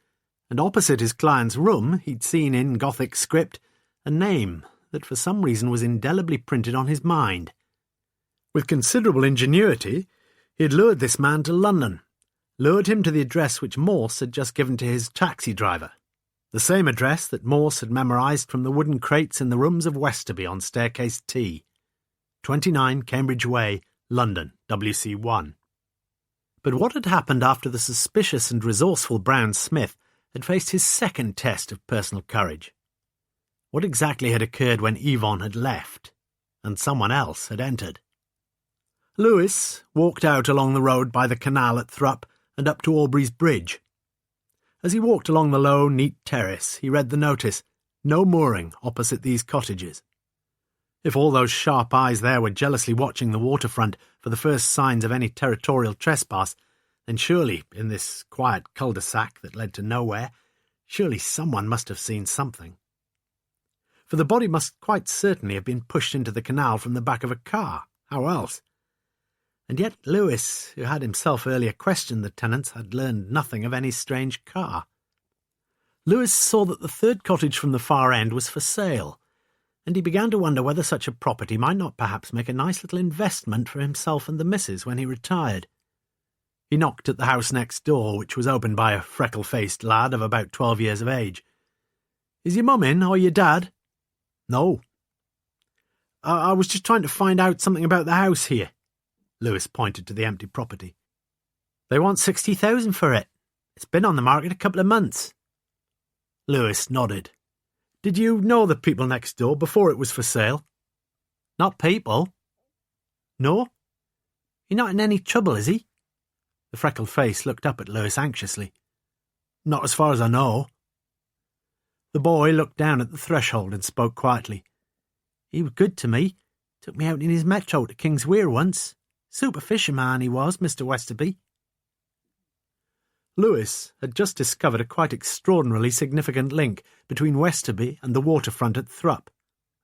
and opposite his client's room he'd seen in Gothic script a name that for some reason was indelibly printed on his mind. With considerable ingenuity, he had lured this man to London, lured him to the address which Morse had just given to his taxi driver, the same address that Morse had memorised from the wooden crates in the rooms of Westerby on staircase T, 29 Cambridge Way, London, WC1. But what had happened after the suspicious and resourceful Browne Smith had faced his second test of personal courage? What exactly had occurred when Yvonne had left, and someone else had entered? Lewis walked out along the road by the canal at Thrupp and up to Aubrey's Bridge. As he walked along the low, neat terrace, he read the notice, "No mooring opposite these cottages." If all those sharp eyes there were jealously watching the waterfront for the first signs of any territorial trespass, then surely, in this quiet cul-de-sac that led to nowhere, surely someone must have seen something. For the body must quite certainly have been pushed into the canal from the back of a car. How else? And yet Lewis, who had himself earlier questioned the tenants, had learned nothing of any strange car. Lewis saw that the third cottage from the far end was for sale, and he began to wonder whether such a property might not perhaps make a nice little investment for himself and the missus when he retired. He knocked at the house next door, which was opened by a freckle-faced lad of about 12 years of age. "Is your mum in, or your dad?" "No." I was just trying to find out something about the house here." Lewis pointed to the empty property. "They want 60,000 for it. It's been on the market a couple of months." Lewis nodded. "Did you know the people next door before it was for sale?" "Not people." "No? You're not in any trouble, is he?" The freckled face looked up at Lewis anxiously. "Not as far as I know." The boy looked down at the threshold and spoke quietly. "He was good to me. Took me out in his metro to King's Weir once. Super fisherman he was, Mr. Westerby." Lewis had just discovered a quite extraordinarily significant link between Westerby and the waterfront at Thrupp,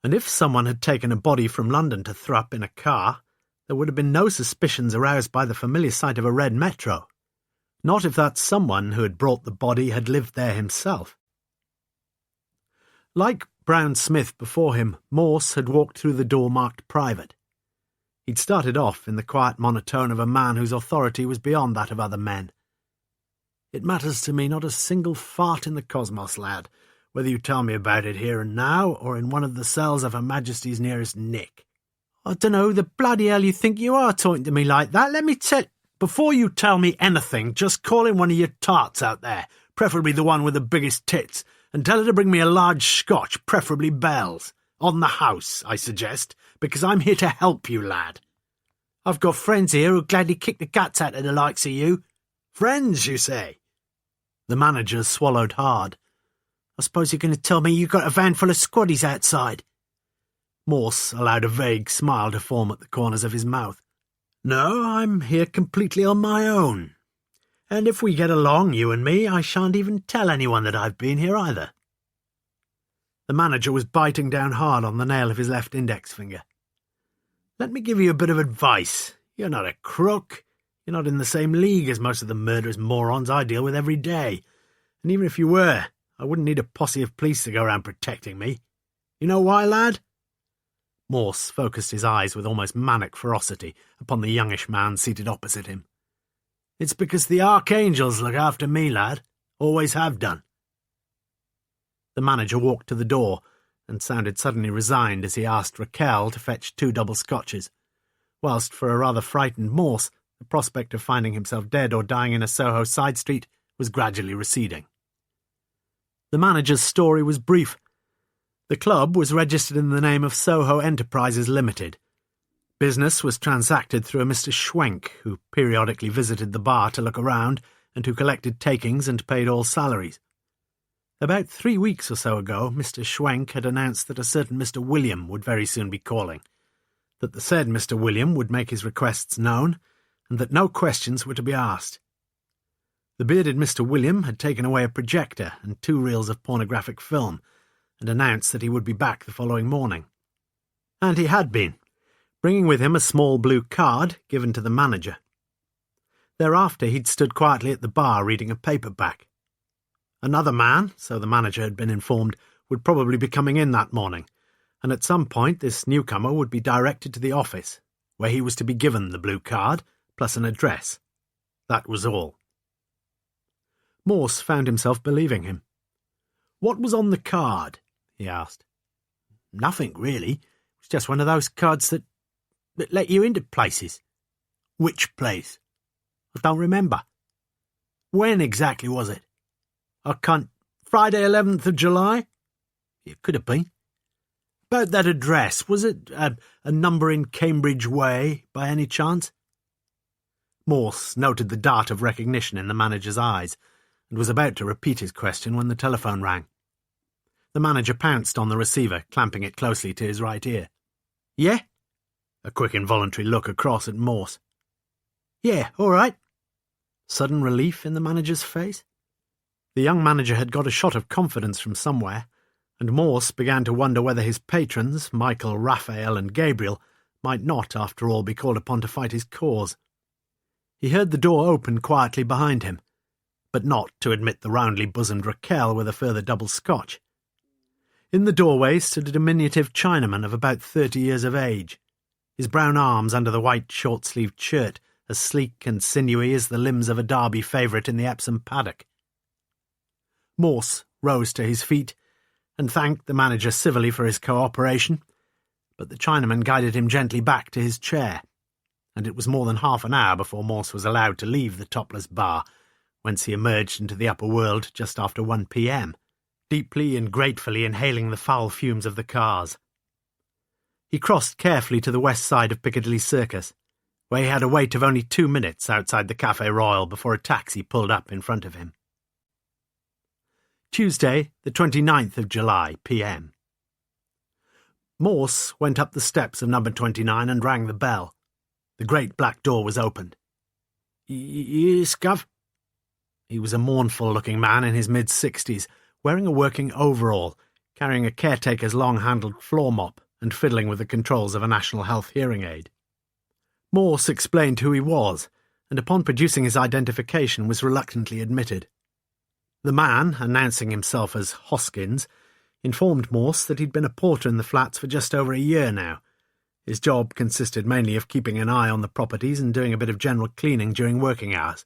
and if someone had taken a body from London to Thrupp in a car, there would have been no suspicions aroused by the familiar sight of a red metro. Not if that someone who had brought the body had lived there himself. Like Browne Smith before him, Morse had walked through the door marked private. He'd started off in the quiet monotone of a man whose authority was beyond that of other men. "It matters to me not a single fart in the cosmos, lad, whether you tell me about it here and now or in one of the cells of Her Majesty's nearest nick." "I dunno who the bloody hell you think you are talking to me like that. Let me tell—" "Before you tell me anything, just call in one of your tarts out there, preferably the one with the biggest tits, and tell her to bring me a large scotch, preferably Bell's. On the house, I suggest, because I'm here to help you, lad. I've got friends here who'll gladly kick the guts out of the likes of you." "Friends, you say?" The manager swallowed hard. "I suppose you're going to tell me you got a van full of squaddies outside?" Morse allowed a vague smile to form at the corners of his mouth. "No, I'm here completely on my own. And if we get along, you and me, I shan't even tell anyone that I've been here either." The manager was biting down hard on the nail of his left index finger. "Let me give you a bit of advice. You're not a crook. You're not in the same league as most of the murderous morons I deal with every day. And even if you were, I wouldn't need a posse of police to go around protecting me. You know why, lad?" Morse focused his eyes with almost manic ferocity upon the youngish man seated opposite him. "It's because the archangels look after me, lad. Always have done." The manager walked to the door and sounded suddenly resigned as he asked Raquel to fetch 2 double scotches, whilst for a rather frightened Morse the prospect of finding himself dead or dying in a Soho side street was gradually receding. The manager's story was brief. The club was registered in the name of Soho Enterprises Limited. Business was transacted through a Mr. Schwenk, who periodically visited the bar to look around and who collected takings and paid all salaries. About 3 weeks or so ago, Mr. Schwenk had announced that a certain Mr. William would very soon be calling, that the said Mr. William would make his requests known, and that no questions were to be asked. The bearded Mr. William had taken away a projector and 2 reels of pornographic film, and announced that he would be back the following morning. And he had been, bringing with him a small blue card given to the manager. Thereafter he'd stood quietly at the bar reading a paperback. Another man, so the manager had been informed, would probably be coming in that morning, and at some point this newcomer would be directed to the office, where he was to be given the blue card, plus an address. That was all. Morse found himself believing him. "What was on the card?" he asked. "Nothing, really. It was just one of those cards that let you into places." "Which place?" I don't remember. When exactly was it? I can't... Friday 11th of July? It could have been. About that address, was it a number in Cambridge Way, by any chance? Morse noted the dart of recognition in the manager's eyes, and was about to repeat his question when the telephone rang. The manager pounced on the receiver, clamping it closely to his right ear. Yeah? A quick involuntary look across at Morse. Yeah, all right. Sudden relief in the manager's face. The young manager had got a shot of confidence from somewhere, and Morse began to wonder whether his patrons, Michael, Raphael and Gabriel, might not, after all, be called upon to fight his cause. He heard the door open quietly behind him, but not to admit the roundly bosomed Raquel with a further double scotch. In the doorway stood a diminutive Chinaman of about 30 years of age, his brown arms under the white short-sleeved shirt as sleek and sinewy as the limbs of a Derby favourite in the Epsom paddock. Morse rose to his feet and thanked the manager civilly for his cooperation, but the Chinaman guided him gently back to his chair, and it was more than half an hour before Morse was allowed to leave the topless bar, whence he emerged into the upper world just after 1 p.m., deeply and gratefully inhaling the foul fumes of the cars. He crossed carefully to the west side of Piccadilly Circus, where he had a wait of only 2 minutes outside the Café Royal before a taxi pulled up in front of him. Tuesday, the 29th of July, p.m. Morse went up the steps of number 29 and rang the bell. The great black door was opened. Yes, Gov? He was a mournful-looking man in his mid-60s, wearing a working overall, carrying a caretaker's long-handled floor mop and fiddling with the controls of a National Health hearing aid. Morse explained who he was, and upon producing his identification was reluctantly admitted. The man, announcing himself as Hoskins, informed Morse that he'd been a porter in the flats for just over a year now. His job consisted mainly of keeping an eye on the properties and doing a bit of general cleaning during working hours.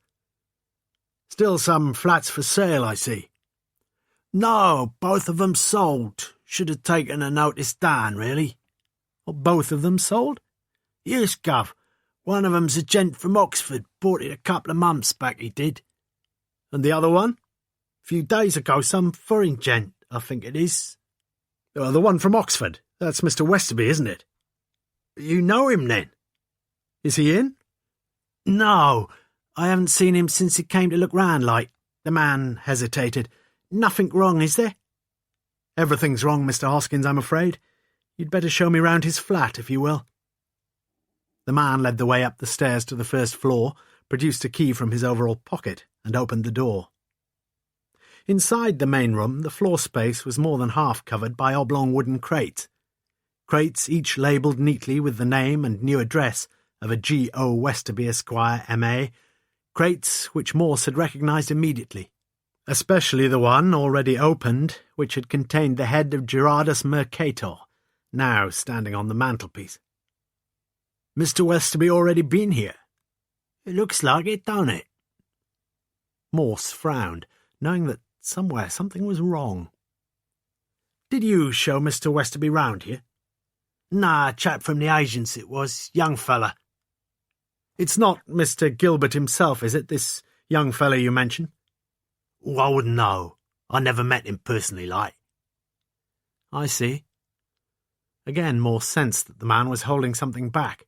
Still some flats for sale, I see. No, both of them sold. Should have taken a notice down, really. Both of them sold? Yes, Gov. One of them's a gent from Oxford. Bought it a couple of months back, he did. And the other one? A few days ago, some foreign gent, I think it is. The one from Oxford. That's Mr. Westerby, isn't it? You know him, then? Is he in? No, I haven't seen him since he came to look round, like. The man hesitated. Nothing wrong, is there? Everything's wrong, Mr. Hoskins, I'm afraid. You'd better show me round his flat, if you will. The man led the way up the stairs to the first floor, produced a key from his overall pocket, and opened the door. Inside the main room, the floor space was more than half covered by oblong wooden crates. Crates each labelled neatly with the name and new address of a G. O. Westerby, Esquire, M.A., crates which Morse had recognised immediately, especially the one, already opened, which had contained the head of Gerardus Mercator, now standing on the mantelpiece. Mr. Westerby already been here? It looks like it, don't it? Morse frowned, knowing that somewhere something was wrong. Did you show Mr. Westerby round here? Nah, chap from the agents it was, young fella. It's not Mr. Gilbert himself, is it, this young fella you mention? Oh, I wouldn't know. I never met him personally, like. I see. Again, Morse sensed that the man was holding something back.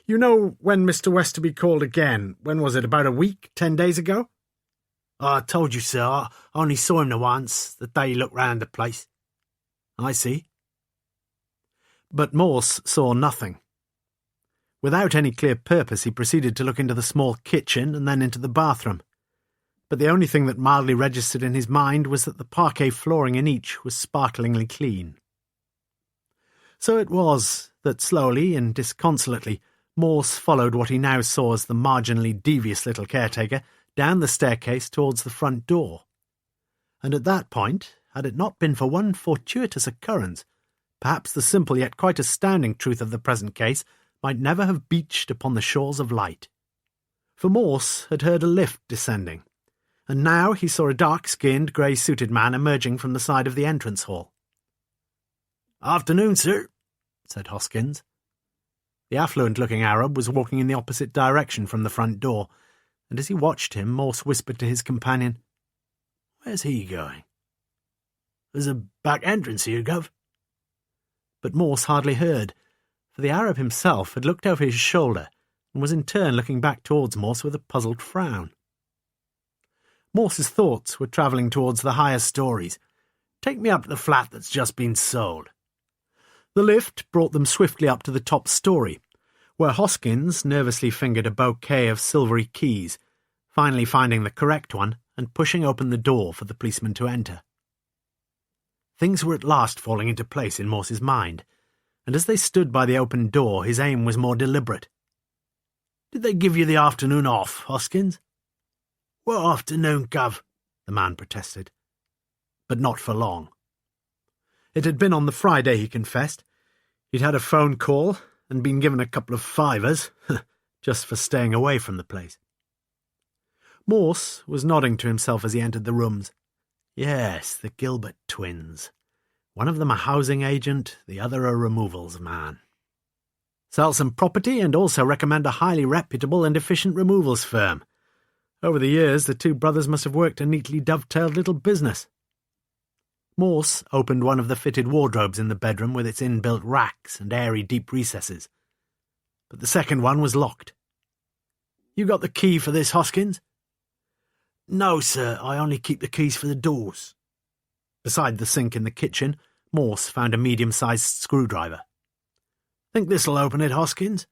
You know when Mr. Westerby called again? When was it, about a week, 10 days ago? I told you, sir, I only saw him the once, the day he looked round the place. I see. But Morse saw nothing. Without any clear purpose, he proceeded to look into the small kitchen and then into the bathroom. But the only thing that mildly registered in his mind was that the parquet flooring in each was sparklingly clean. So it was that slowly and disconsolately Morse followed what he now saw as the marginally devious little caretaker down the staircase towards the front door. And at that point, had it not been for one fortuitous occurrence, perhaps the simple yet quite astounding truth of the present case might never have beached upon the shores of light. For Morse had heard a lift descending, and now he saw a dark-skinned, grey-suited man emerging from the side of the entrance hall. "Afternoon, sir," said Hoskins. The affluent-looking Arab was walking in the opposite direction from the front door, and as he watched him, Morse whispered to his companion, "Where's he going?" "There's a back entrance here, Gov." But Morse hardly heard, for the Arab himself had looked over his shoulder and was in turn looking back towards Morse with a puzzled frown. Morse's thoughts were travelling towards the higher stories. "Take me up to the flat that's just been sold." The lift brought them swiftly up to the top story, where Hoskins nervously fingered a bouquet of silvery keys, finally finding the correct one and pushing open the door for the policeman to enter. Things were at last falling into place in Morse's mind, and as they stood by the open door, his aim was more deliberate. "Did they give you the afternoon off, Hoskins?" "What afternoon, Gov?" the man protested. But not for long. It had been on the Friday, he confessed. He'd had a phone call and been given a couple of fivers, just for staying away from the place. Morse was nodding to himself as he entered the rooms. Yes, the Gilbert twins. One of them a housing agent, the other a removals man. Sell some property and also recommend a highly reputable and efficient removals firm. Over the years, the two brothers must have worked a neatly dovetailed little business. Morse opened one of the fitted wardrobes in the bedroom with its inbuilt racks and airy deep recesses. But the second one was locked. "You got the key for this, Hoskins?" "No, sir, I only keep the keys for the doors." Beside the sink in the kitchen, Morse found a medium-sized screwdriver. "Think this'll open it, Hoskins?"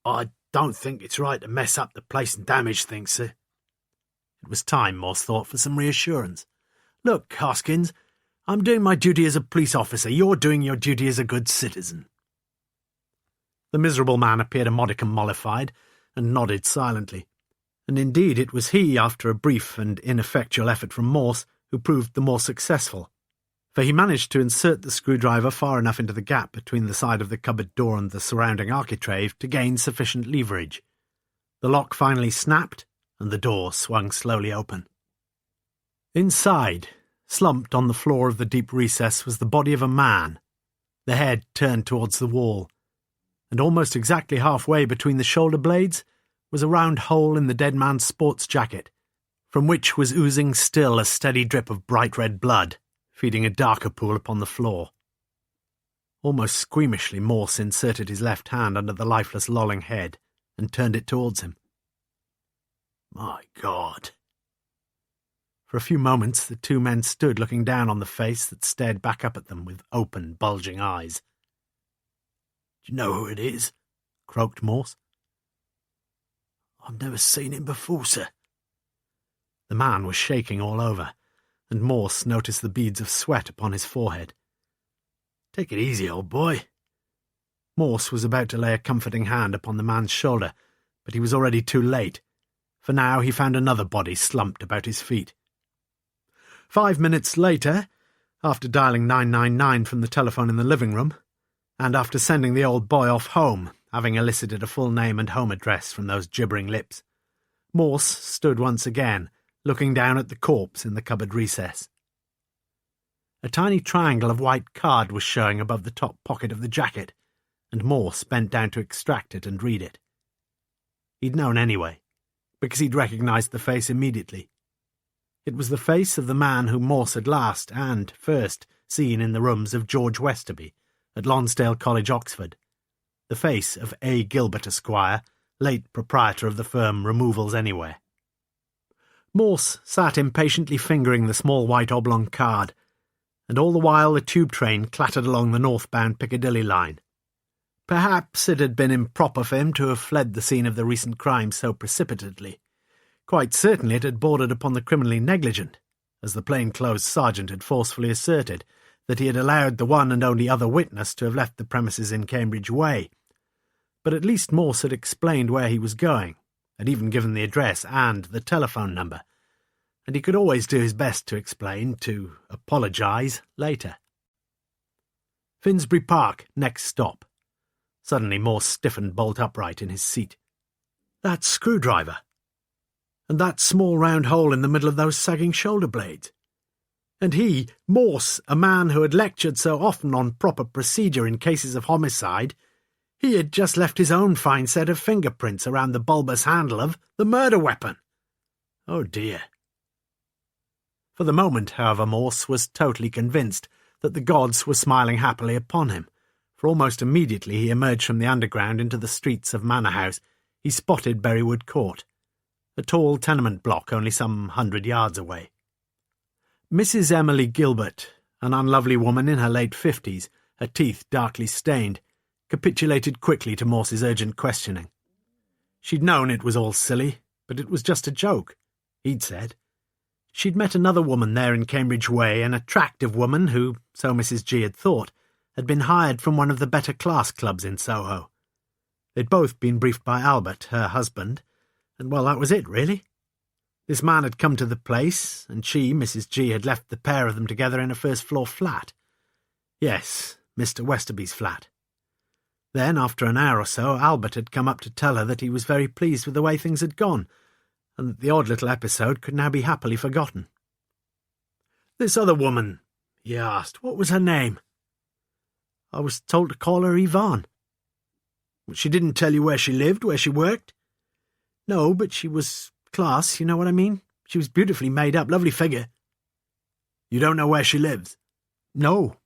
"I don't think it's right to mess up the place and damage things, sir." It was time, Morse thought, for some reassurance. "Look, Hoskins, I'm doing my duty as a police officer. You're doing your duty as a good citizen." The miserable man appeared a modicum mollified and nodded silently. And indeed it was he, after a brief and ineffectual effort from Morse, who proved the more successful, for he managed to insert the screwdriver far enough into the gap between the side of the cupboard door and the surrounding architrave to gain sufficient leverage. The lock finally snapped, and the door swung slowly open. Inside, slumped on the floor of the deep recess, was the body of a man, the head turned towards the wall, and almost exactly halfway between the shoulder blades was a round hole in the dead man's sports jacket, from which was oozing still a steady drip of bright red blood, feeding a darker pool upon the floor. Almost squeamishly, Morse inserted his left hand under the lifeless lolling head and turned it towards him. My God! For a few moments the two men stood looking down on the face that stared back up at them with open, bulging eyes. "Do you know who it is?" croaked Morse. "I've never seen him before, sir." The man was shaking all over, and Morse noticed the beads of sweat upon his forehead. "Take it easy, old boy." Morse was about to lay a comforting hand upon the man's shoulder, but he was already too late, for now he found another body slumped about his feet. 5 minutes later, after dialing 999 from the telephone in the living room, and after sending the old boy off home, having elicited a full name and home address from those gibbering lips, Morse stood once again, looking down at the corpse in the cupboard recess. A tiny triangle of white card was showing above the top pocket of the jacket, and Morse bent down to extract it and read it. He'd known anyway, because he'd recognised the face immediately. It was the face of the man whom Morse had last and first seen in the rooms of George Westerby at Lonsdale College, Oxford. The face of A. Gilbert, Esquire, late proprietor of the firm Removals Anywhere. Morse sat impatiently fingering the small white oblong card, and all the while the tube train clattered along the northbound Piccadilly line. Perhaps it had been improper for him to have fled the scene of the recent crime so precipitately. Quite certainly it had bordered upon the criminally negligent, as the plain-clothes sergeant had forcefully asserted that he had allowed the one and only other witness to have left the premises in Cambridge Way. But at least Morse had explained where he was going, had even given the address and the telephone number, and he could always do his best to explain, to apologise, later. Finsbury Park, next stop. Suddenly Morse stiffened bolt upright in his seat. That screwdriver! And that small round hole in the middle of those sagging shoulder blades. And he, Morse, a man who had lectured so often on proper procedure in cases of homicide, He had just left his own fine set of fingerprints around the bulbous handle of the murder weapon. Oh dear. For the moment, however, Morse was totally convinced that the gods were smiling happily upon him, for almost immediately he emerged from the underground into the streets of Manor House. He spotted Berrywood Court, a tall tenement block only some 100 yards away. Mrs. Emily Gilbert, an unlovely woman in her late 50s, her teeth darkly stained, capitulated quickly to Morse's urgent questioning. She'd known it was all silly, but it was just a joke, he'd said. She'd met another woman there in Cambridge Way, an attractive woman who, so Mrs. G had thought, had been hired from one of the better class clubs in Soho. They'd both been briefed by Albert, her husband, and well, that was it, really. This man had come to the place, and she, Mrs. G, had left the pair of them together in a first-floor flat. Yes, Mr. Westerby's flat. Then, after an hour or so, Albert had come up to tell her that he was very pleased with the way things had gone, and that the odd little episode could now be happily forgotten. "This other woman," he asked, "what was her name?" "I was told to call her Yvonne." "She didn't tell you where she lived, where she worked?" "No, but she was class, you know what I mean? She was beautifully made up, lovely figure." "You don't know where she lives?" "No.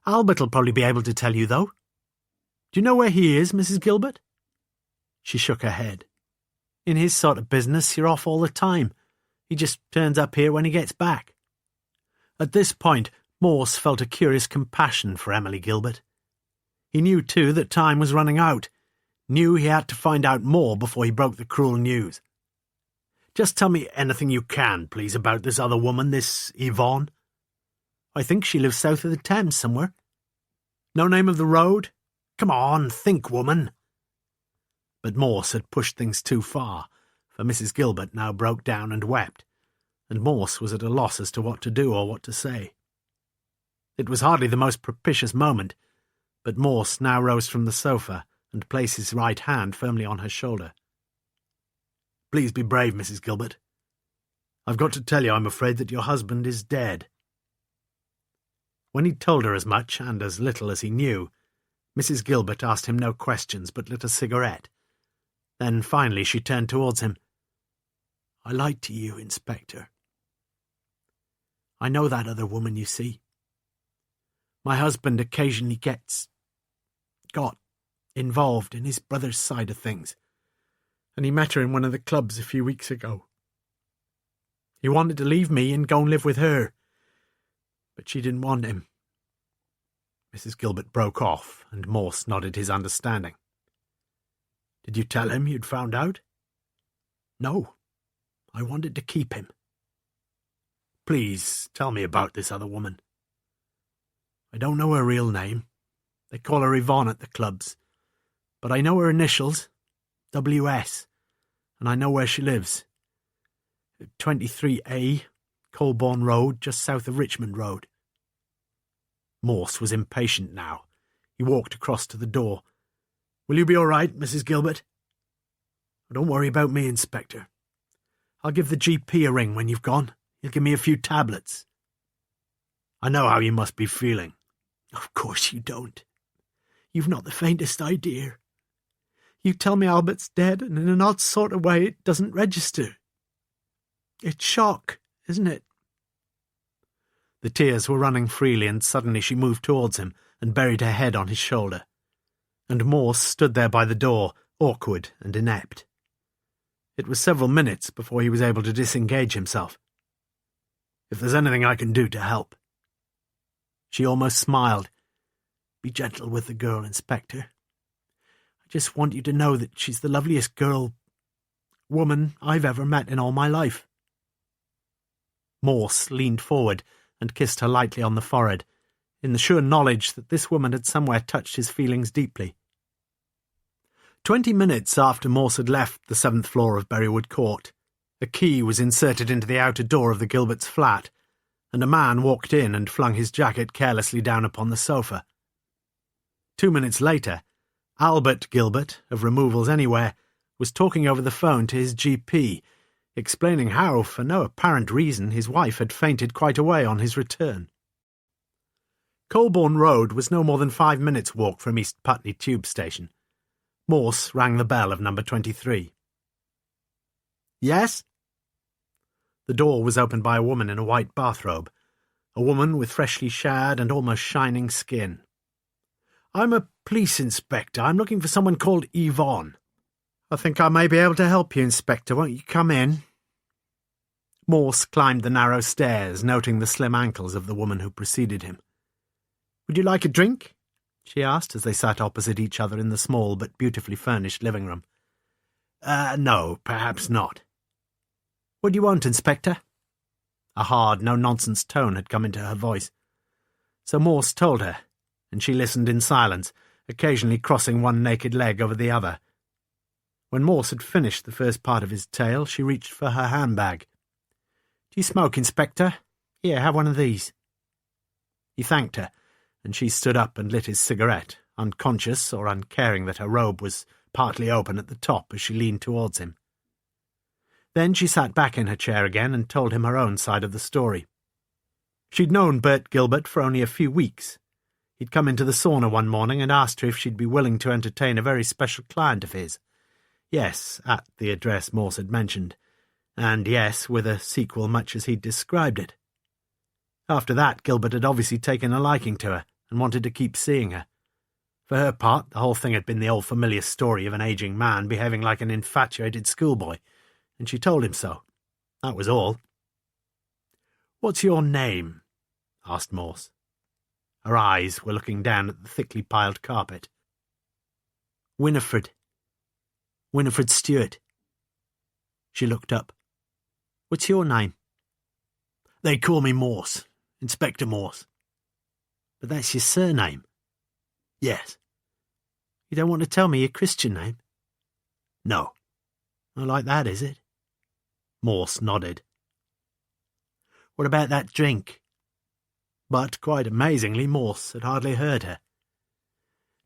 Albert'll probably be able to tell you, though. Do you know where he is, Mrs. Gilbert?" She shook her head. "In his sort of business, you're off all the time. He just turns up here when he gets back." At this point, Morse felt a curious compassion for Emily Gilbert. He knew, too, that time was running out, knew he had to find out more before he broke the cruel news. "Just tell me anything you can, please, about this other woman, this Yvonne." "I think she lives south of the Thames somewhere." "No name of the road? Come on, think, woman." But Morse had pushed things too far, for Mrs. Gilbert now broke down and wept, and Morse was at a loss as to what to do or what to say. It was hardly the most propitious moment, but Morse now rose from the sofa and placed his right hand firmly on her shoulder. "Please be brave, Mrs. Gilbert. I've got to tell you I'm afraid that your husband is dead." When he'd told her as much, and as little as he knew, Mrs. Gilbert asked him no questions but lit a cigarette. Then finally she turned towards him. "I lied to you, Inspector. I know that other woman, you see. My husband occasionally got involved in his brother's side of things, and he met her in one of the clubs a few weeks ago. He wanted to leave me and go and live with her, but she didn't want him." Mrs. Gilbert broke off, and Morse nodded his understanding. "Did you tell him you'd found out?" "No. I wanted to keep him." "Please tell me about this other woman." "I don't know her real name. They call her Yvonne at the clubs. But I know her initials, W.S., and I know where she lives. 23A, Colborne Road, just south of Richmond Road." Morse was impatient now. He walked across to the door. "Will you be all right, Mrs. Gilbert?" "Don't worry about me, Inspector. I'll give the GP a ring when you've gone. He'll give me a few tablets." "I know how you must be feeling." "Of course you don't. You've not the faintest idea. You tell me Albert's dead, and in an odd sort of way it doesn't register. It's shock, isn't it?" The tears were running freely, and suddenly she moved towards him and buried her head on his shoulder. And Morse stood there by the door, awkward and inept. It was several minutes before he was able to disengage himself. "If there's anything I can do to help." She almost smiled. "Be gentle with the girl, Inspector. I just want you to know that she's the loveliest woman I've ever met in all my life." Morse leaned forward and kissed her lightly on the forehead, in the sure knowledge that this woman had somewhere touched his feelings deeply. 20 minutes after Morse had left the 7th floor of Berrywood Court, a key was inserted into the outer door of the Gilberts' flat, and a man walked in and flung his jacket carelessly down upon the sofa. 2 minutes later, Albert Gilbert, of Removals Anywhere, was talking over the phone to his GP, explaining how, for no apparent reason, his wife had fainted quite away on his return. Colborne Road was no more than 5 minutes' walk from East Putney Tube Station, Morse rang the bell of number 23. "Yes?" The door was opened by a woman in a white bathrobe, a woman with freshly showered and almost shining skin. "I'm a police inspector. I'm looking for someone called Yvonne." "I think I may be able to help you, Inspector. Won't you come in?" Morse climbed the narrow stairs, noting the slim ankles of the woman who preceded him. "Would you like a drink?" she asked as they sat opposite each other in the small but beautifully furnished living room. No, perhaps not." "What do you want, Inspector?" A hard, no-nonsense tone had come into her voice. So Morse told her, and she listened in silence, occasionally crossing one naked leg over the other. When Morse had finished the first part of his tale, she reached for her handbag. "Do you smoke, Inspector? Here, have one of these." He thanked her, and she stood up and lit his cigarette, unconscious or uncaring that her robe was partly open at the top as she leaned towards him. Then she sat back in her chair again and told him her own side of the story. She'd known Bert Gilbert for only a few weeks. He'd come into the sauna one morning and asked her if she'd be willing to entertain a very special client of his. Yes, at the address Morse had mentioned, and yes, with a sequel much as he'd described it. After that, Gilbert had obviously taken a liking to her and wanted to keep seeing her. For her part, the whole thing had been the old familiar story of an ageing man behaving like an infatuated schoolboy, and she told him so. That was all. "What's your name?" asked Morse. Her eyes were looking down at the thickly piled carpet. "Winifred. Winifred Stewart." She looked up. "What's your name?" "They call me Morse. Inspector Morse." "But that's your surname." "Yes." "You don't want to tell me your Christian name?" "No." "Not like that, is it?" Morse nodded. "What about that drink?" But, quite amazingly, Morse had hardly heard her.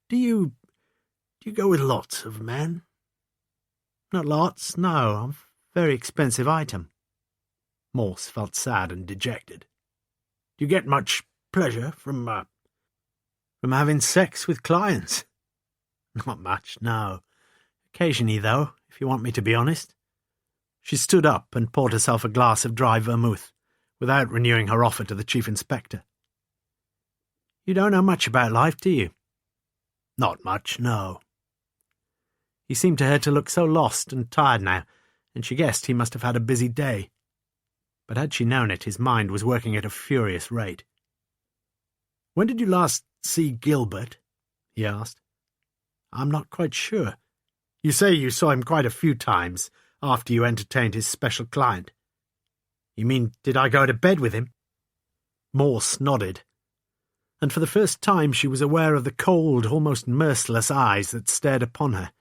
Do you go with lots of men?" "Not lots, no. A very expensive item." Morse felt sad and dejected. "Do you get much pleasure from having sex with clients?" "Not much, no. Occasionally, though, if you want me to be honest." She stood up and poured herself a glass of dry vermouth, without renewing her offer to the Chief Inspector. "You don't know much about life, do you?" "Not much, no." He seemed to her to look so lost and tired now, and she guessed he must have had a busy day. But had she known it, his mind was working at a furious rate. "When did you last see Gilbert?" he asked. "I'm not quite sure. You say you saw him quite a few times after you entertained his special client. You mean, did I go to bed with him?" Morse nodded, and for the first time she was aware of the cold, almost merciless eyes that stared upon her,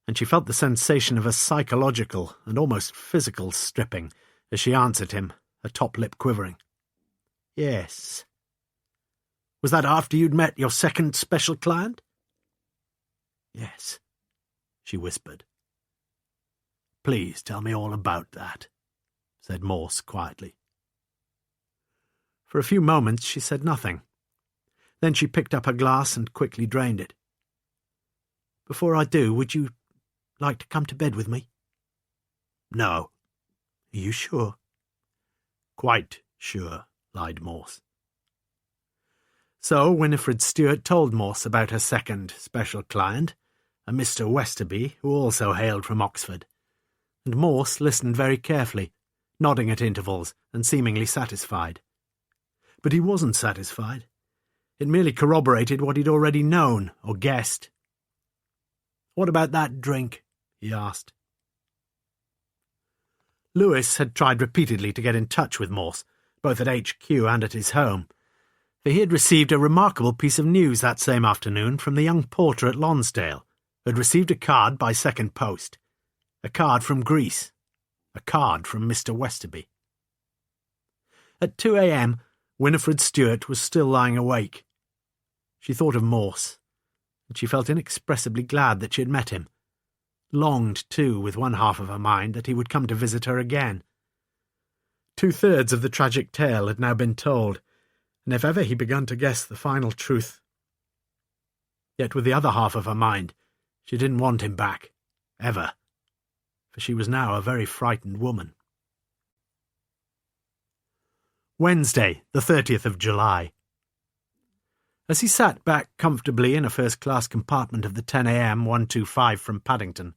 and she felt the sensation of a psychological and almost physical stripping as she answered him, her top lip quivering. "Yes." "Was that after you'd met your second special client?" "Yes," she whispered. "Please tell me all about that," said Morse quietly. For a few moments she said nothing. Then she picked up her glass and quickly drained it. "Before I do, would you like to come to bed with me?" "No." "Are you sure?" "Quite sure," lied Morse. So Winifred Stewart told Morse about her second special client, a Mr. Westerby, who also hailed from Oxford, and Morse listened very carefully, nodding at intervals and seemingly satisfied. But he wasn't satisfied. It merely corroborated what he'd already known or guessed. "What about that drink?" he asked. Lewis had tried repeatedly to get in touch with Morse, both at HQ and at his home, for he had received a remarkable piece of news that same afternoon from the young porter at Lonsdale, who had received a card by second post. A card from Greece. A card from Mr. Westerby. At 2 a.m, Winifred Stewart was still lying awake. She thought of Morse, and she felt inexpressibly glad that she had met him. Longed, too, with one half of her mind, that he would come to visit her again. 2/3 of the tragic tale had now been told, and if ever he begun to guess the final truth. Yet with the other half of her mind, She didn't want him back, ever, for she was now a very frightened woman. Wednesday, the 30th of July. As he sat back comfortably in a first-class compartment of the 10 a.m. 125 from Paddington,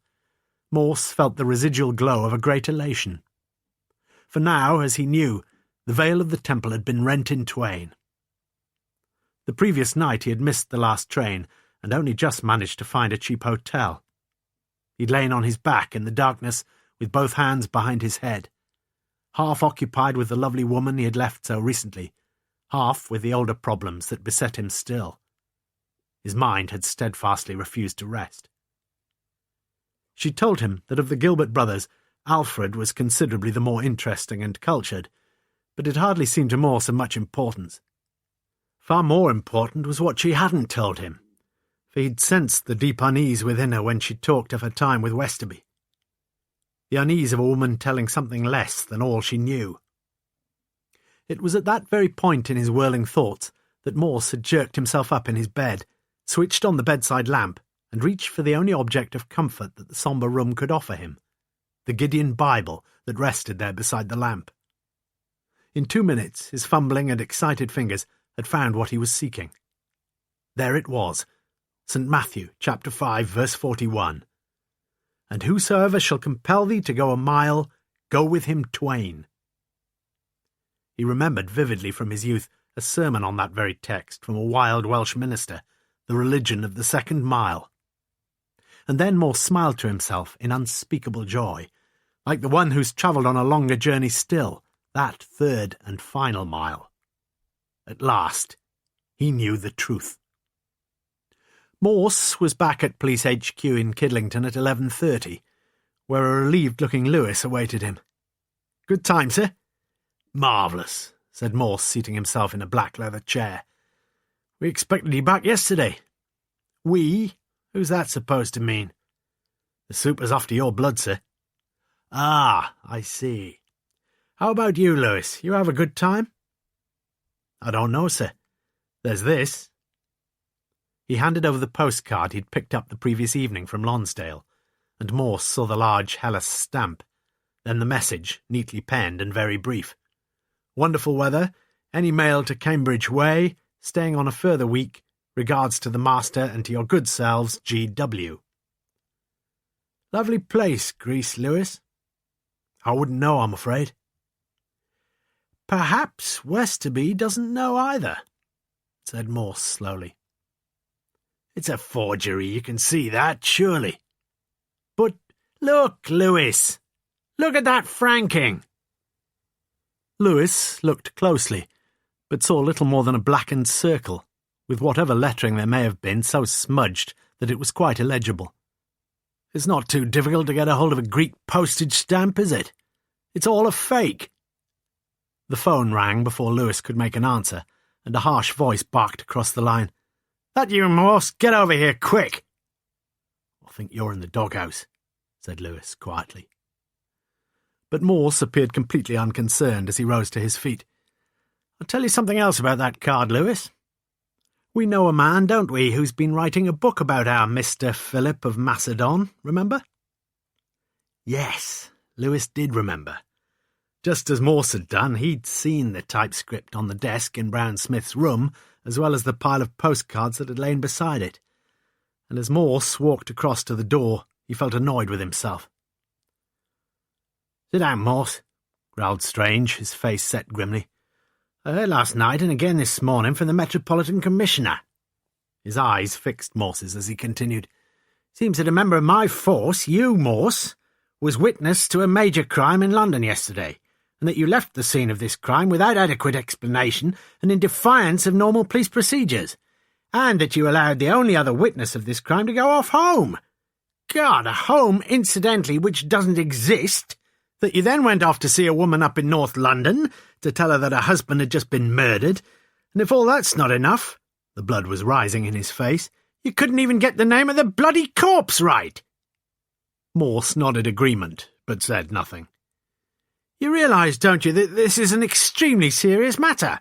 Morse felt the residual glow of a great elation. For now, as he knew, the veil of the temple had been rent in twain. The previous night he had missed the last train and only just managed to find a cheap hotel. He'd lain on his back in the darkness with both hands behind his head, half occupied with the lovely woman he had left so recently, half with the older problems that beset him still. His mind had steadfastly refused to rest. She told him that of the Gilbert brothers, Alfred was considerably the more interesting and cultured, but it hardly seemed to Morse of much importance. Far more important was what she hadn't told him, for he'd sensed the deep unease within her when she talked of her time with Westerby. The unease of a woman telling something less than all she knew. It was at that very point in his whirling thoughts that Morse had jerked himself up in his bed, switched on the bedside lamp, and reached for the only object of comfort that the sombre room could offer him, the Gideon Bible that rested there beside the lamp. In 2 minutes, his fumbling and excited fingers had found what he was seeking. There it was, St. Matthew, chapter 5, verse 41. And whosoever shall compel thee to go a mile, go with him twain. He remembered vividly from his youth a sermon on that very text from a wild Welsh minister, the religion of the second mile. And then Morse smiled to himself in unspeakable joy, like the one who's travelled on a longer journey still, that third and final mile. At last, he knew the truth. Morse was back at Police HQ in Kidlington at 11:30, where a relieved-looking Lewis awaited him. "Good time, sir?" "Marvellous," said Morse, seating himself in a black leather chair. "We expected you back yesterday." "We? Who's that supposed to mean?" "The super's after your blood, sir." "Ah, I see. How about you, Lewis? You have a good time?" "I don't know, sir. There's this." He handed over the postcard he'd picked up the previous evening from Lonsdale, and Morse saw the large Hellas stamp, then the message, neatly penned and very brief. "Wonderful weather. Any mail to Cambridge Way. Staying on a further week. Regards to the master and to your good selves, G.W." "Lovely place, Greece, Lewis." "I wouldn't know, I'm afraid." "Perhaps Westerby doesn't know either," said Morse slowly. "It's a forgery, you can see that, surely." "But look, Lewis! Look at that franking!" Lewis looked closely, but saw little more than a blackened circle, with whatever lettering there may have been so smudged that it was quite illegible. "It's not too difficult to get a hold of a Greek postage stamp, is it? It's all a fake." The phone rang before Lewis could make an answer, and a harsh voice barked across the line. "That you, Morse? Get over here, quick!" "I think you're in the doghouse," said Lewis quietly. But Morse appeared completely unconcerned as he rose to his feet. "I'll tell you something else about that card, Lewis. We know a man, don't we, who's been writing a book about our Mr. Philip of Macedon, remember?" Yes, Lewis did remember. Just as Morse had done, he'd seen the typescript on the desk in Browne Smith's room, as well as the pile of postcards that had lain beside it. And as Morse walked across to the door, he felt annoyed with himself. "Sit down, Morse," growled Strange, his face set grimly. "I heard last night and again this morning from the Metropolitan Commissioner." His eyes fixed Morse's as he continued. "Seems that a member of my force, you, Morse, was witness to a major crime in London yesterday, and that you left the scene of this crime without adequate explanation and in defiance of normal police procedures, and that you allowed the only other witness of this crime to go off home. God, a home, incidentally, which doesn't exist, that you then went off to see a woman up in North London to tell her that her husband had just been murdered, and if all that's not enough," the blood was rising in his face, "you couldn't even get the name of the bloody corpse right." Morse nodded agreement, but said nothing. "You realise, don't you, that this is an extremely serious matter?"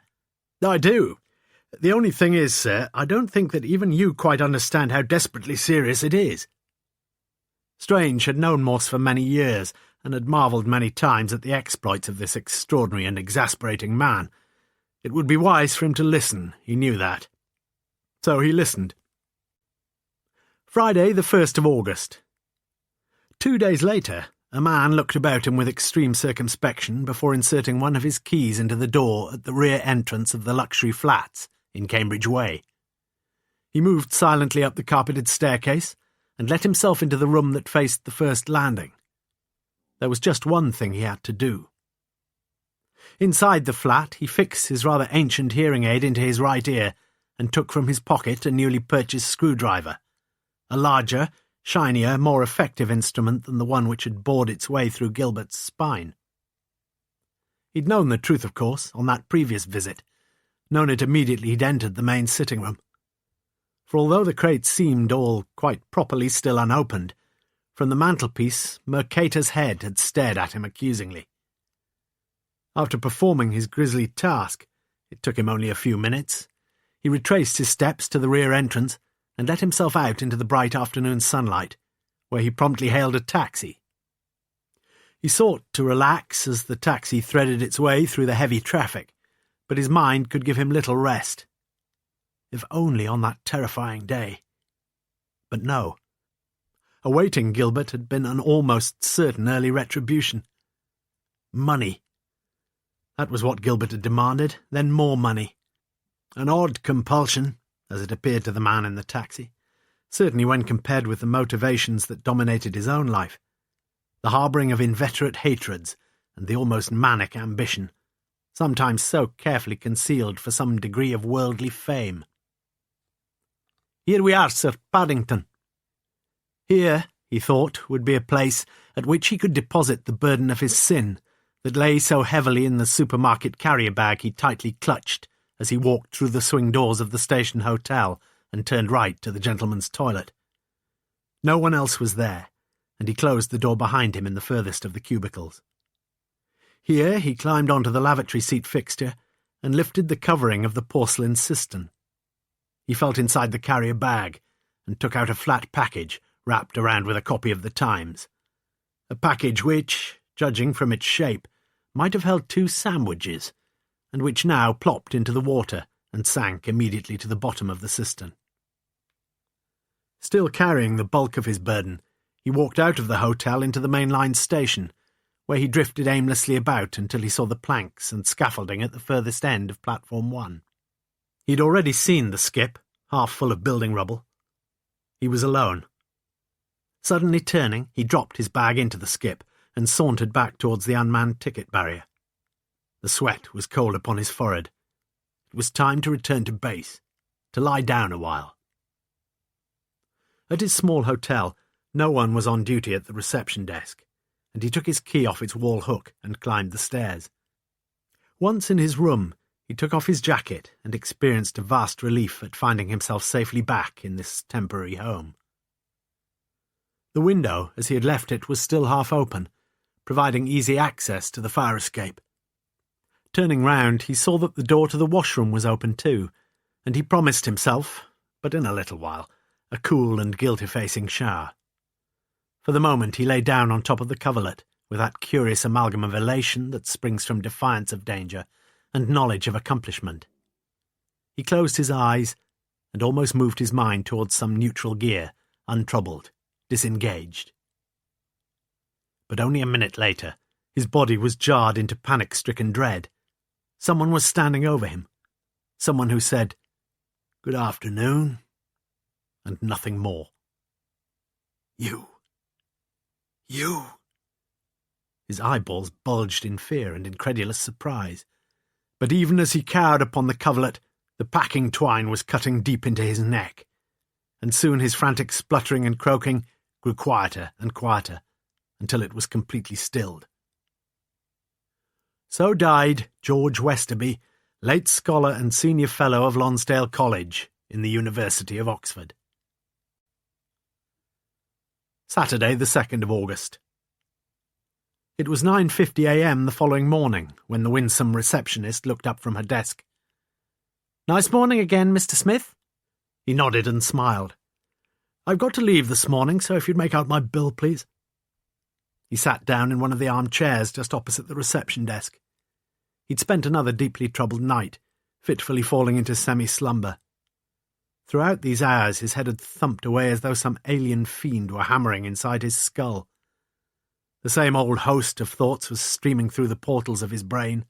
"I do. The only thing is, sir, I don't think that even you quite understand how desperately serious it is." Strange had known Morse for many years and had marvelled many times at the exploits of this extraordinary and exasperating man. It would be wise for him to listen, he knew that. So he listened. Friday, the 1st of August. 2 days later, a man looked about him with extreme circumspection before inserting one of his keys into the door at the rear entrance of the luxury flats in Cambridge Way. He moved silently up the carpeted staircase and let himself into the room that faced the first landing. There was just one thing he had to do. Inside the flat, he fixed his rather ancient hearing aid into his right ear and took from his pocket a newly purchased screwdriver, a larger, shinier, more effective instrument than the one which had bored its way through Gilbert's spine. He'd known the truth, of course, on that previous visit, known it immediately he'd entered the main sitting room. For although the crates seemed all quite properly still unopened, from the mantelpiece Mercator's head had stared at him accusingly. After performing his grisly task, it took him only a few minutes, he retraced his steps to the rear entrance and let himself out into the bright afternoon sunlight, where he promptly hailed a taxi. He sought to relax as the taxi threaded its way through the heavy traffic, but his mind could give him little rest. If only on that terrifying day. But no. Awaiting Gilbert had been an almost certain early retribution. Money. That was what Gilbert had demanded, then more money. An odd compulsion, as it appeared to the man in the taxi, certainly when compared with the motivations that dominated his own life, the harbouring of inveterate hatreds and the almost manic ambition, sometimes so carefully concealed for some degree of worldly fame. Here we are, Sir Paddington. Here, he thought, would be a place at which he could deposit the burden of his sin that lay so heavily in the supermarket carrier bag he tightly clutched as he walked through the swing doors of the station hotel and turned right to the gentleman's toilet. No one else was there, and he closed the door behind him in the furthest of the cubicles. Here he climbed onto the lavatory seat fixture and lifted the covering of the porcelain cistern. He felt inside the carrier bag and took out a flat package wrapped around with a copy of the Times. A package which, judging from its shape, might have held 2 sandwiches, and which now plopped into the water and sank immediately to the bottom of the cistern. Still carrying the bulk of his burden, he walked out of the hotel into the main line station, where he drifted aimlessly about until he saw the planks and scaffolding at the furthest end of Platform 1. He'd already seen the skip, half full of building rubble. He was alone. Suddenly turning, he dropped his bag into the skip and sauntered back towards the unmanned ticket barrier. The sweat was cold upon his forehead. It was time to return to base, to lie down a while. At his small hotel, no one was on duty at the reception desk, and he took his key off its wall hook and climbed the stairs. Once in his room, he took off his jacket and experienced a vast relief at finding himself safely back in this temporary home. The window, as he had left it, was still half open, providing easy access to the fire escape. Turning round, he saw that the door to the washroom was open too, and he promised himself, but in a little while, a cool and guilt-effacing shower. For the moment he lay down on top of the coverlet, with that curious amalgam of elation that springs from defiance of danger and knowledge of accomplishment. He closed his eyes and almost moved his mind towards some neutral gear, untroubled, disengaged. But only a minute later, his body was jarred into panic-stricken dread. Someone was standing over him. Someone who said, "Good afternoon," and nothing more. You. His eyeballs bulged in fear and incredulous surprise. But even as he cowered upon the coverlet, the packing twine was cutting deep into his neck, and soon his frantic spluttering and croaking grew quieter and quieter, until it was completely stilled. So died George Westerby, late scholar and senior fellow of Lonsdale College in the University of Oxford. Saturday, the 2nd of August. It was 9:50 a.m. the following morning when the winsome receptionist looked up from her desk. "Nice morning again, Mr. Smith." He nodded and smiled. I've got to leave this morning, so if you'd make out my bill, please. He sat down in one of the armchairs just opposite the reception desk. He'd spent another deeply troubled night, fitfully falling into semi-slumber. Throughout these hours his head had thumped away as though some alien fiend were hammering inside his skull. The same old host of thoughts was streaming through the portals of his brain,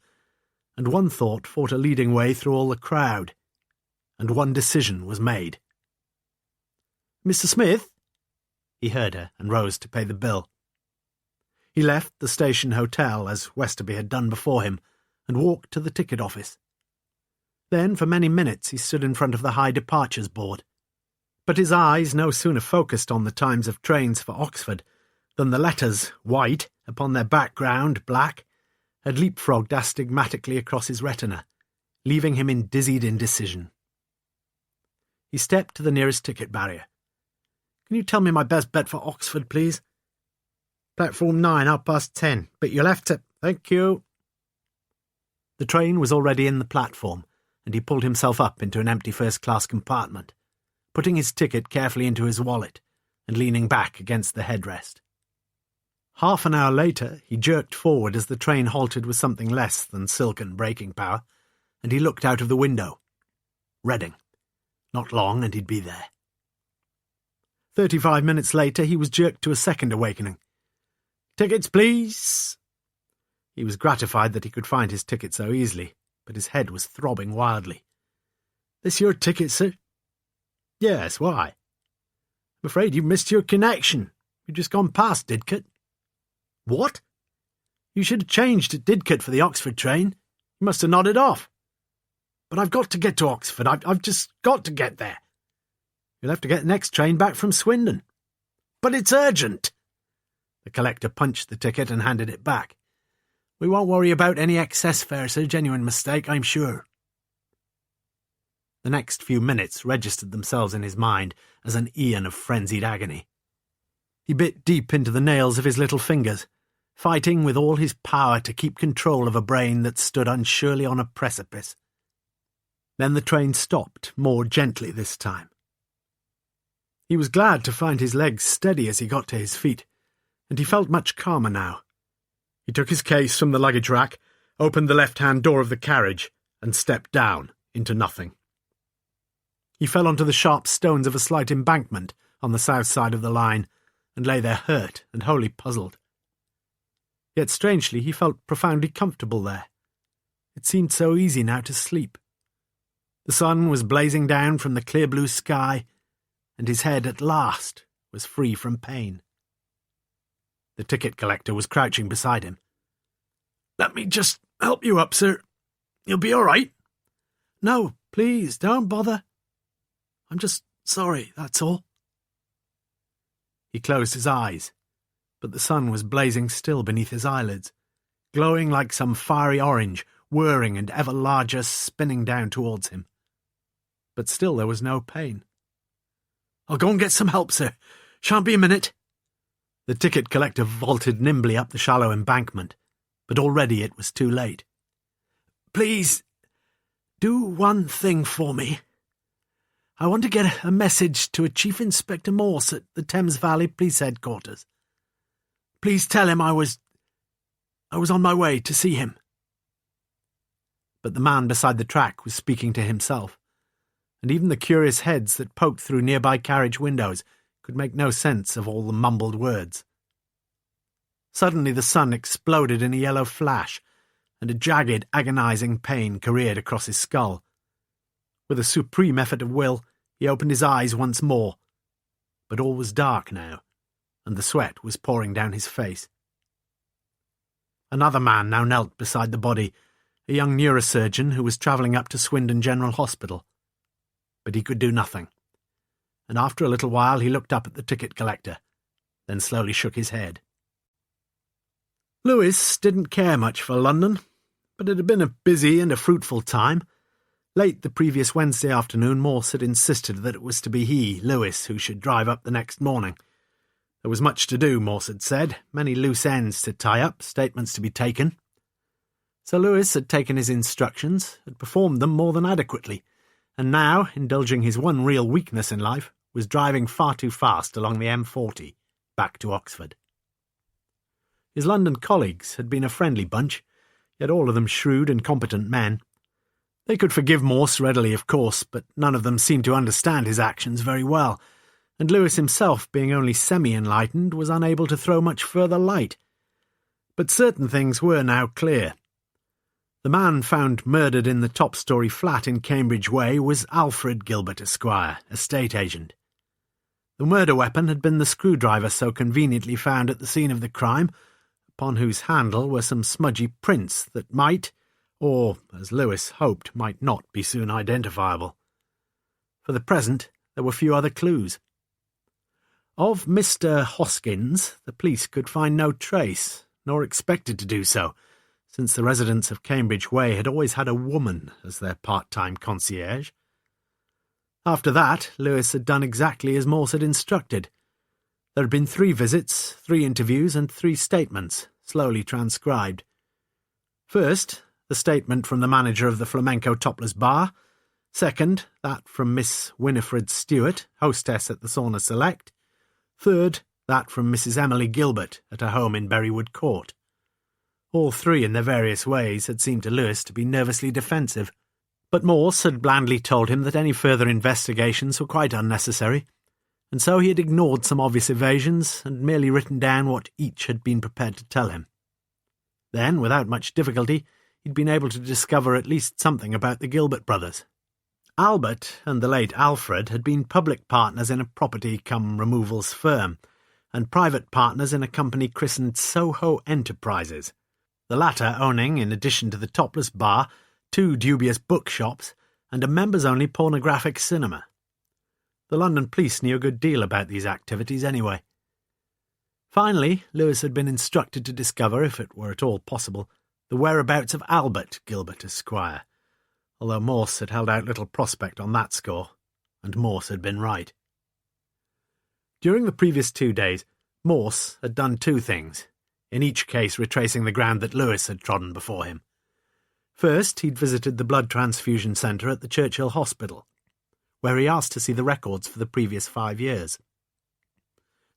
and one thought fought a leading way through all the crowd, and one decision was made. "Mr. Smith?" He heard her and rose to pay the bill. He left the station hotel, as Westerby had done before him, and walked to the ticket office. Then, for many minutes, he stood in front of the high departures board. But his eyes no sooner focused on the times of trains for Oxford than the letters, white, upon their background, black, had leapfrogged astigmatically across his retina, leaving him in dizzied indecision. He stepped to the nearest ticket barrier. "Can you tell me my best bet for Oxford, please?" "Platform 9, 10:30, but you'll have to—" "Thank you." The train was already in the platform, and he pulled himself up into an empty first-class compartment, putting his ticket carefully into his wallet and leaning back against the headrest. Half an hour later, he jerked forward as the train halted with something less than silken braking power, and he looked out of the window. Reading. Not long, and he'd be there. 35 minutes later, he was jerked to a second awakening. "Tickets, please!" He was gratified that he could find his ticket so easily, but his head was throbbing wildly. "This your ticket, sir?" "Yes, why?" "I'm afraid you've missed your connection. You've just gone past Didcot." "What?" "You should have changed at Didcot for the Oxford train. You must have nodded off." "But I've got to get to Oxford. I've just got to get there." "You'll have to get the next train back from Swindon." "But it's urgent." The collector punched the ticket and handed it back. "We won't worry about any excess fare, sir. Genuine mistake, I'm sure." The next few minutes registered themselves in his mind as an aeon of frenzied agony. He bit deep into the nails of his little fingers, fighting with all his power to keep control of a brain that stood unsurely on a precipice. Then the train stopped, more gently this time. He was glad to find his legs steady as he got to his feet, and he felt much calmer now. He took his case from the luggage rack, opened the left-hand door of the carriage, and stepped down into nothing. He fell onto the sharp stones of a slight embankment on the south side of the line, and lay there hurt and wholly puzzled. Yet strangely he felt profoundly comfortable there. It seemed so easy now to sleep. The sun was blazing down from the clear blue sky, and his head at last was free from pain. The ticket collector was crouching beside him. "Let me just help you up, sir. You'll be all right." "No, please, don't bother. I'm just sorry, that's all." He closed his eyes, but the sun was blazing still beneath his eyelids, glowing like some fiery orange, whirring and ever larger, spinning down towards him. But still there was no pain. "I'll go and get some help, sir. Shan't be a minute." The ticket collector vaulted nimbly up the shallow embankment, but already it was too late. "Please, do one thing for me. I want to get a message to a Chief Inspector Morse at the Thames Valley Police Headquarters. Please tell him I was on my way to see him." But the man beside the track was speaking to himself, and even the curious heads that poked through nearby carriage windows could make no sense of all the mumbled words. Suddenly the sun exploded in a yellow flash, and a jagged, agonizing pain careered across his skull. With a supreme effort of will, he opened his eyes once more, but all was dark now, and the sweat was pouring down his face. Another man now knelt beside the body, a young neurosurgeon who was travelling up to Swindon General Hospital. But he could do nothing, and after a little while he looked up at the ticket collector, then slowly shook his head. Lewis didn't care much for London, but it had been a busy and a fruitful time. Late the previous Wednesday afternoon, Morse had insisted that it was to be he, Lewis, who should drive up the next morning. There was much to do, Morse had said, many loose ends to tie up, statements to be taken. So Lewis had taken his instructions, had performed them more than adequately, and now, indulging his one real weakness in life, was driving far too fast along the M40 back to Oxford. His London colleagues had been a friendly bunch, yet all of them shrewd and competent men. They could forgive Morse readily, of course, but none of them seemed to understand his actions very well, and Lewis himself, being only semi-enlightened, was unable to throw much further light. But certain things were now clear. The man found murdered in the top-storey flat in Cambridge Way was Alfred Gilbert, Esquire, estate agent. The murder weapon had been the screwdriver so conveniently found at the scene of the crime, upon whose handle were some smudgy prints that might, or, as Lewis hoped, might not be soon identifiable. For the present, there were few other clues. Of Mr. Hoskins, the police could find no trace, nor expected to do so, since the residents of Cambridge Way had always had a woman as their part-time concierge. After that, Lewis had done exactly as Morse had instructed. There had been 3 visits, 3 interviews, and 3 statements, slowly transcribed. First, the statement from the manager of the Flamenco Topless Bar. Second, that from Miss Winifred Stewart, hostess at the Sauna Select. Third, that from Mrs. Emily Gilbert at her home in Berrywood Court. All 3, in their various ways, had seemed to Lewis to be nervously defensive, but Morse had blandly told him that any further investigations were quite unnecessary, and so he had ignored some obvious evasions and merely written down what each had been prepared to tell him. Then, without much difficulty, he'd been able to discover at least something about the Gilbert brothers. Albert and the late Alfred had been public partners in a property-cum-removals firm, and private partners in a company christened Soho Enterprises, the latter owning, in addition to the Topless Bar, 2 dubious bookshops and a members-only pornographic cinema. The London police knew a good deal about these activities anyway. Finally, Lewis had been instructed to discover, if it were at all possible, the whereabouts of Albert Gilbert, Esquire, although Morse had held out little prospect on that score, and Morse had been right. During the previous 2 days, Morse had done 2 things, in each case retracing the ground that Lewis had trodden before him. First, he'd visited the blood transfusion centre at the Churchill Hospital, where he asked to see the records for the previous 5 years.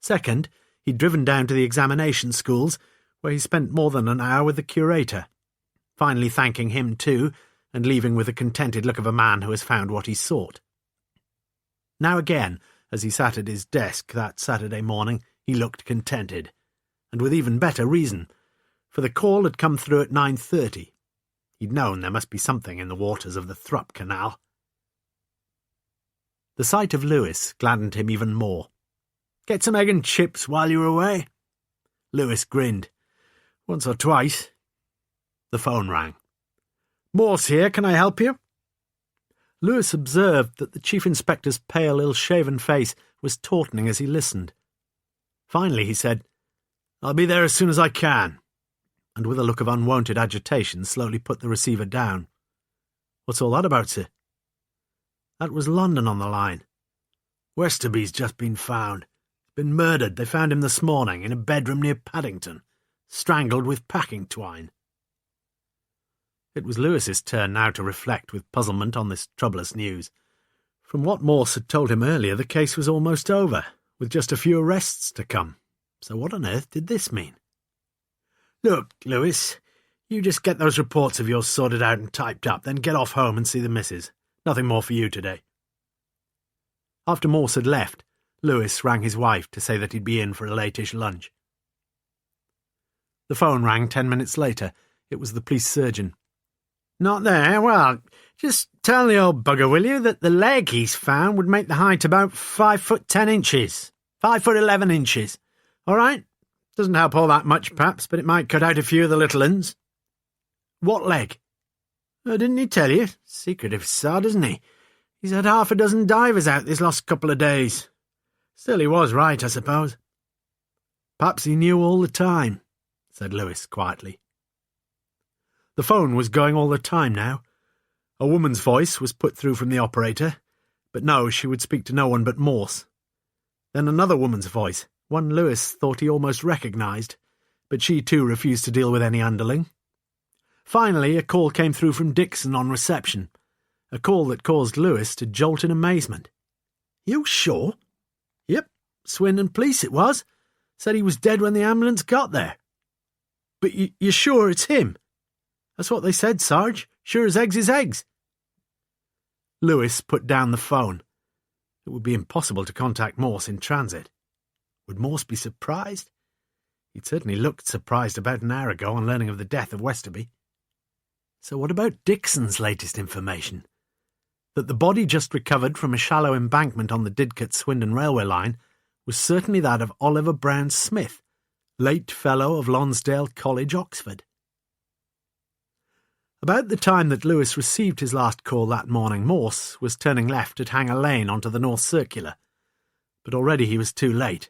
Second, he'd driven down to the examination schools, where he spent more than an hour with the curator, finally thanking him too, and leaving with the contented look of a man who has found what he sought. Now again, as he sat at his desk that Saturday morning, he looked contented, and with even better reason, for the call had come through at 9:30. He'd known there must be something in the waters of the Thrupp Canal. The sight of Lewis gladdened him even more. "Get some egg and chips while you were away?" Lewis grinned. "Once or twice." The phone rang. "Morse here, can I help you?" Lewis observed that the Chief Inspector's pale, ill-shaven face was tautening as he listened. Finally he said, "I'll be there as soon as I can," and with a look of unwonted agitation slowly put the receiver down. "What's all that about, sir?" That was London on the line. "Westerby's just been found. He's been murdered. They found him this morning in a bedroom near Paddington, strangled with packing twine." It was Lewis's turn now to reflect with puzzlement on this troublous news. From what Morse had told him earlier, the case was almost over, with just a few arrests to come. So what on earth did this mean? "Look, Lewis, you just get those reports of yours sorted out and typed up, then get off home and see the missus. Nothing more for you today." After Morse had left, Lewis rang his wife to say that he'd be in for a late-ish lunch. The phone rang 10 minutes later. It was the police surgeon. "Not there? Well, just tell the old bugger, will you, that the leg he's found would make the height about 5 foot 10 inches. 5 foot 11 inches. All right? Doesn't help all that much, perhaps, but it might cut out a few of the little uns." "What leg?" "Oh, didn't he tell you? Secretive sod, isn't he? He's had 6 divers out this last couple of days. Still, he was right, I suppose." "Perhaps he knew all the time," said Lewis quietly. The phone was going all the time now. A woman's voice was put through from the operator, but no, she would speak to no one but Morse. Then another woman's voice, one Lewis thought he almost recognised, but she too refused to deal with any underling. Finally, a call came through from Dixon on reception, a call that caused Lewis to jolt in amazement. "You sure?" Swindon police it was. Said he was dead when the ambulance got there. But you're sure it's him? That's what they said, Sarge. Sure as eggs is eggs. Lewis put down the phone. It would be impossible to contact Morse in transit. Would Morse be surprised? He'd certainly looked surprised about an hour ago on learning of the death of Westerby. So what about Dixon's latest information? That the body just recovered from a shallow embankment on the Didcot-Swindon railway line was certainly that of Oliver Browne Smith, late Fellow of Lonsdale College, Oxford. About the time that Lewis received his last call that morning, Morse was turning left at Hanger Lane onto the North Circular, but already he was too late.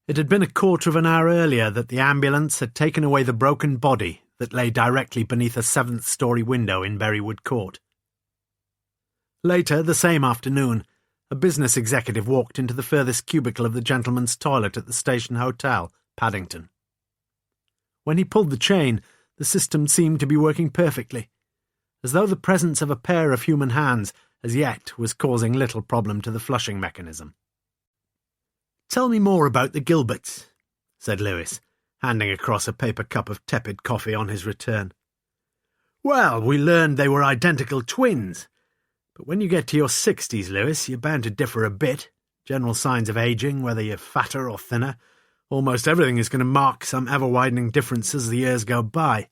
It had been a quarter of an hour earlier that the ambulance had taken away the broken body that lay directly beneath a seventh-storey window in Berrywood Court. Later, the same afternoon, a business executive walked into the furthest cubicle of the gentleman's toilet at the Station Hotel, Paddington. When he pulled the chain, the system seemed to be working perfectly, as though the presence of a pair of human hands as yet was causing little problem to the flushing mechanism. "Tell me more about the Gilberts," said Lewis, handing across a paper cup of tepid coffee on his return. "Well, we learned they were identical twins. But when you get to your 60s, Lewis, you're bound to differ a bit. General signs of ageing, whether you're fatter or thinner. Almost everything is going to mark some ever-widening differences as the years go by.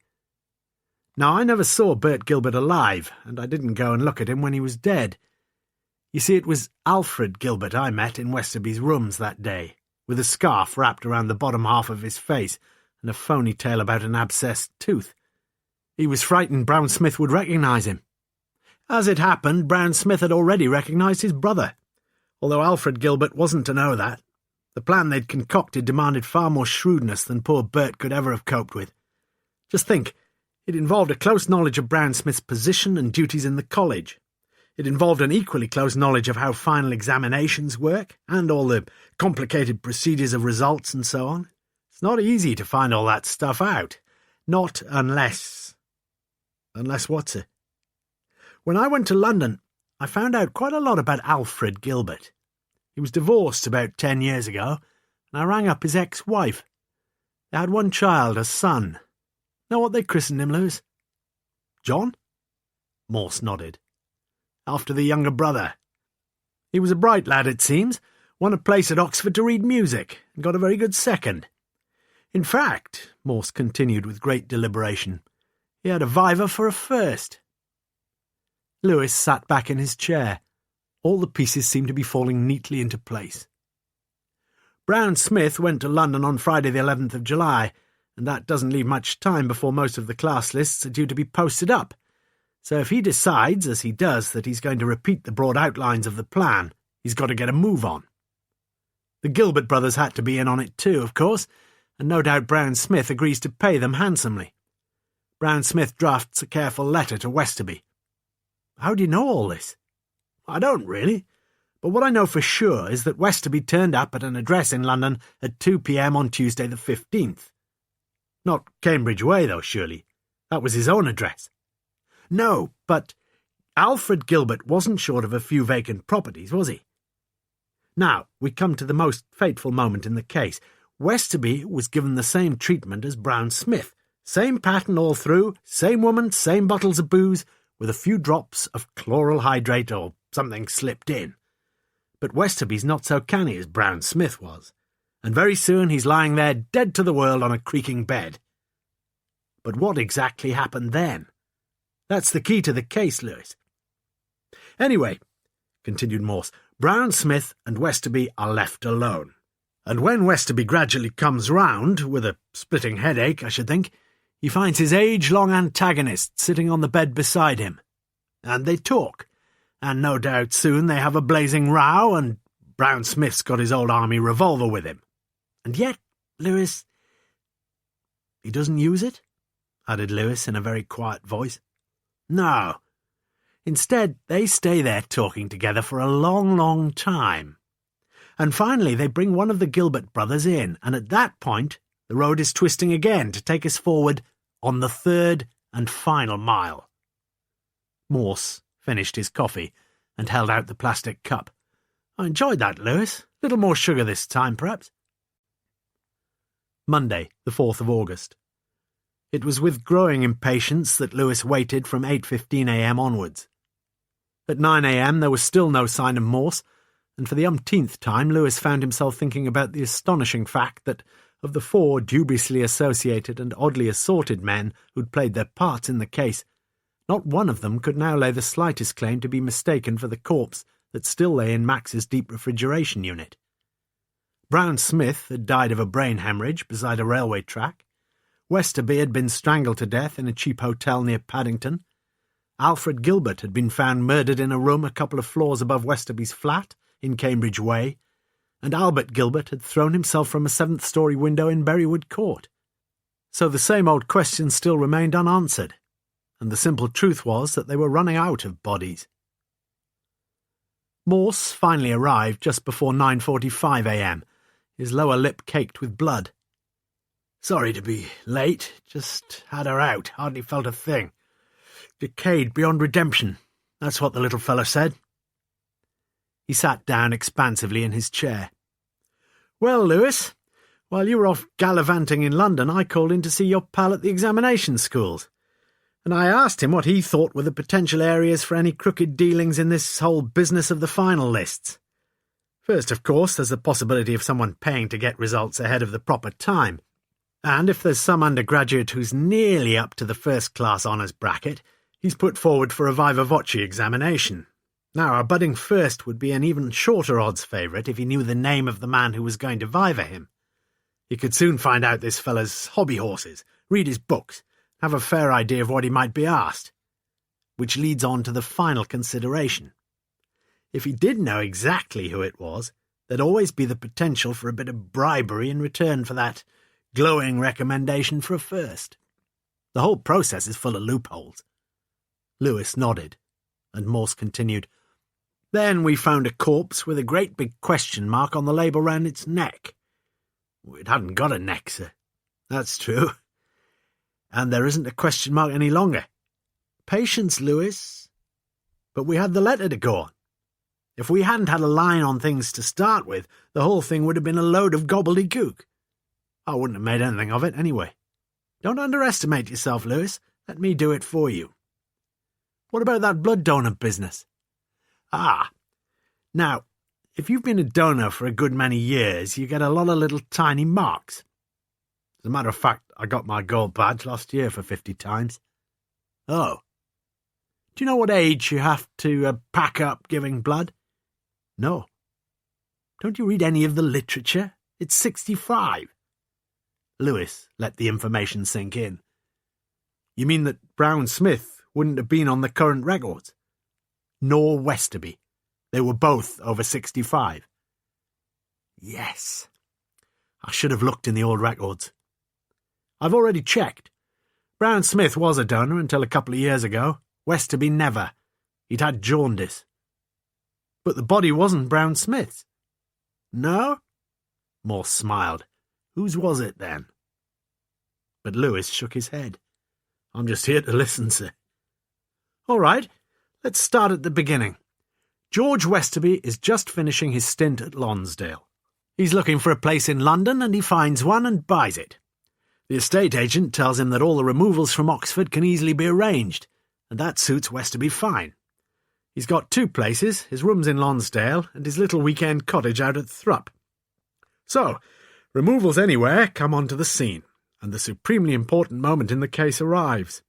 Now, I never saw Bert Gilbert alive, and I didn't go and look at him when he was dead. You see, it was Alfred Gilbert I met in Westerby's rooms that day, with a scarf wrapped around the bottom half of his face and a phony tale about an abscessed tooth. He was frightened Browne Smith would recognise him. As it happened, Browne Smith had already recognised his brother, although Alfred Gilbert wasn't to know that. The plan they'd concocted demanded far more shrewdness than poor Bert could ever have coped with. Just think, it involved a close knowledge of Browne Smith's position and duties in the college. It involved an equally close knowledge of how final examinations work, and all the complicated procedures of results and so on. It's not easy to find all that stuff out. Not unless... Unless what's it? When I went to London, I found out quite a lot about Alfred Gilbert. He was divorced about 10 years ago, and I rang up his ex-wife. They had one child, a son. Know what they christened him, Lewis? John? Morse nodded. After the younger brother. He was a bright lad, it seems, won a place at Oxford to read music, and got a very good second. In fact, Morse continued with great deliberation, he had a viva for a first. Lewis sat back in his chair. All the pieces seemed to be falling neatly into place. Browne Smith went to London on Friday the 11th of July, and that doesn't leave much time before most of the class lists are due to be posted up. So if he decides, as he does, that he's going to repeat the broad outlines of the plan, he's got to get a move on. The Gilbert brothers had to be in on it too, of course, and no doubt Browne Smith agrees to pay them handsomely. Browne Smith drafts a careful letter to Westerby. How do you know all this? I don't really, but what I know for sure is that Westerby turned up at an address in London at 2 p.m. on Tuesday the 15th. Not Cambridge Way, though, surely. That was his own address. No, but Alfred Gilbert wasn't short of a few vacant properties, was he? Now, we come to the most fateful moment in the case. Westerby was given the same treatment as Browne Smith. Same pattern all through, same woman, same bottles of booze, with a few drops of chloral hydrate or something slipped in. But Westerby's not so canny as Browne Smith was, and very soon he's lying there dead to the world on a creaking bed. But what exactly happened then? That's the key to the case, Lewis. Anyway, continued Morse, Browne Smith and Westerby are left alone. And when Westerby gradually comes round, with a splitting headache, I should think, he finds his age-long antagonist sitting on the bed beside him. And they talk, and no doubt soon they have a blazing row, and Browne Smith's got his old army revolver with him. And yet, Lewis... He doesn't use it? Added Lewis in a very quiet voice. No. Instead, they stay there talking together for a long, long time. And finally they bring one of the Gilbert brothers in, and at that point the road is twisting again to take us forward on the third and final mile. Morse finished his coffee and held out the plastic cup. I enjoyed that, Lewis. Little more sugar this time, perhaps. Monday, the 4th of August. It was with growing impatience that Lewis waited from 8:15 a.m. onwards. At 9 a.m. there was still no sign of Morse, and for the umpteenth time Lewis found himself thinking about the astonishing fact that, of the 4 dubiously associated and oddly assorted men who'd played their parts in the case, not one of them could now lay the slightest claim to be mistaken for the corpse that still lay in Max's deep refrigeration unit. Browne Smith had died of a brain hemorrhage beside a railway track. Westerby had been strangled to death in a cheap hotel near Paddington. Alfred Gilbert had been found murdered in a room a couple of floors above Westerby's flat in Cambridge Way, and Albert Gilbert had thrown himself from a 7th-storey window in Berrywood Court. So the same old questions still remained unanswered, and the simple truth was that they were running out of bodies. Morse finally arrived just before 9:45 a.m., his lower lip caked with blood. "Sorry to be late, just had her out, hardly felt a thing. Decayed beyond redemption, that's what the little fellow said." He sat down expansively in his chair. "Well, Lewis, while you were off gallivanting in London, I called in to see your pal at the examination schools, and I asked him what he thought were the potential areas for any crooked dealings in this whole business of the final lists. First, of course, there's the possibility of someone paying to get results ahead of the proper time. And if there's some undergraduate who's nearly up to the first-class honours bracket, he's put forward for a viva voce examination. Now, our budding first would be an even shorter odds favourite if he knew the name of the man who was going to viva him. He could soon find out this fella's hobby horses, read his books, have a fair idea of what he might be asked. Which leads on to the final consideration. If he did know exactly who it was, there'd always be the potential for a bit of bribery in return for that glowing recommendation for a first. The whole process is full of loopholes." Lewis nodded, and Morse continued, "Then we found a corpse with a great big question mark on the label round its neck. It hadn't got a neck, sir. That's true. And there isn't a question mark any longer. Patience, Lewis. But we had the letter to go on. If we hadn't had a line on things to start with, the whole thing would have been a load of gobbledygook. I wouldn't have made anything of it, anyway. Don't underestimate yourself, Lewis. Let me do it for you. What about that blood donor business? Now, if you've been a donor for a good many years, you get a lot of little tiny marks. As a matter of fact, I got my gold badge last year for 50 times. Oh. Do you know what age you have to pack up giving blood? No. Don't you read any of the literature? It's 65. Lewis let the information sink in. You mean that Browne Smith wouldn't have been on the current records? Nor Westerby. They were both over 65. Yes. I should have looked in the old records. I've already checked. Browne Smith was a donor until a couple of years ago. Westerby never. He'd had jaundice. But the body wasn't Browne Smith's. No? Morse smiled. Whose was it, then? But Lewis shook his head. I'm just here to listen, sir. All right, let's start at the beginning. George Westerby is just finishing his stint at Lonsdale. He's looking for a place in London, and he finds one and buys it. The estate agent tells him that all the removals from Oxford can easily be arranged, and that suits Westerby fine. He's got 2 places, his rooms in Lonsdale and his little weekend cottage out at Thrupp. So, removals anywhere come onto the scene, and the supremely important moment in the case arrives.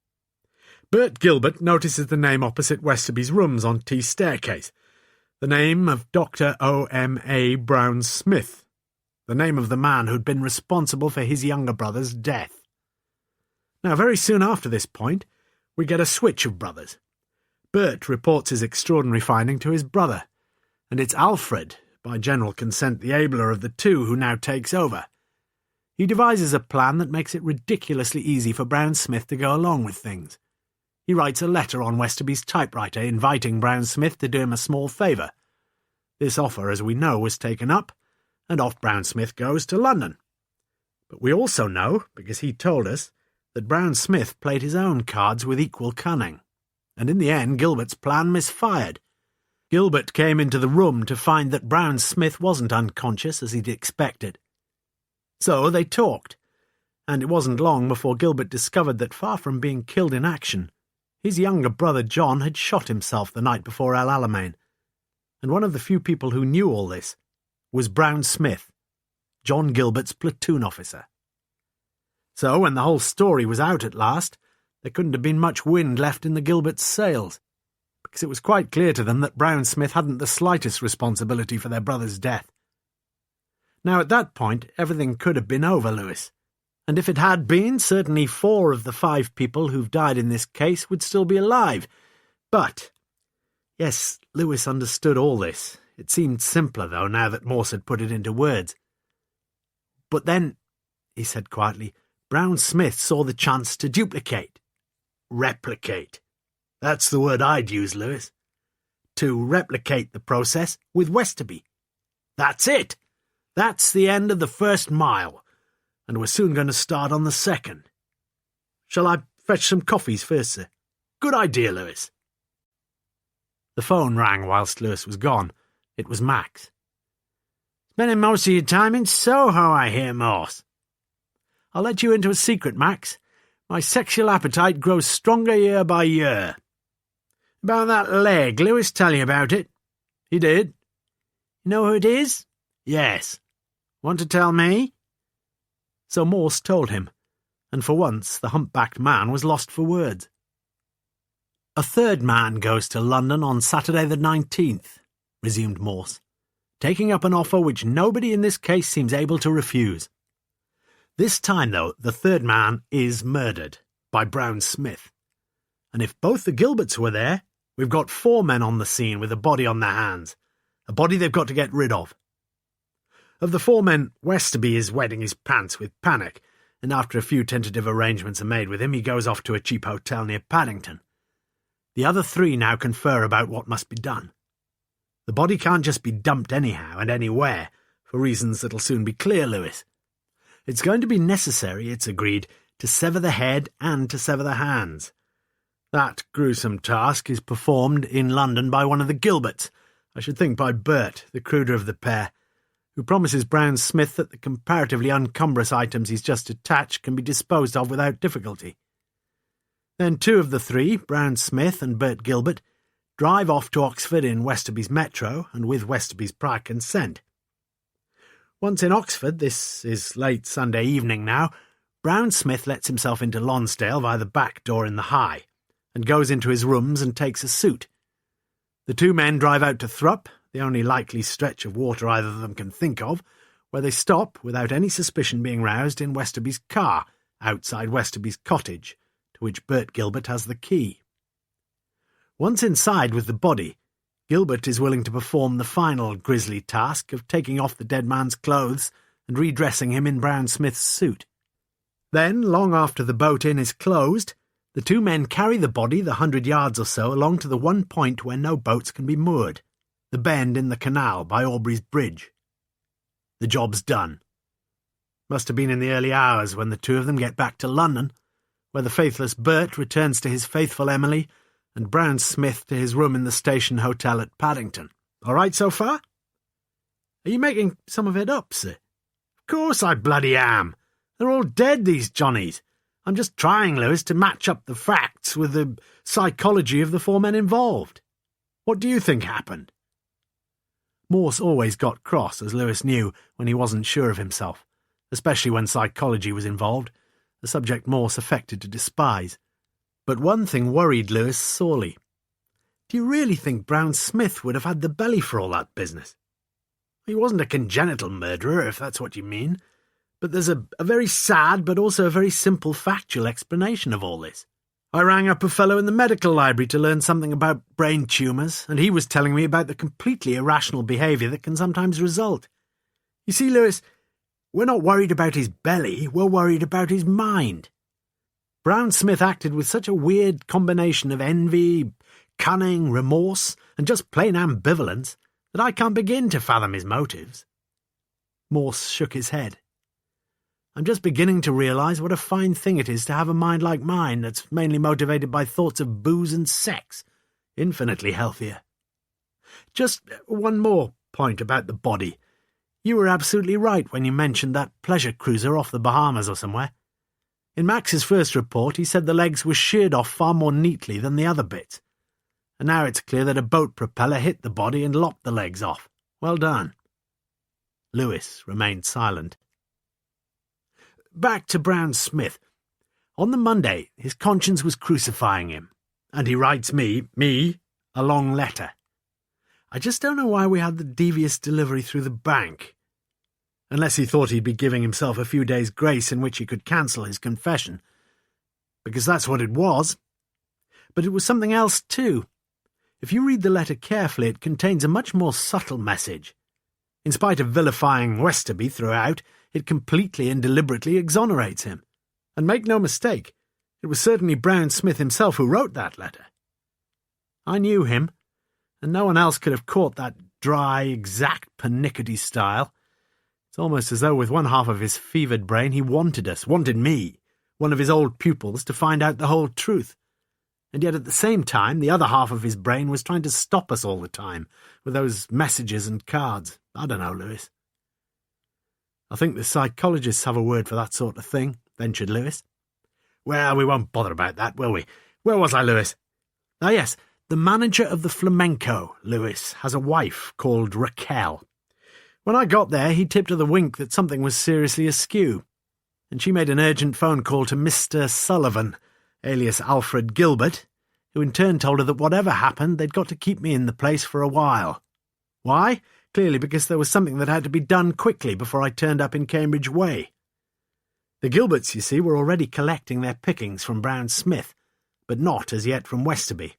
Bert Gilbert notices the name opposite Westerby's rooms on T staircase, the name of Dr. O.M.A. Browne Smith, the name of the man who'd been responsible for his younger brother's death. Now, very soon after this point, we get a switch of brothers. Bert reports his extraordinary finding to his brother, and it's Alfred, by general consent the abler of the two, who now takes over. He devises a plan that makes it ridiculously easy for Browne Smith to go along with things. He writes a letter on Westerby's typewriter inviting Browne Smith to do him a small favour. This offer, as we know, was taken up, and off Browne Smith goes to London. But we also know, because he told us, that Browne Smith played his own cards with equal cunning, and in the end Gilbert's plan misfired. Gilbert came into the room to find that Browne Smith wasn't unconscious as he'd expected. So they talked, and it wasn't long before Gilbert discovered that far from being killed in action, his younger brother John had shot himself the night before El Alamein, and one of the few people who knew all this was Browne Smith, John Gilbert's platoon officer. So when the whole story was out at last, there couldn't have been much wind left in the Gilberts' sails, because it was quite clear to them that Browne Smith hadn't the slightest responsibility for their brother's death. Now at that point, everything could have been over, Lewis. And if it had been, certainly 4 of the 5 people who've died in this case would still be alive. But, yes, Lewis understood all this. It seemed simpler, though, now that Morse had put it into words. But then, he said quietly, Browne Smith saw the chance to duplicate. Replicate. That's the word I'd use, Lewis. To replicate the process with Westerby. That's it. That's the end of the first mile. And we're soon going to start on the second. Shall I fetch some coffees first, sir? Good idea, Lewis. The phone rang whilst Lewis was gone. It was Max. Spending most of your time in Soho, I hear, Morse. I'll let you into a secret, Max. My sexual appetite grows stronger year by year. About that leg, Lewis tell you about it? He did. You know who it is? Yes. Want to tell me? So Morse told him, and for once the humpbacked man was lost for words. A third man goes to London on Saturday the 19th, resumed Morse, taking up an offer which nobody in this case seems able to refuse. This time, though, the third man is murdered by Browne Smith. And if both the Gilberts were there, we've got 4 men on the scene with a body on their hands, a body they've got to get rid of. Of the 4 men, Westerby is wetting his pants with panic, and after a few tentative arrangements are made with him, he goes off to a cheap hotel near Paddington. The other 3 now confer about what must be done. The body can't just be dumped anyhow and anywhere, for reasons that'll soon be clear, Lewis. It's going to be necessary, it's agreed, to sever the head and to sever the hands. That gruesome task is performed in London by one of the Gilberts, I should think by Bert, the cruder of the pair, who promises Browne Smith that the comparatively uncumbrous items he's just attached can be disposed of without difficulty. Then 2 of the 3, Browne Smith and Bert Gilbert, drive off to Oxford in Westerby's metro and with Westerby's prior consent. Once in Oxford, this is late Sunday evening now, Browne Smith lets himself into Lonsdale via the back door in the High, and goes into his rooms and takes a suit. The 2 men drive out to Thrupp, the only likely stretch of water either of them can think of, where they stop, without any suspicion being roused, in Westerby's car, outside Westerby's cottage, to which Bert Gilbert has the key. Once inside with the body, Gilbert is willing to perform the final grisly task of taking off the dead man's clothes and redressing him in Browne Smith's suit. Then, long after the boat inn is closed, the 2 men carry the body the 100 yards or so along to the one point where no boats can be moored, the bend in the canal by Aubrey's Bridge. The job's done. Must have been in the early hours when the 2 of them get back to London, where the faithless Bert returns to his faithful Emily and Browne Smith to his room in the station hotel at Paddington. All right so far? Are you making some of it up, sir? Of course I bloody am. They're all dead, these Johnnies. I'm just trying, Lewis, to match up the facts with the psychology of the 4 men involved. What do you think happened? Morse always got cross, as Lewis knew, when he wasn't sure of himself, especially when psychology was involved, a subject Morse affected to despise. But one thing worried Lewis sorely. Do you really think Browne Smith would have had the belly for all that business? He wasn't a congenital murderer, if that's what you mean, but there's a very sad but also a very simple factual explanation of all this. I rang up a fellow in the medical library to learn something about brain tumours, and he was telling me about the completely irrational behaviour that can sometimes result. You see, Lewis, we're not worried about his belly, we're worried about his mind. Browne Smith acted with such a weird combination of envy, cunning, remorse, and just plain ambivalence that I can't begin to fathom his motives. Morse shook his head. I'm just beginning to realise what a fine thing it is to have a mind like mine that's mainly motivated by thoughts of booze and sex. Infinitely healthier. Just one more point about the body. You were absolutely right when you mentioned that pleasure cruiser off the Bahamas or somewhere. In Max's first report, he said the legs were sheared off far more neatly than the other bits. And now it's clear that a boat propeller hit the body and lopped the legs off. Well done. Lewis remained silent. Back to Browne Smith. On the Monday, his conscience was crucifying him, and he writes me, a long letter. I just don't know why we had the devious delivery through the bank. Unless he thought he'd be giving himself a few days' grace in which he could cancel his confession. Because that's what it was. But it was something else too. If you read the letter carefully, it contains a much more subtle message. In spite of vilifying Westerby throughout, it completely and deliberately exonerates him. And make no mistake, it was certainly Browne Smith himself who wrote that letter. I knew him, and no one else could have caught that dry, exact pernickety style. It's almost as though with one half of his fevered brain he wanted me, one of his old pupils, to find out the whole truth. And yet at the same time the other half of his brain was trying to stop us all the time, with those messages and cards. I don't know, Lewis. I think the psychologists have a word for that sort of thing, ventured Lewis. Well, we won't bother about that, will we? Where was I, Lewis? Ah, yes, the manager of the Flamenco, Lewis, has a wife called Raquel. When I got there, he tipped her the wink that something was seriously askew, and she made an urgent phone call to Mr. Sullivan, alias Alfred Gilbert, who in turn told her that whatever happened, they'd got to keep me in the place for a while. Why? Clearly because there was something that had to be done quickly before I turned up in Cambridge Way. The Gilberts, you see, were already collecting their pickings from Browne Smith, but not as yet from Westerby.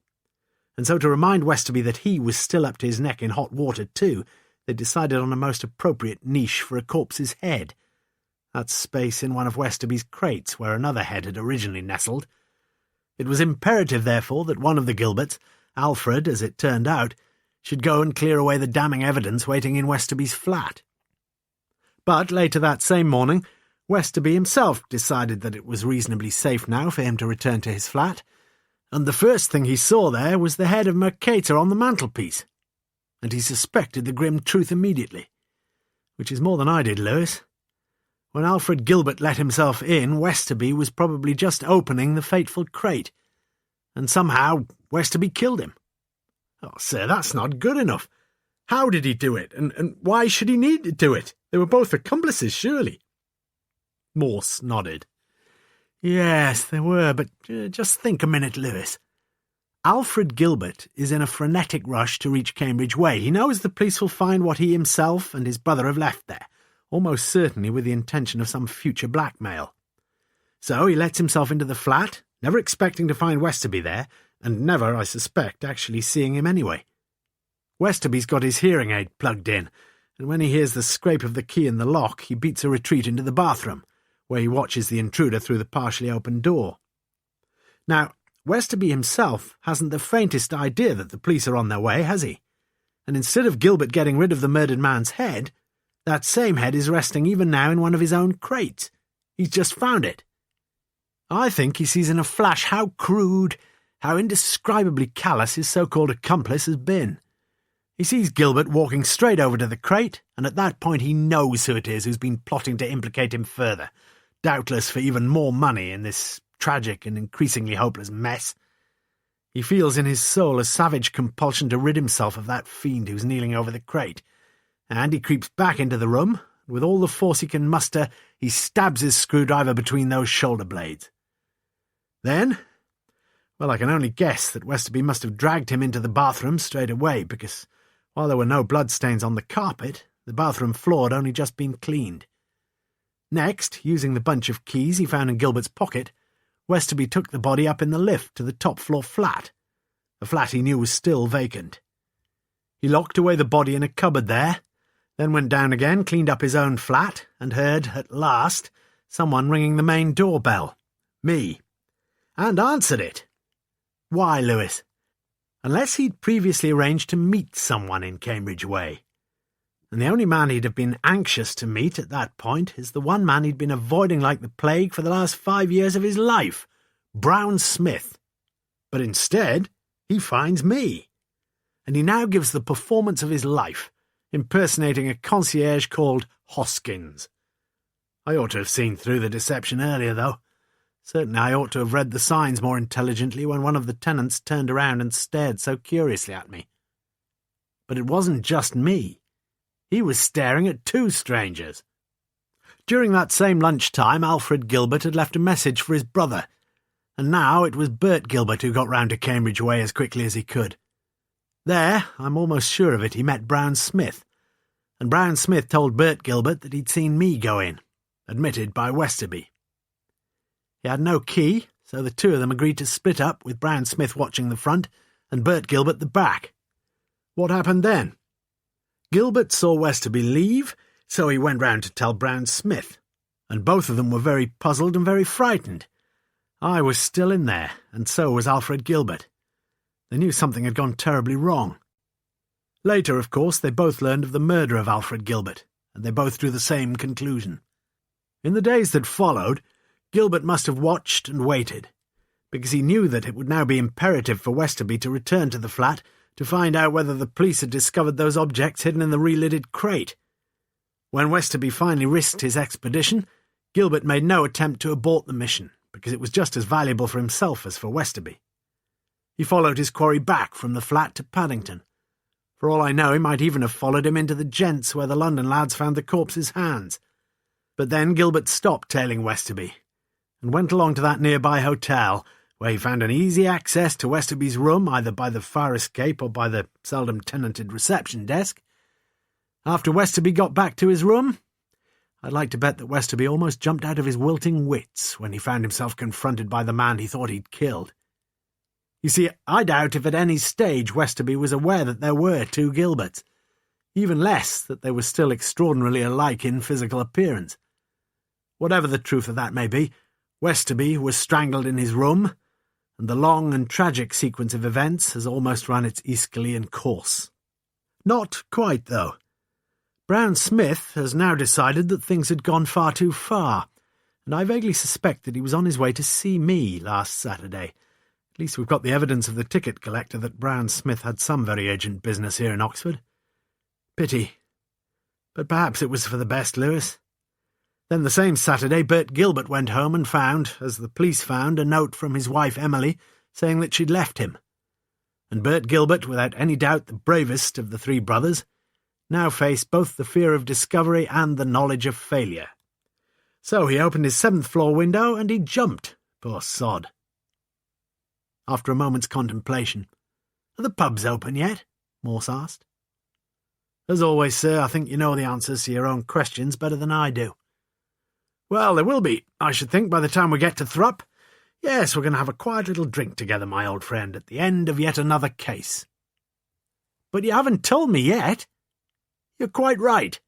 And so to remind Westerby that he was still up to his neck in hot water too, they decided on a most appropriate niche for a corpse's head. That space in one of Westerby's crates where another head had originally nestled. It was imperative, therefore, that one of the Gilberts, Alfred, as it turned out, should go and clear away the damning evidence waiting in Westerby's flat. But later that same morning, Westerby himself decided that it was reasonably safe now for him to return to his flat, and the first thing he saw there was the head of Mercator on the mantelpiece, and he suspected the grim truth immediately, which is more than I did, Lewis. When Alfred Gilbert let himself in, Westerby was probably just opening the fateful crate, and somehow Westerby killed him. Oh, sir, that's not good enough. How did he do it, and why should he need to do it? They were both accomplices, surely. Morse nodded. Yes, they were, but just think a minute, Lewis. Alfred Gilbert is in a frenetic rush to reach Cambridge Way. He knows the police will find what he himself and his brother have left there, almost certainly with the intention of some future blackmail. So he lets himself into the flat, never expecting to find Westerby there, and never, I suspect, actually seeing him anyway. Westerby's got his hearing aid plugged in, and when he hears the scrape of the key in the lock, he beats a retreat into the bathroom, where he watches the intruder through the partially opened door. Now, Westerby himself hasn't the faintest idea that the police are on their way, has he? And instead of Gilbert getting rid of the murdered man's head, that same head is resting even now in one of his own crates. He's just found it. I think he sees in a flash how crude, how indescribably callous his so-called accomplice has been. He sees Gilbert walking straight over to the crate, and at that point he knows who it is who's been plotting to implicate him further, doubtless for even more money in this tragic and increasingly hopeless mess. He feels in his soul a savage compulsion to rid himself of that fiend who's kneeling over the crate, and he creeps back into the room, and with all the force he can muster, he stabs his screwdriver between those shoulder blades. Then, well, I can only guess that Westerby must have dragged him into the bathroom straight away, because while there were no bloodstains on the carpet, the bathroom floor had only just been cleaned. Next, using the bunch of keys he found in Gilbert's pocket, Westerby took the body up in the lift to the top-floor flat, a flat he knew was still vacant. He locked away the body in a cupboard there, then went down again, cleaned up his own flat, and heard, at last, someone ringing the main doorbell. Me. And answered it. Why, Lewis? Unless he'd previously arranged to meet someone in Cambridge Way. And the only man he'd have been anxious to meet at that point is the one man he'd been avoiding like the plague for the last 5 years of his life, Browne Smith. But instead, he finds me. and he now gives the performance of his life, impersonating a concierge called Hoskins. I ought to have seen through the deception earlier, though. Certainly I ought to have read the signs more intelligently when one of the tenants turned around and stared so curiously at me. But it wasn't just me. He was staring at two strangers. During that same lunchtime, Alfred Gilbert had left a message for his brother, and now it was Bert Gilbert who got round to Cambridge Way as quickly as he could. There, I'm almost sure of it, he met Browne Smith, and Browne Smith told Bert Gilbert that he'd seen me go in, admitted by Westerby. He had no key, so the two of them agreed to split up, with Browne Smith watching the front and Bert Gilbert the back. What happened then? Gilbert saw Westerby leave, so he went round to tell Browne Smith, and both of them were very puzzled and very frightened. I was still in there, and so was Alfred Gilbert. They knew something had gone terribly wrong. Later, of course, they both learned of the murder of Alfred Gilbert, and they both drew the same conclusion. In the days that followed, Gilbert must have watched and waited, because he knew that it would now be imperative for Westerby to return to the flat to find out whether the police had discovered those objects hidden in the relidded crate. When Westerby finally risked his expedition, Gilbert made no attempt to abort the mission, because it was just as valuable for himself as for Westerby. He followed his quarry back from the flat to Paddington. For all I know, he might even have followed him into the gents where the London lads found the corpse's hands. But then Gilbert stopped tailing Westerby, and went along to that nearby hotel, where he found an easy access to Westerby's room, either by the fire escape or by the seldom-tenanted reception desk. After Westerby got back to his room, I'd like to bet that Westerby almost jumped out of his wilting wits when he found himself confronted by the man he thought he'd killed. You see, I doubt if at any stage Westerby was aware that there were two Gilberts, even less that they were still extraordinarily alike in physical appearance. Whatever the truth of that may be, Westerby was strangled in his room, and the long and tragic sequence of events has almost run its Aeschylean course. Not quite, though. Browne Smith has now decided that things had gone far too far, and I vaguely suspect that he was on his way to see me last Saturday. At least we've got the evidence of the ticket collector that Browne Smith had some very urgent business here in Oxford. Pity. But perhaps it was for the best, Lewis. Then the same Saturday, Bert Gilbert went home and found, as the police found, a note from his wife Emily saying that she'd left him. And Bert Gilbert, without any doubt the bravest of the three brothers, now faced both the fear of discovery and the knowledge of failure. So he opened his 7th-floor window and he jumped, poor sod. After a moment's contemplation, "Are the pubs open yet?" Morse asked. "As always, sir, I think you know the answers to your own questions better than I do." "Well, there will be, I should think, by the time we get to Thrupp. Yes, we're going to have a quiet little drink together, my old friend, at the end of yet another case." "But you haven't told me yet." "You're quite right.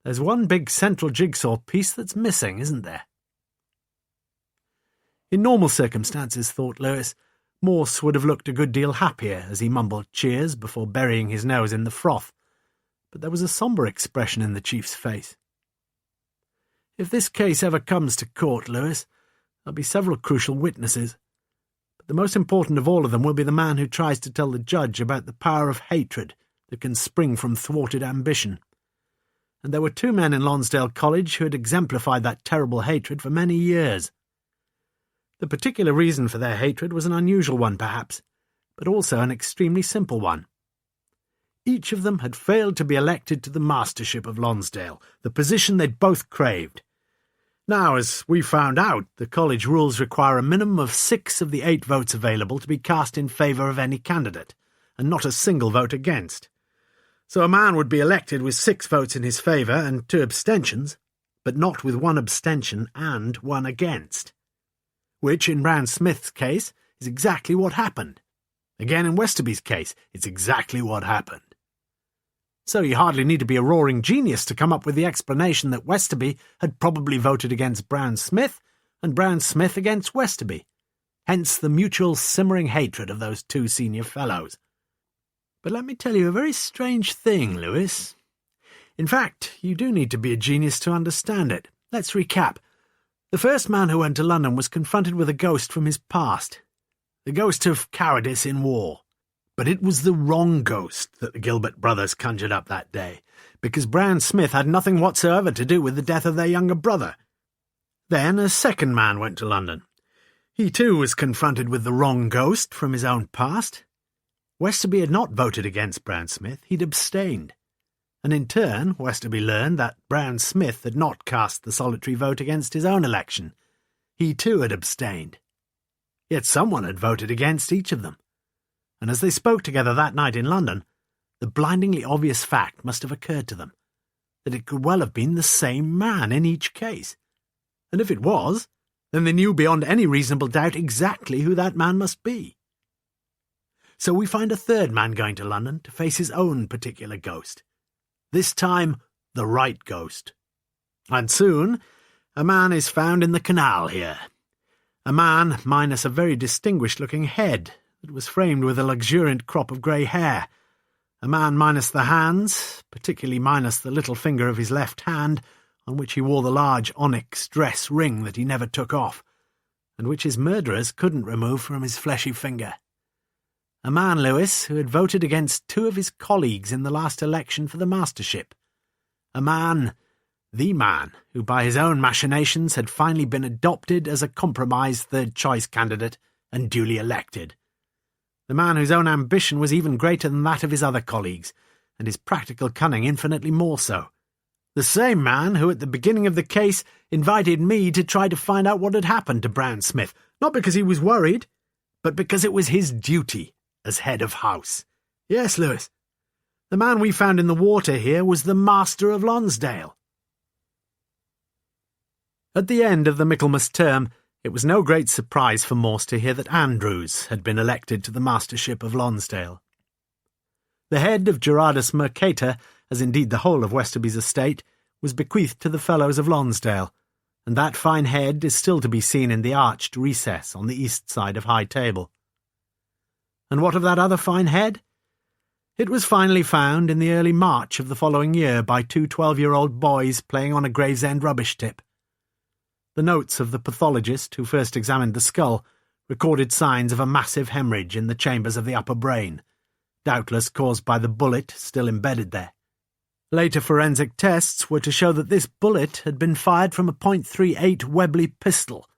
There's one big central jigsaw piece that's missing, isn't there?" In normal circumstances, thought Lewis, Morse would have looked a good deal happier as he mumbled cheers before burying his nose in the froth, but there was a sombre expression in the chief's face. "If this case ever comes to court, Lewis, there'll be several crucial witnesses, but the most important of all of them will be the man who tries to tell the judge about the power of hatred that can spring from thwarted ambition. And there were two men in Lonsdale College who had exemplified that terrible hatred for many years. The particular reason for their hatred was an unusual one, perhaps, but also an extremely simple one. Each of them had failed to be elected to the mastership of Lonsdale, the position they'd both craved. Now, as we found out, the college rules require a minimum of 6 of the 8 votes available to be cast in favour of any candidate, and not a single vote against. So a man would be elected with 6 votes in his favour and 2 abstentions, but not with 1 abstention and 1 against. Which, in Browne Smith's case, is exactly what happened. Again, in Westerby's case, it's exactly what happened. So you hardly need to be a roaring genius to come up with the explanation that Westerby had probably voted against Browne Smith and Browne Smith against Westerby. Hence the mutual simmering hatred of those 2 senior fellows. But let me tell you a very strange thing, Lewis. In fact, you do need to be a genius to understand it. Let's recap. The first man who went to London was confronted with a ghost from his past. The ghost of cowardice in war. But it was the wrong ghost that the Gilbert brothers conjured up that day, because Browne Smith had nothing whatsoever to do with the death of their younger brother. Then a second man went to London. He too was confronted with the wrong ghost from his own past. Westerby had not voted against Browne Smith, he'd abstained. And in turn, Westerby learned that Browne Smith had not cast the solitary vote against his own election. He too had abstained. Yet someone had voted against each of them. And as they spoke together that night in London, the blindingly obvious fact must have occurred to them, that it could well have been the same man in each case. And if it was, then they knew beyond any reasonable doubt exactly who that man must be. So we find a third man going to London to face his own particular ghost. This time, the right ghost. And soon, a man is found in the canal here. A man minus a very distinguished-looking head that was framed with a luxuriant crop of grey hair. A man minus the hands, particularly minus the little finger of his left hand, on which he wore the large onyx dress ring that he never took off, and which his murderers couldn't remove from his fleshy finger. A man, Lewis, who had voted against two of his colleagues in the last election for the mastership. A man, the man, who by his own machinations had finally been adopted as a compromise third-choice candidate and duly elected. The man whose own ambition was even greater than that of his other colleagues, and his practical cunning infinitely more so. The same man who at the beginning of the case invited me to try to find out what had happened to Browne Smith, not because he was worried, but because it was his duty as head of house. Yes, Lewis, the man we found in the water here was the Master of Lonsdale. At the end of the Michaelmas term, it was no great surprise for Morse to hear that Andrews had been elected to the mastership of Lonsdale. The head of Gerardus Mercator, as indeed the whole of Westerby's estate, was bequeathed to the Fellows of Lonsdale, and that fine head is still to be seen in the arched recess on the east side of High Table. And what of that other fine head? It was finally found in the early March of the following year by two 12-year-old boys playing on a Gravesend rubbish tip. The notes of the pathologist who first examined the skull recorded signs of a massive hemorrhage in the chambers of the upper brain, doubtless caused by the bullet still embedded there. Later forensic tests were to show that this bullet had been fired from a .38 Webley pistol,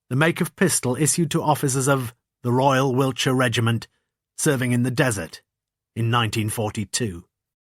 the make of pistol issued to officers of the Royal Wiltshire Regiment serving in the desert in 1942.